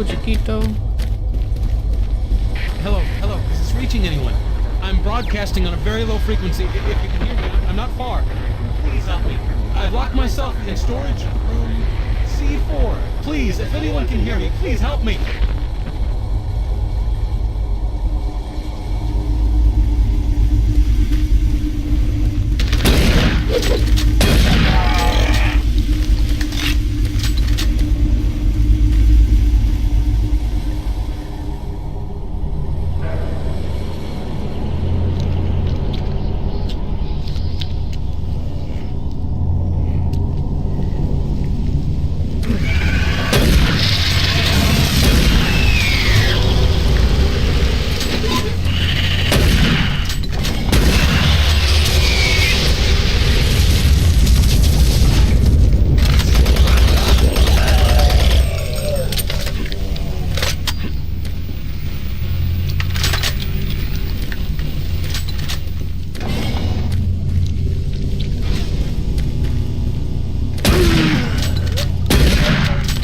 Chiquito. Hello, is this reaching anyone? I'm broadcasting on a very low frequency. If you can hear me, I'm not far. Please help me. I've locked myself in storage room C4. Please, if anyone can hear me, please help me.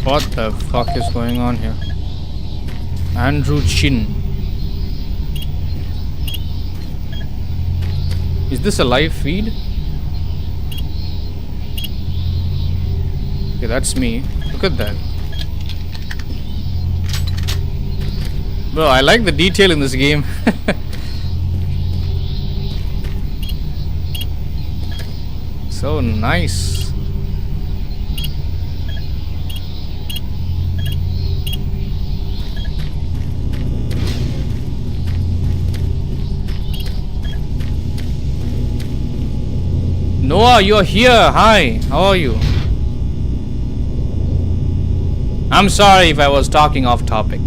What the fuck is going on here? Andrew Chin. Is this a live feed? Okay, that's me. Look at that. Bro, I like the detail in this game. So nice. Noah, you're here. Hi, how are you? I'm sorry if I was talking off topic.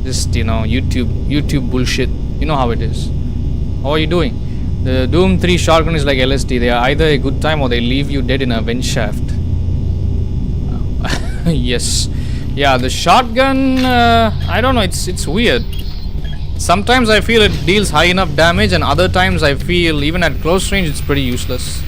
Just, you know, YouTube bullshit. You know how it is. How are you doing? The Doom 3 shotgun is like LSD. They are either a good time or they leave you dead in a vent shaft. Yes. Yeah, the shotgun, I don't know, it's weird. Sometimes I feel it deals high enough damage, and other times I feel even at close range it's pretty useless.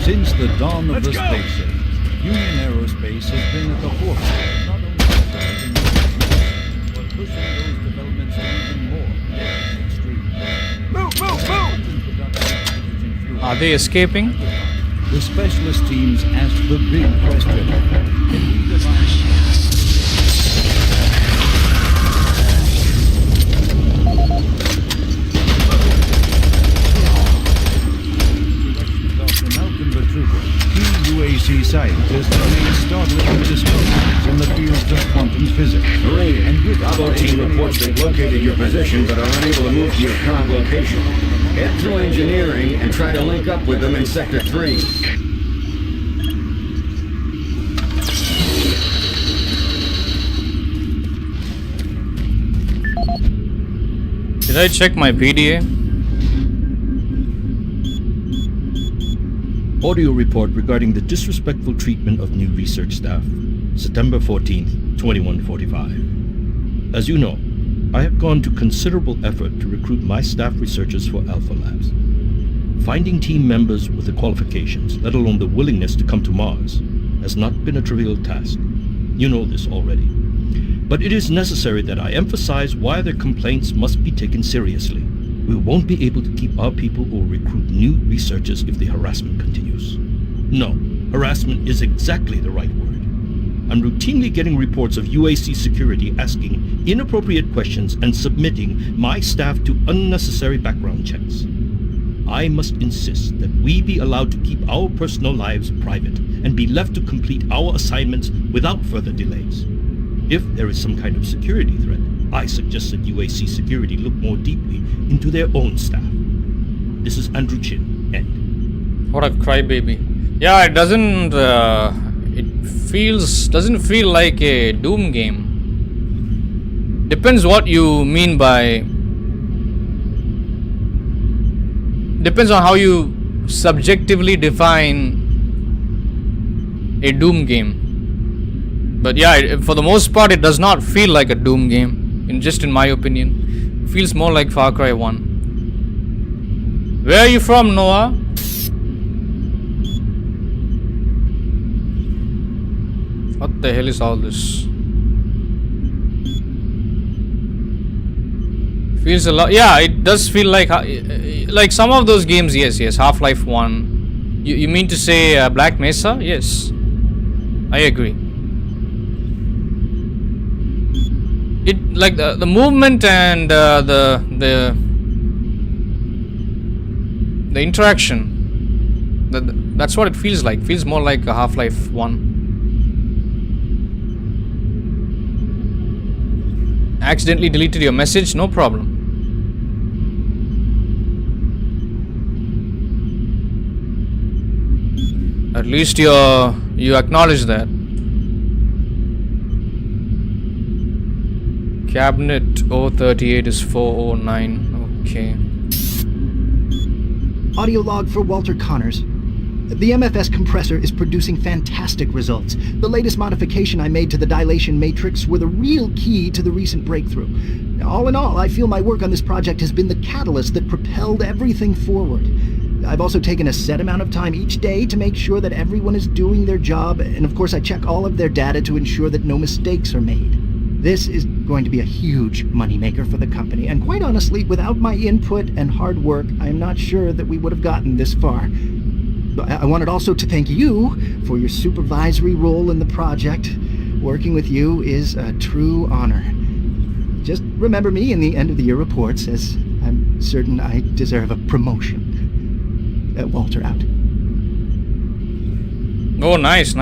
Since the dawn of the space age, Union Aerospace has been at the forefront not only of technology, but pushing those developments to even more extreme. Are they escaping? The specialist teams ask the big question. Can we divine Bravo team reports they've located your position but are unable to move to your current location. Head through engineering and try to link up with them in Sector 3. Did I check my PDA? Audio report regarding the disrespectful treatment of new research staff. September 14th, 2145. As you know, I have gone to considerable effort to recruit my staff researchers for Alpha Labs. Finding team members with the qualifications, let alone the willingness to come to Mars, has not been a trivial task. You know this already. But it is necessary that I emphasize why their complaints must be taken seriously. We won't be able to keep our people or recruit new researchers if the harassment continues. No, harassment is exactly the right word. I'm routinely getting reports of UAC security asking inappropriate questions and submitting my staff to unnecessary background checks. I must insist that we be allowed to keep our personal lives private and be left to complete our assignments without further delays. If there is some kind of security threat, I suggest that UAC security look more deeply into their own staff. This is Andrew Chin, end. What a crybaby. Yeah, it doesn't feel like a Doom game. Depends what you mean by. Depends on how you subjectively define a Doom game. But yeah, for the most part, it does not feel like a Doom game. In my opinion, it feels more like Far Cry 1. Where are you from, Noah? What the hell is all this? Feels a lot. Yeah, it does feel like some of those games. Yes, Half-Life 1. You mean to say Black Mesa? Yes, I agree. It like the movement and the interaction. That's what it feels like. Feels more like a Half-Life 1. Accidentally deleted your message? No problem. At least you acknowledge that. Cabinet 038 is 409. Okay. Audio log for Walter Connors. The MFS compressor is producing fantastic results. The latest modification I made to the dilation matrix were the real key to the recent breakthrough. All in all, I feel my work on this project has been the catalyst that propelled everything forward. I've also taken a set amount of time each day to make sure that everyone is doing their job, and of course I check all of their data to ensure that no mistakes are made. This is going to be a huge moneymaker for the company, and quite honestly, without my input and hard work, I am not sure that we would have gotten this far. I wanted also to thank you for your supervisory role in the project. Working with you is a true honor. Just remember me in the end of the year reports, as I'm certain I deserve a promotion. Walter out. Oh, nice.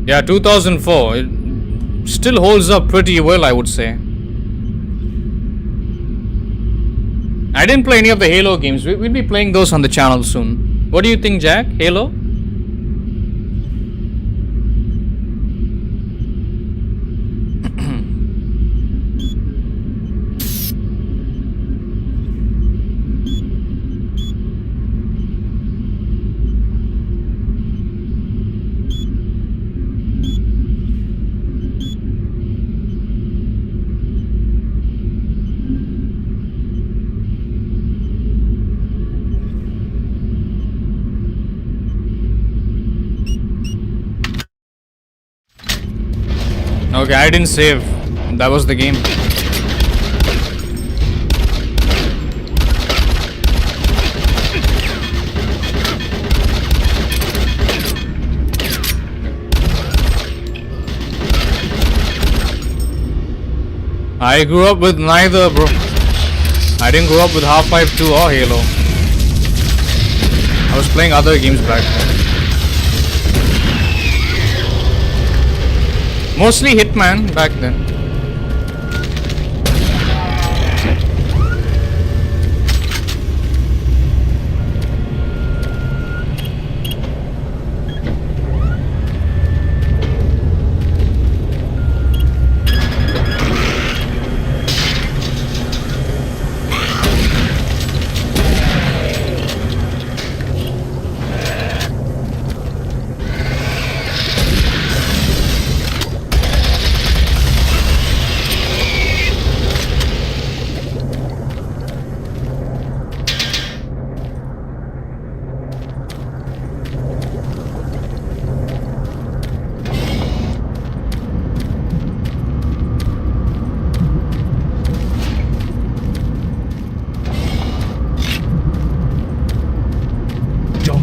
Yeah, 2004. It still holds up pretty well, I would say. I didn't play any of the Halo games. We'll be playing those on the channel soon. What do you think, Jack? Halo? Okay, I didn't save. That was the game. I grew up with neither, bro. I didn't grow up with Half-Life 2 or Halo. I was playing other games back then. Mostly Hitman back then.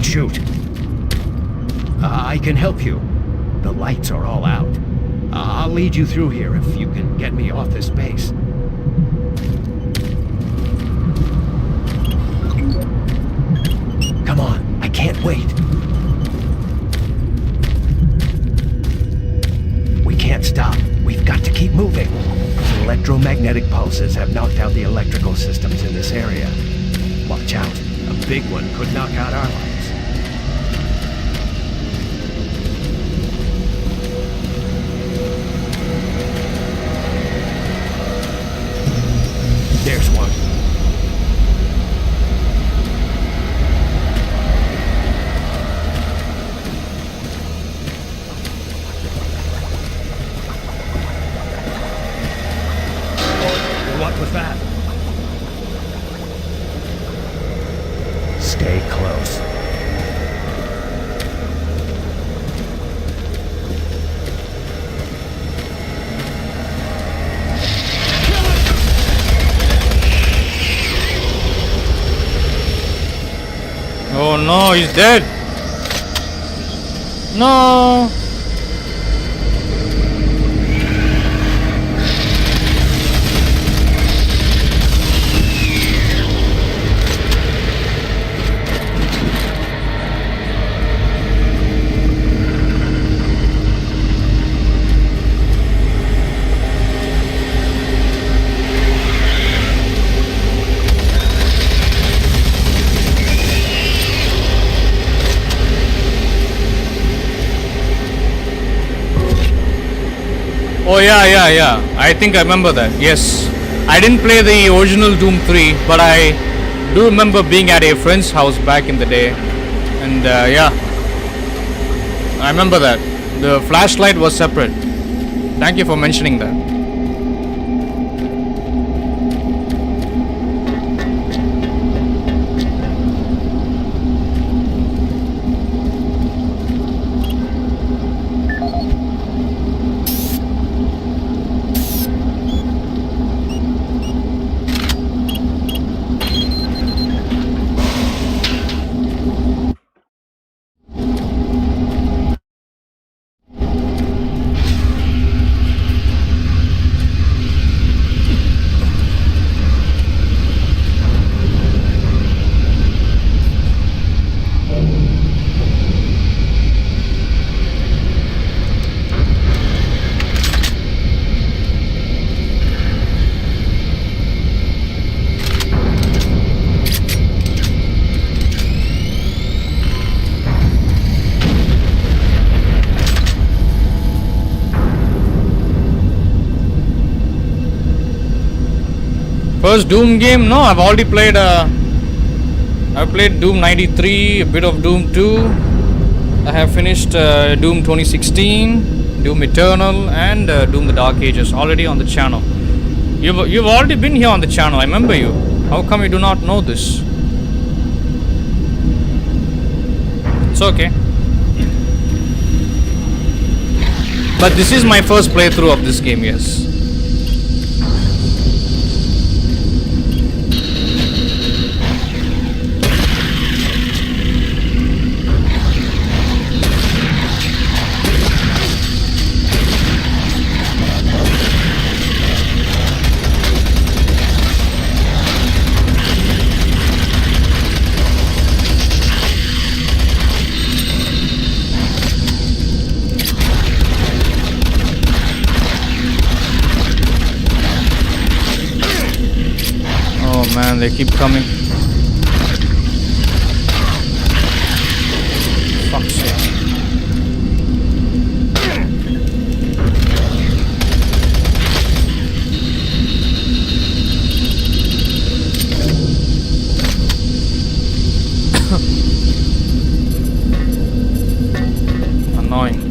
Shoot. I can help you. The lights are all out. I'll lead you through here if you can get me off this base. Come on, I can't wait. We can't stop. We've got to keep moving. Electromagnetic pulses have knocked out the electrical systems in this area. Watch out. A big one could knock out our lights. There's one. What was that? Stay close. Oh no, he's dead. No. Oh yeah. I think I remember that. Yes. I didn't play the original Doom 3, but I do remember being at a friend's house back in the day. And yeah. I remember that. The flashlight was separate. Thank you for mentioning that. First Doom game? No, I've already played. I've played Doom 93, a bit of Doom 2. I have finished Doom 2016, Doom Eternal, and Doom the Dark Ages already on the channel. You've already been here on the channel. I remember you. How come you do not know this? It's okay. But this is my first playthrough of this game, yes. man, they keep coming. Fuck's sake. Annoying.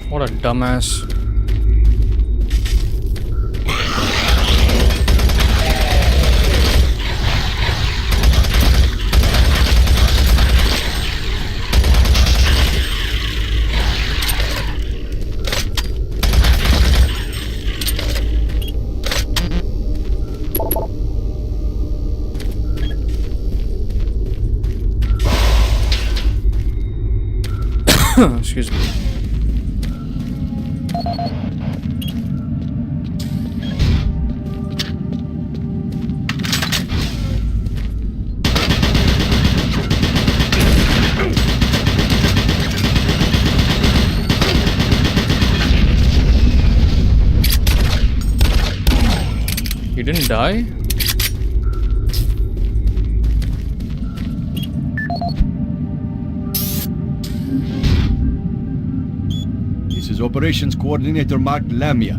What a dumbass. Excuse me. You didn't die? This is Operations Coordinator Mark Lamia,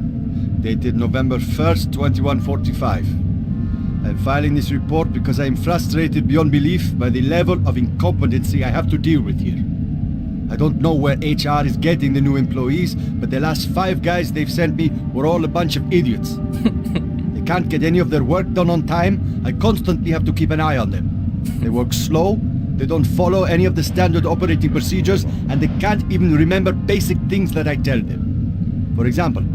dated November 1st, 2145. I'm filing this report because I am frustrated beyond belief by the level of incompetency I have to deal with here. I don't know where HR is getting the new employees, but the last 5 guys they've sent me were all a bunch of idiots. They can't get any of their work done on time. I constantly have to keep an eye on them. They work slow, they don't follow any of the standard operating procedures, and they can't even remember basic things that I tell them. For example,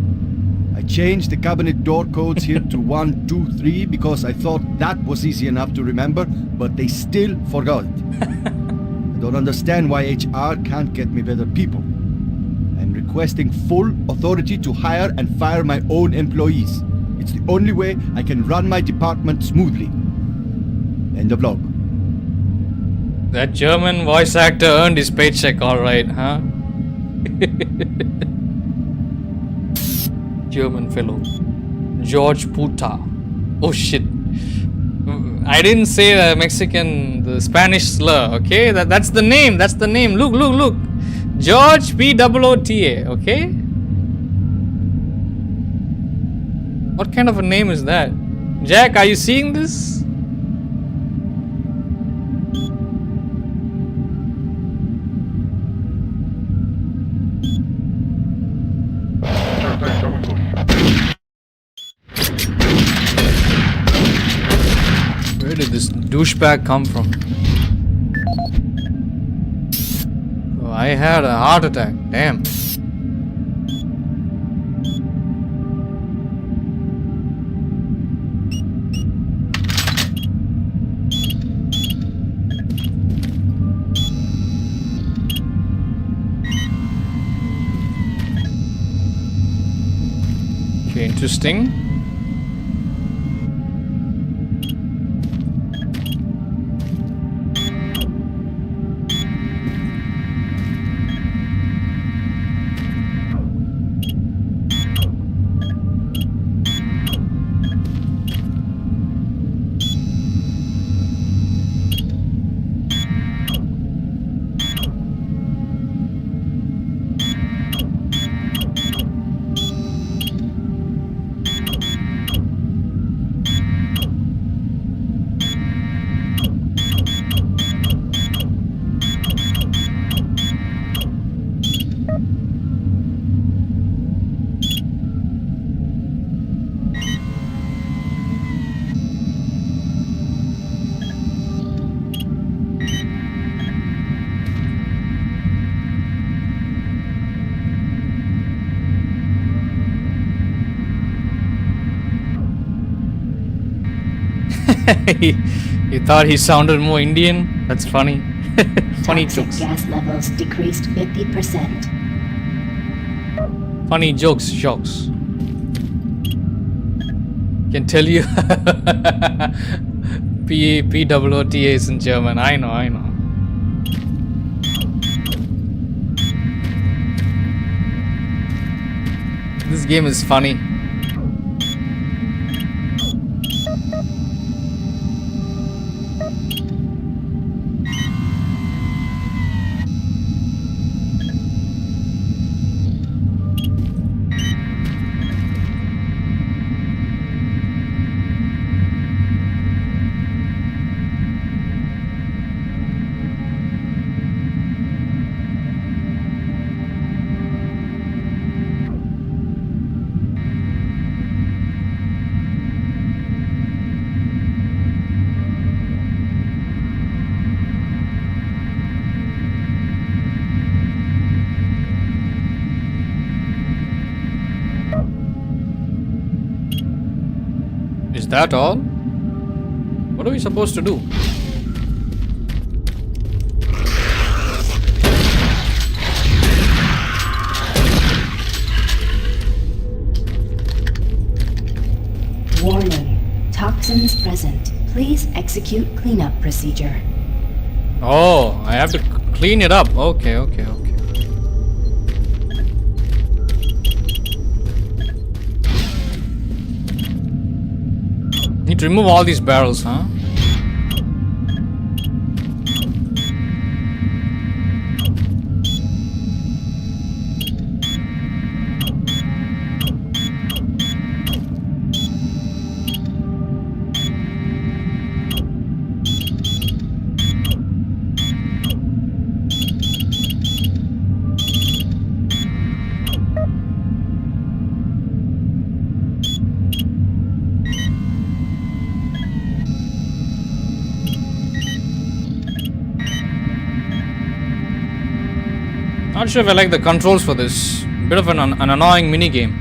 I changed the cabinet door codes here to 1, 2, 3 because I thought that was easy enough to remember, but they still forgot it. I don't understand why HR can't get me better people. I'm requesting full authority to hire and fire my own employees. It's the only way I can run my department smoothly. End of log. That German voice actor earned his paycheck alright, huh? German fellow. George Puta. Oh shit. I didn't say the Mexican, the Spanish slur, okay? That's the name, that's the name. Look, look, look. George P-O-O-T-A, okay? What kind of a name is that? Jack, are you seeing this? Where did this douchebag come from? Oh, I had a heart attack. Damn. Okay, interesting. You thought he sounded more Indian? That's funny. Funny Toxic jokes. gas levels decreased 50%. Funny jokes, shocks. Can tell you P-O-O-T-A is in German. I know. This game is funny. Is that all? What are we supposed to do? Warning. Toxins present. Please execute cleanup procedure. Oh, I have to clean it up. Okay. Need to remove all these barrels, huh? Not sure if I like the controls for this. Bit of an annoying mini game.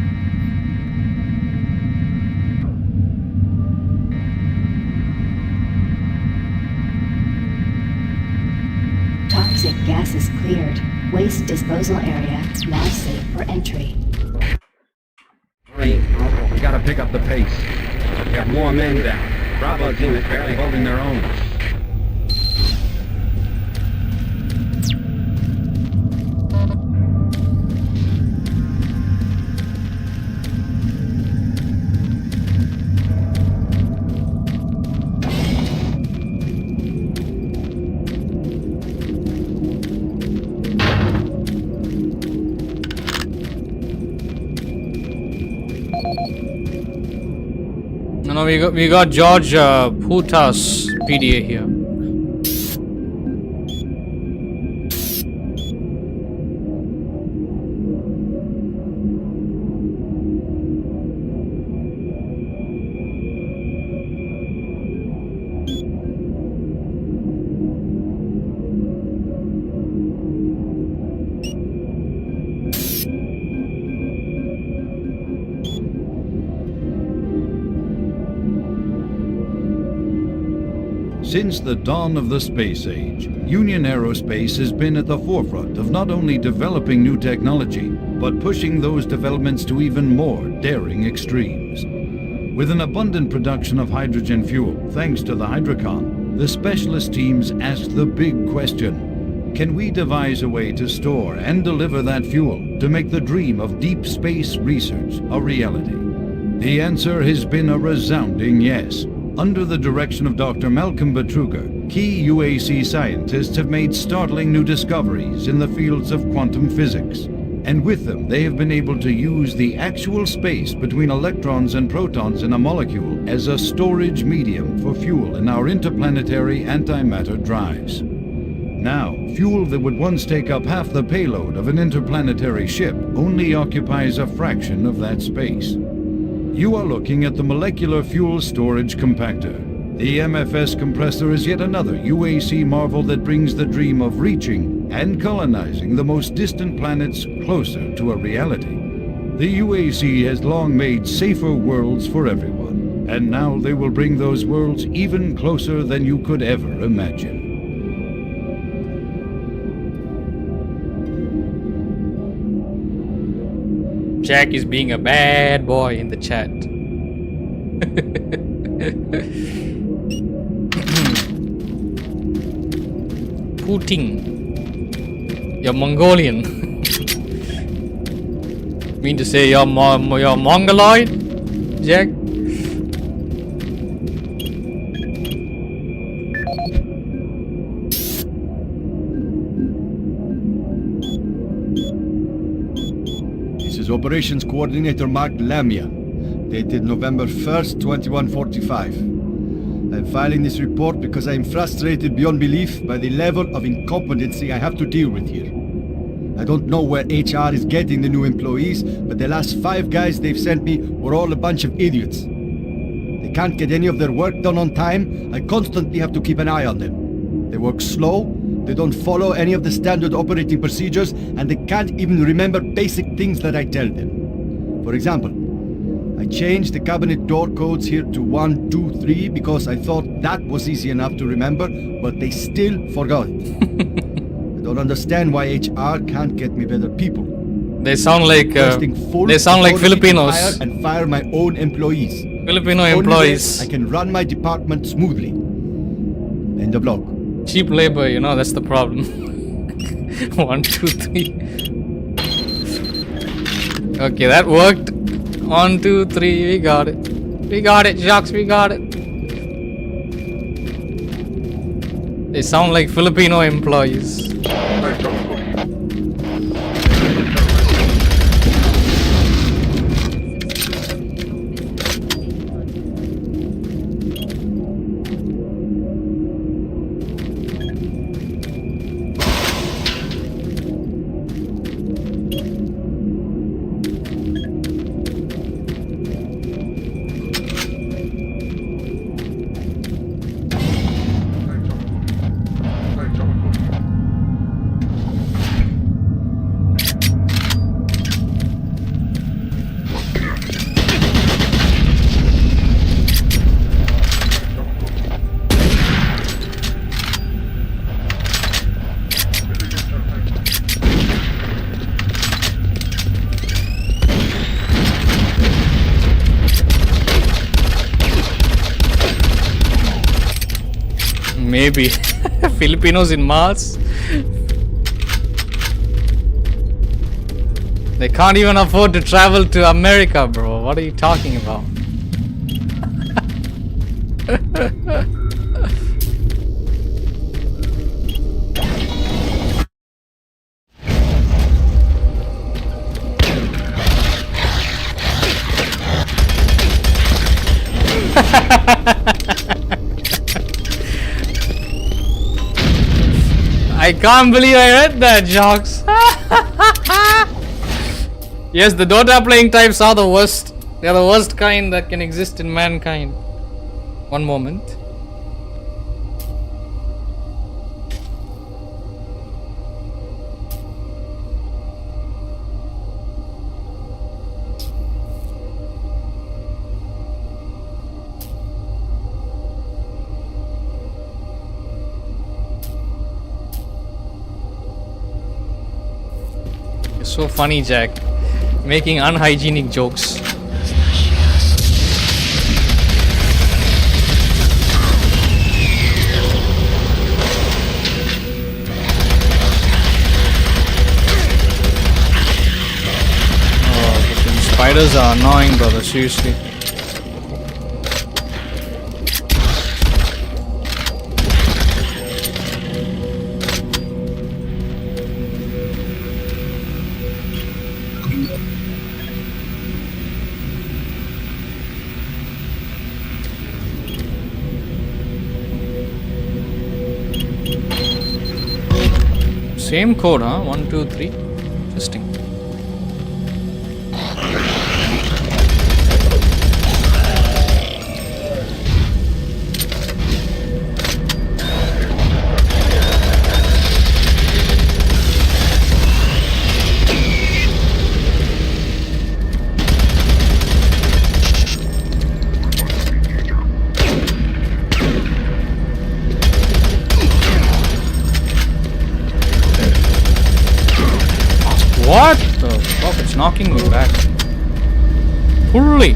Toxic gas is cleared. Waste disposal area now safe for entry. We gotta pick up the pace. We got more men down. Bravo team is barely holding their own. No, we got George Puta's PDA here. Since the dawn of the space age, Union Aerospace has been at the forefront of not only developing new technology, but pushing those developments to even more daring extremes. With an abundant production of hydrogen fuel, thanks to the Hydrocon, the specialist teams asked the big question: can we devise a way to store and deliver that fuel to make the dream of deep space research a reality? The answer has been a resounding yes. Under the direction of Dr. Malcolm Betruger, key UAC scientists have made startling new discoveries in the fields of quantum physics. And with them, they have been able to use the actual space between electrons and protons in a molecule as a storage medium for fuel in our interplanetary antimatter drives. Now, fuel that would once take up half the payload of an interplanetary ship only occupies a fraction of that space. You are looking at the Molecular Fuel Storage Compactor. The MFS compressor is yet another UAC marvel that brings the dream of reaching and colonizing the most distant planets closer to a reality. The UAC has long made safer worlds for everyone, and now they will bring those worlds even closer than you could ever imagine. Jack is being a bad boy in the chat. Putin. You're Mongolian. Mean to say you're Mongoloid, Jack? This is Operations Coordinator Mark Lamia, dated November 1st, 2145. I'm filing this report because I am frustrated beyond belief by the level of incompetency I have to deal with here. I don't know where HR is getting the new employees, but the last 5 guys they've sent me were all a bunch of idiots. They can't get any of their work done on time. I constantly have to keep an eye on them. They work slow, they don't follow any of the standard operating procedures, and they can't even remember basic things that I tell them. For example, I changed the cabinet door codes here to 1, 2, 3 because I thought that was easy enough to remember, but they still forgot it. I don't understand why HR can't get me better people. They sound like Filipinos. Hire and fire my own employees. Filipino Only employees. I can run my department smoothly. End of log. Cheap labor, you know, that's the problem. 1, 2, 3. Okay, that worked. 1, 2, 3, we got it. We got it, Jacques, we got it. They sound like Filipino employees. Maybe. Filipinos in Mars? They can't even afford to travel to America, bro. What are you talking about? I can't believe I read that, Jocks. Yes, the Dota playing types are the worst. They are the worst kind that can exist in mankind. One moment. You're so funny, Jack. Making unhygienic jokes. Oh, the spiders are annoying, brother, seriously. Same code, huh? 1, 2, 3. Interesting. What the fuck? It's knocking me back. Fully.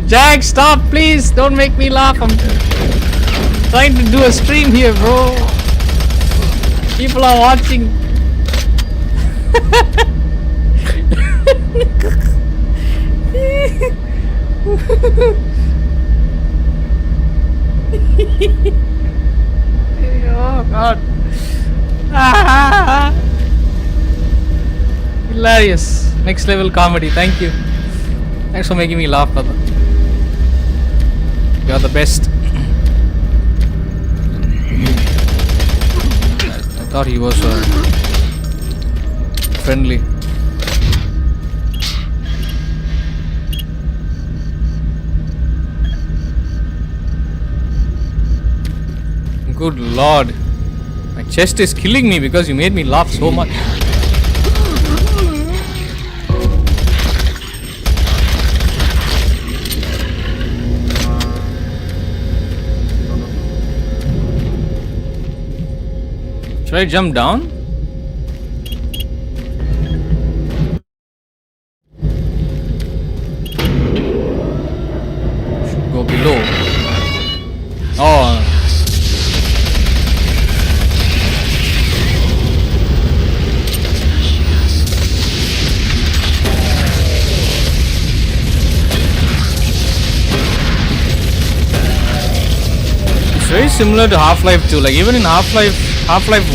Jack, stop, please. Don't make me laugh. I'm trying to do a stream here, bro. People are watching. Oh god. Hilarious. Next level comedy. Thank you. Thanks for making me laugh, brother. You're the best. I thought he was friendly. Good lord. My chest is killing me because you made me laugh so much. Should I jump down? Should go below. Oh. Very similar to Half-Life 2. Like even in Half-Life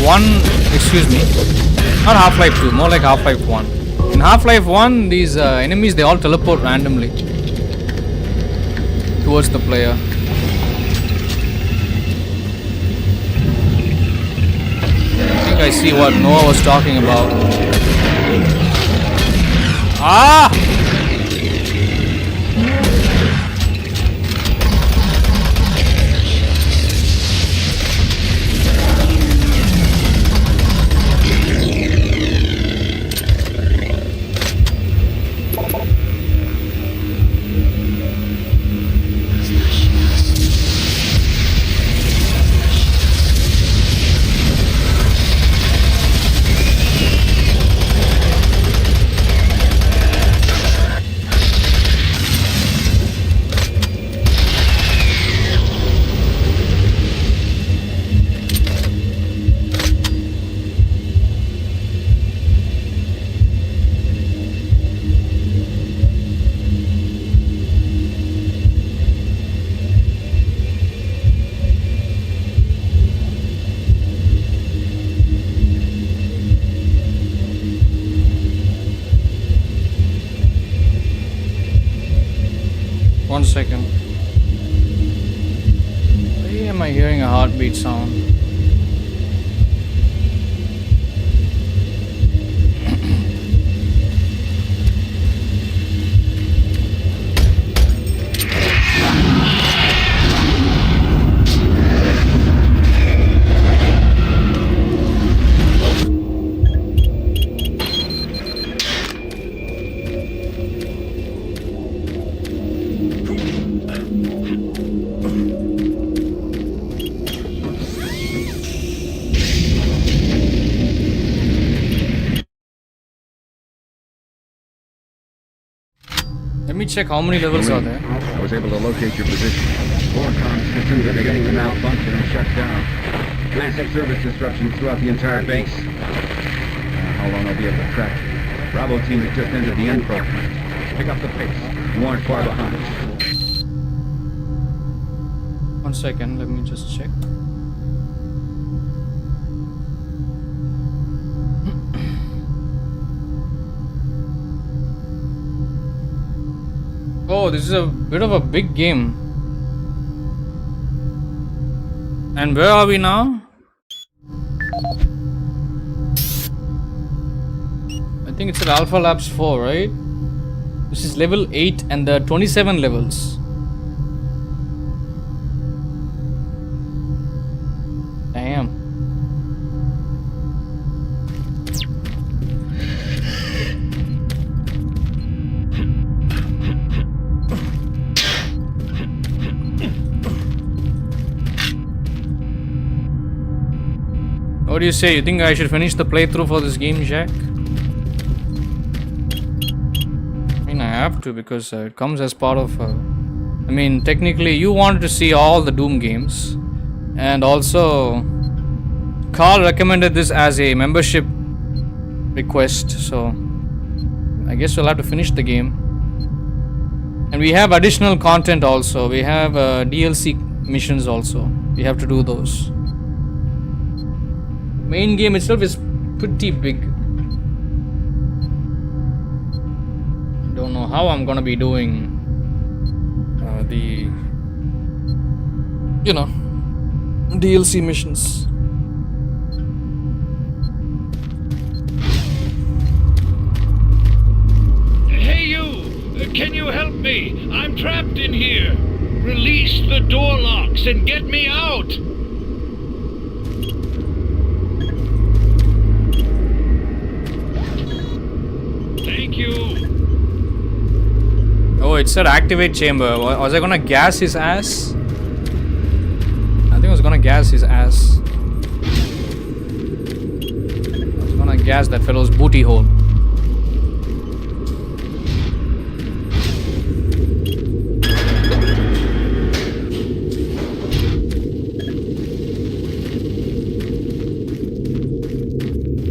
1, excuse me, not Half-Life 2, more like Half-Life 1. In Half-Life 1, these enemies, they all teleport randomly towards the player. I think I see what Noah was talking about. Ah! One second. Why am I hearing a heartbeat sound? Let me check how many levels are there. I was able to locate your position. Core comms systems are beginning to malfunction and shut down. Massive service disruptions throughout the entire base. How long I'll be able to track you. Bravo team has just entered the Enfro plant. Pick up the pace. You aren't far behind. 1 second, let me just check. Oh, this is a bit of a big game. And where are we now? I think it's at Alpha Labs 4, right? This is level 8 and there are 27 levels. Damn. What do you say? You think I should finish the playthrough for this game, Jack? I mean, I have to because it comes as part of... I mean, technically, you wanted to see all the Doom games. And also, Carl recommended this as a membership request. So, I guess we'll have to finish the game. And we have additional content also. We have DLC missions also. We have to do those. Main game itself is pretty big. Don't know how I'm gonna be doing the DLC missions. Hey you! Can you help me? I'm trapped in here. Release the door locks and get me out! Thank you. Oh, it said activate chamber. Was I gonna gas his ass? I think I was gonna gas his ass. I was gonna gas that fellow's booty hole.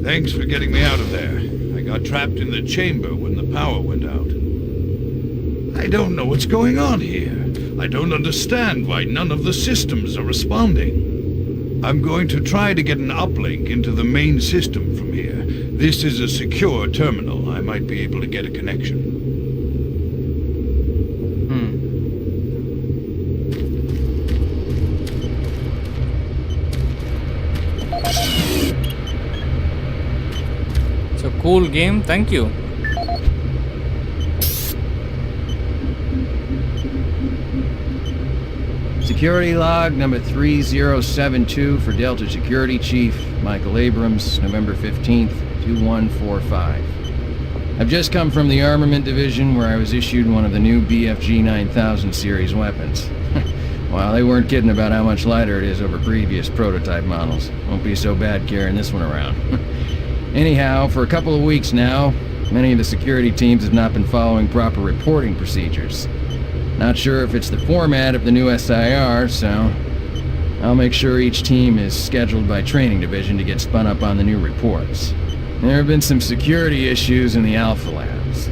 Thanks for getting me out of there. I got trapped in the chamber when the power went out. I don't know what's going on here. I don't understand why none of the systems are responding. I'm going to try to get an uplink into the main system from here. This is a secure terminal. I might be able to get a connection. It's a cool game, thank you. Security log number 3072 for Delta Security Chief Michael Abrams, November 15th, 2145. I've just come from the Armament Division where I was issued one of the new BFG 9000 series weapons. Well, they weren't kidding about how much lighter it is over previous prototype models. Won't be so bad carrying this one around. Anyhow, for a couple of weeks now, many of the security teams have not been following proper reporting procedures. Not sure if it's the format of the new SIR, so I'll make sure each team is scheduled by Training Division to get spun up on the new reports. There have been some security issues in the Alpha Labs.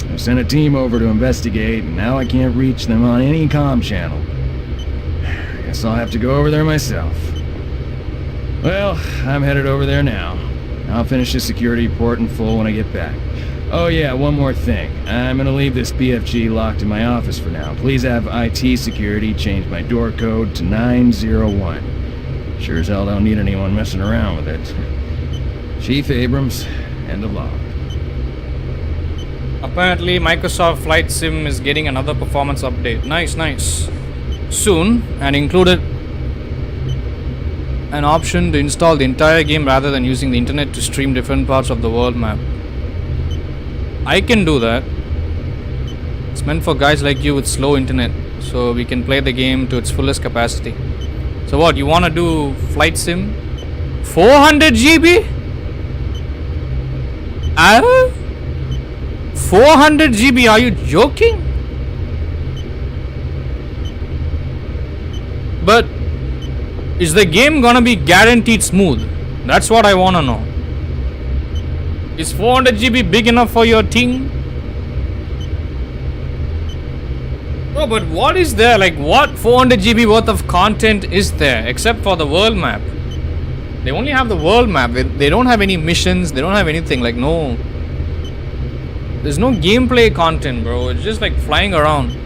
I've sent a team over to investigate, and now I can't reach them on any comm channel. I guess I'll have to go over there myself. Well, I'm headed over there now. I'll finish the security report in full when I get back. Oh yeah, one more thing. I'm gonna leave this BFG locked in my office for now. Please have IT security change my door code to 901. Sure as hell don't need anyone messing around with it. Chief Abrams, end of log. Apparently, Microsoft Flight Sim is getting another performance update. Nice, nice. Soon, and included an option to install the entire game rather than using the internet to stream different parts of the world map. I can do that. It's meant for guys like you with slow internet, so we can play the game to its fullest capacity. So what, you wanna do Flight Sim? 400 GB? 400 GB, are you joking? But is the game gonna be guaranteed smooth? That's what I wanna know. Is 400 GB big enough for your thing? No, but what is there? Like, what 400 GB worth of content is there except for the world map? They only have the world map. They don't have any missions. They don't have anything. Like, no There's no gameplay content, bro. It's just like flying around.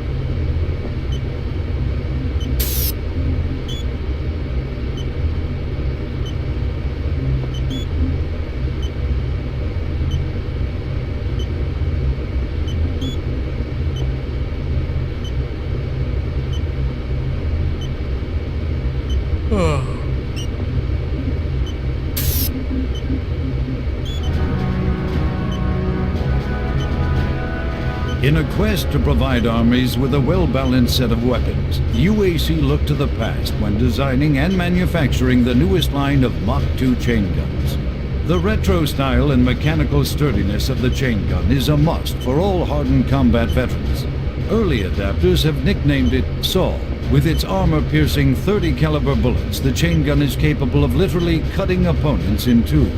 In a quest to provide armies with a well-balanced set of weapons, UAC looked to the past when designing and manufacturing the newest line of Mach 2 chain guns. The retro style and mechanical sturdiness of the chain gun is a must for all hardened combat veterans. Early adapters have nicknamed it Saw. With its armor-piercing 30 caliber bullets, the chain gun is capable of literally cutting opponents in two.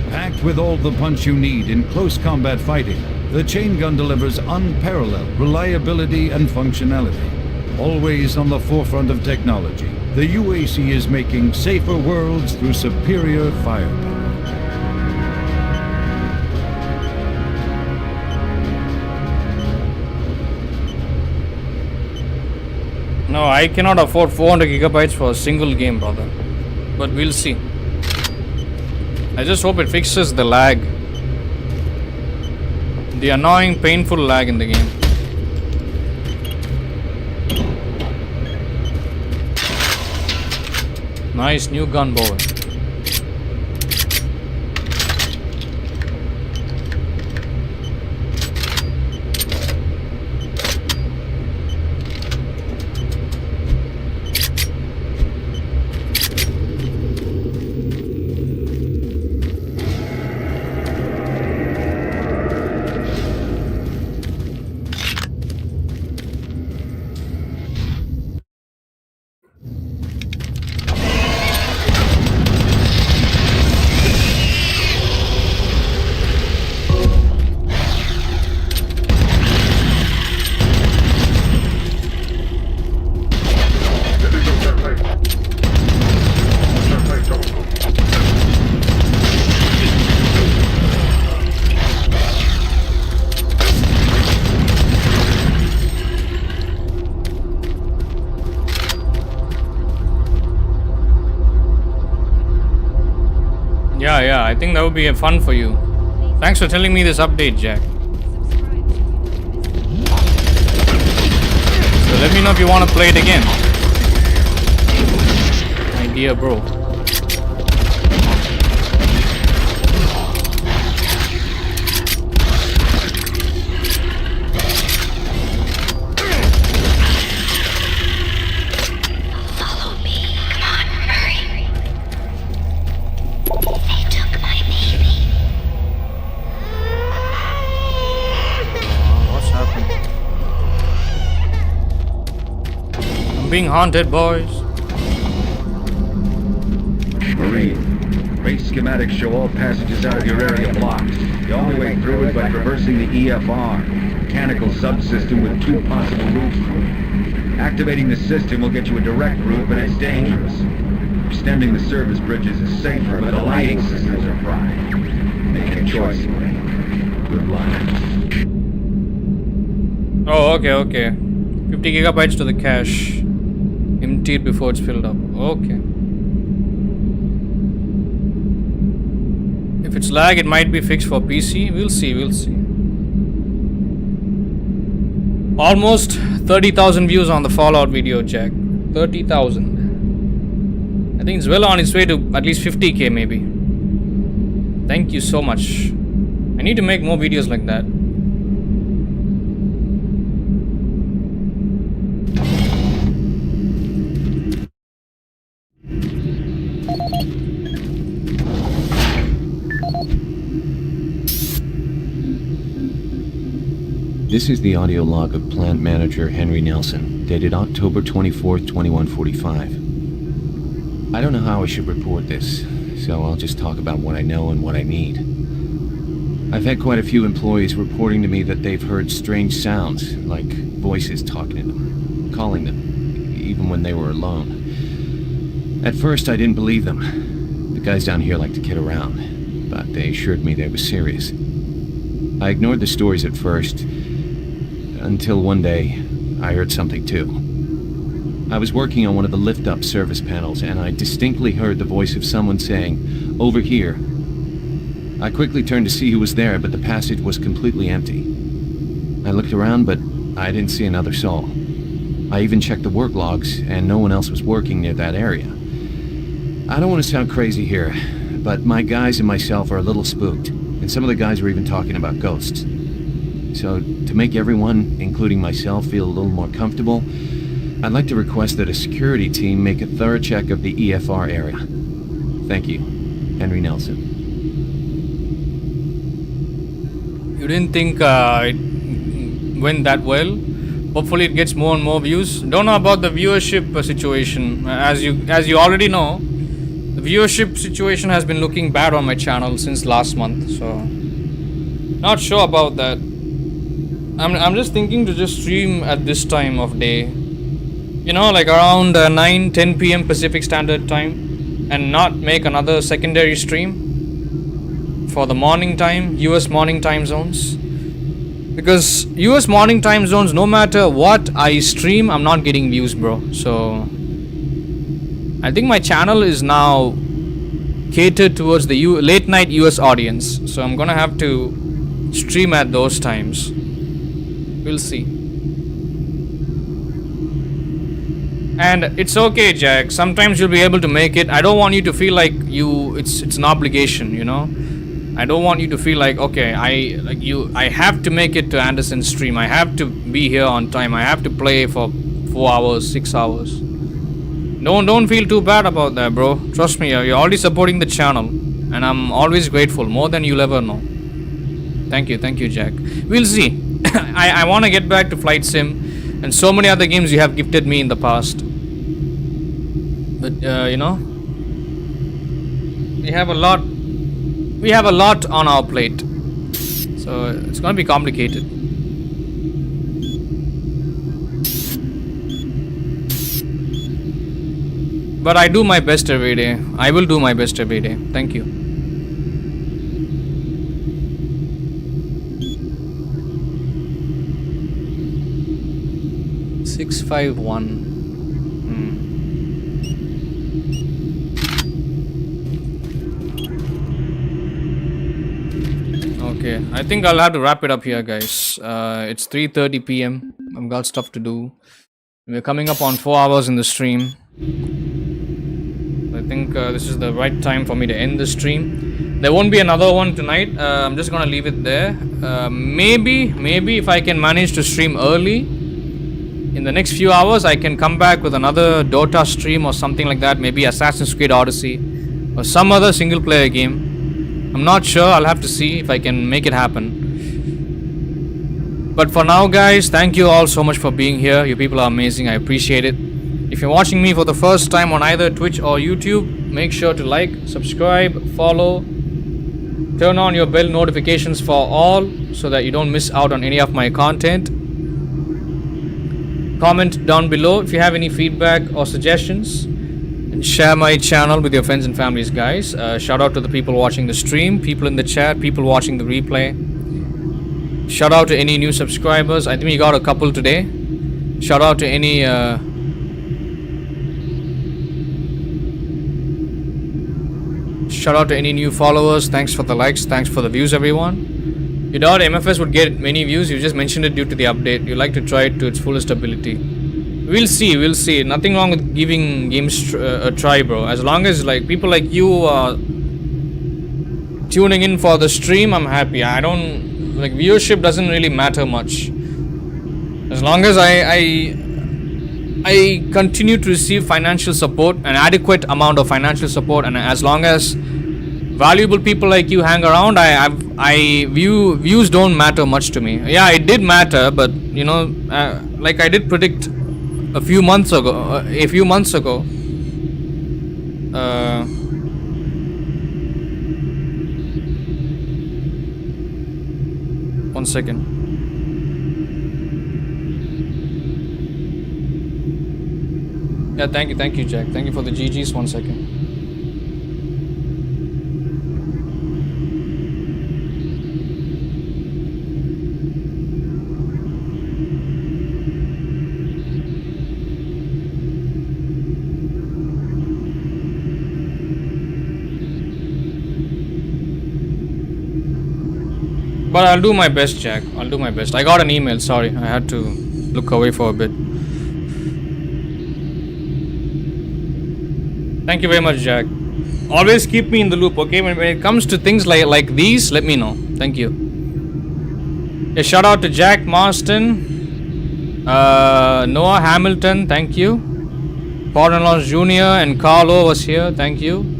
Packed with all the punch you need in close combat fighting, the chain gun delivers unparalleled reliability and functionality. Always on the forefront of technology, the UAC is making safer worlds through superior firepower. No, I cannot afford 400 gigabytes for a single game, brother. But we'll see. I just hope it fixes the lag. The annoying, painful lag in the game. Nice new gun, boy. Yeah, I think that would be fun for you. Thanks for telling me this update, Jack. So let me know if you want to play it again. My dear bro. Being haunted, boys. Marine, race schematics show all passages out of your area blocked. The only way through is by traversing the EFR, mechanical subsystem with two possible routes. Activating the system will get you a direct route, but it's dangerous. Extending the service bridges is safer, but the lighting systems are fried. Make a choice, Marine. Good luck. Oh, okay. 50 gigabytes to the cache. Emptied before it's filled up. Okay. If it's lag, it might be fixed for PC. We'll see. Almost 30,000 views on the Fallout video, Jack. 30,000. I think it's well on its way to at least 50k maybe. Thank you so much. I need to make more videos like that. This is the audio log of Plant Manager Henry Nelson, dated October 24th, 2145. I don't know how I should report this, so I'll just talk about what I know and what I need. I've had quite a few employees reporting to me that they've heard strange sounds, like voices talking to them, calling them, even when they were alone. At first I didn't believe them. The guys down here like to kid around, but they assured me they were serious. I ignored the stories at first, until one day, I heard something too. I was working on one of the lift-up service panels, and I distinctly heard the voice of someone saying, "Over here." I quickly turned to see who was there, but the passage was completely empty. I looked around, but I didn't see another soul. I even checked the work logs, and no one else was working near that area. I don't want to sound crazy here, but my guys and myself are a little spooked, and some of the guys were even talking about ghosts. So, to make everyone, including myself, feel a little more comfortable, I'd like to request that a security team make a thorough check of the EFR area. Thank you. Henry Nelson. You didn't think it went that well? Hopefully it gets more and more views. Don't know about the viewership situation. As you already know, the viewership situation has been looking bad on my channel since last month, so not sure about that. I'm just thinking to just stream at this time of day. You know, like around 9-10 p.m. Pacific Standard Time, and not make another secondary stream for the morning time, US morning time zones. Because US morning time zones, no matter what I stream, I'm not getting views, bro. So I think my channel is now catered towards the late night US audience. So I'm gonna have to stream at those times. We'll see. And it's okay, Jack. Sometimes you'll be able to make it. I don't want you to feel like it's an obligation, you know. I don't want you to feel like, okay, I have to make it to Anderson's stream. I have to be here on time. I have to play for 4 hours, 6 hours. Don't feel too bad about that, bro. Trust me, you're already supporting the channel, and I'm always grateful, more than you'll ever know. Thank you, Jack. We'll see. I want to get back to Flight Sim and so many other games you have gifted me in the past. But you know, we have a lot on our plate, so it's gonna be complicated. But I do my best every day. I will do my best every day. Thank you. $651. Okay, I think I'll have to wrap it up here, guys. It's 3:30 p.m. I've got stuff to do. We're coming up on 4 hours in the stream. I think this is the right time for me to end the stream. There won't be another one tonight. I'm just gonna leave it there. Maybe if I can manage to stream early, in the next few hours, I can come back with another Dota stream or something like that. Maybe Assassin's Creed Odyssey or some other single player game. I'm not sure. I'll have to see if I can make it happen. But for now, guys, thank you all so much for being here. You people are amazing. I appreciate it. If you're watching me for the first time on either Twitch or YouTube, make sure to like, subscribe, follow, turn on your bell notifications for all so that you don't miss out on any of my content. Comment down below if you have any feedback or suggestions. And share my channel with your friends and families, guys. Shout out to the people watching the stream, people in the chat, people watching the replay. Shout out to any new subscribers. I think we got a couple today. Shout out to any new followers. Thanks for the likes, thanks for the views, everyone. You doubt MFS would get many views. You just mentioned it due to the update. You like to try it to its fullest ability. We'll see. Nothing wrong with giving games a try, bro. As long as like people like you are tuning in for the stream, I'm happy. I don't like viewership doesn't really matter much. As long as I continue to receive financial support, an adequate amount of financial support, and as long as valuable people like you hang around, views don't matter much to me. Yeah, it did matter, but you know, like I did predict a few months ago. 1 second. Yeah, thank you, Jack. Thank you for the GGs. 1 second. But I'll do my best, Jack. I'll do my best. I got an email. Sorry, I had to look away for a bit. Thank you very much, Jack. Always keep me in the loop, okay? When it comes to things like these, let me know. Thank you. A shout out to Jack Marston, Noah Hamilton. Thank you. Portland Jr. and Carlo was here. Thank you.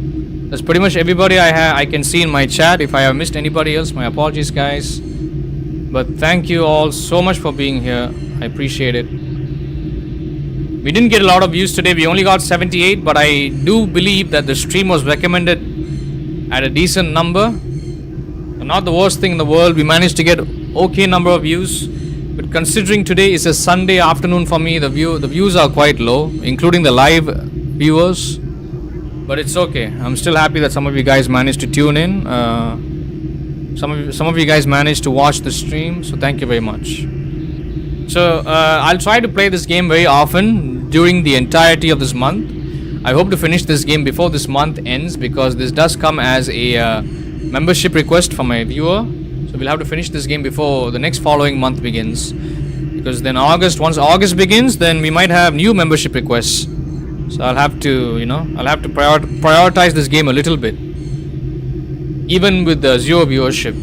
That's pretty much everybody I can see in my chat. If I have missed anybody else, my apologies, guys. But thank you all so much for being here. I appreciate it. We didn't get a lot of views today. We only got 78, but I do believe that the stream was recommended at a decent number. Not the worst thing in the world. We managed to get okay number of views. But considering today is a Sunday afternoon for me, the views are quite low, including the live viewers. But it's okay. I'm still happy that some of you guys managed to tune in. Some of you guys managed to watch the stream, so thank you very much. So I'll try to play this game very often during the entirety of this month. I hope to finish this game before this month ends, because this does come as a membership request from my viewer. So we'll have to finish this game before the next following month begins, because then once August begins, then we might have new membership requests. So I'll have to, prioritize this game a little bit, even with the zero viewership.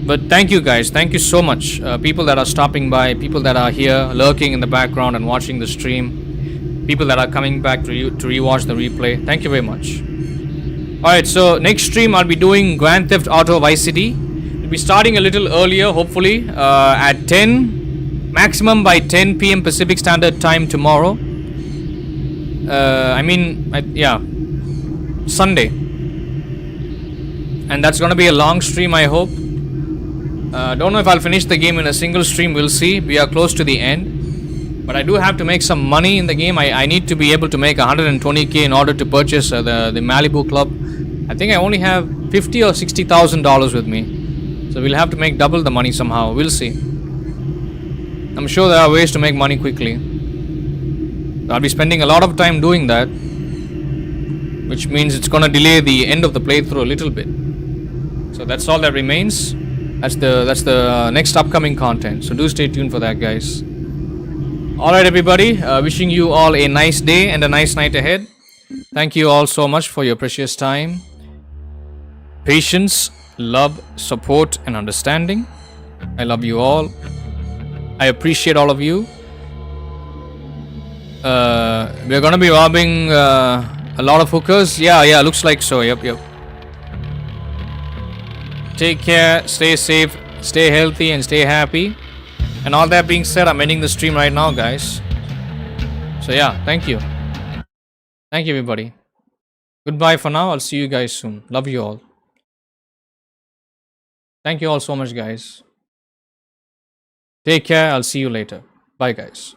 But thank you guys, thank you so much. People that are stopping by, people that are here lurking in the background and watching the stream, people that are coming back to rewatch the replay. Thank you very much. Alright, so next stream I'll be doing Grand Theft Auto Vice City. We'll be starting a little earlier, hopefully, at 10, maximum by 10 p.m. Pacific Standard Time tomorrow. Sunday. And that's gonna be a long stream, I hope. Don't know if I'll finish the game in a single stream, we'll see. We are close to the end. But I do have to make some money in the game. I need to be able to make 120k in order to purchase the Malibu Club. I think I only have $50,000 or $60,000 with me. So we'll have to make double the money somehow. We'll see. I'm sure there are ways to make money quickly. I'll be spending a lot of time doing that, which means it's gonna delay the end of the playthrough a little bit. So that's all that remains. That's the next upcoming content. So do stay tuned for that, guys. Alright everybody, wishing you all a nice day and a nice night ahead. Thank you all so much for your precious time, patience, love, support and understanding. I love you all. I appreciate all of you. We're gonna be robbing a lot of hookers. Yeah, looks like so. Yep. Take care, stay safe, stay healthy and stay happy. And all that being said, I'm ending the stream right now, guys. So yeah, thank you. Thank you everybody. Goodbye for now. I'll see you guys soon. Love you all. Thank you all so much, guys. Take care. I'll see you later. Bye, guys.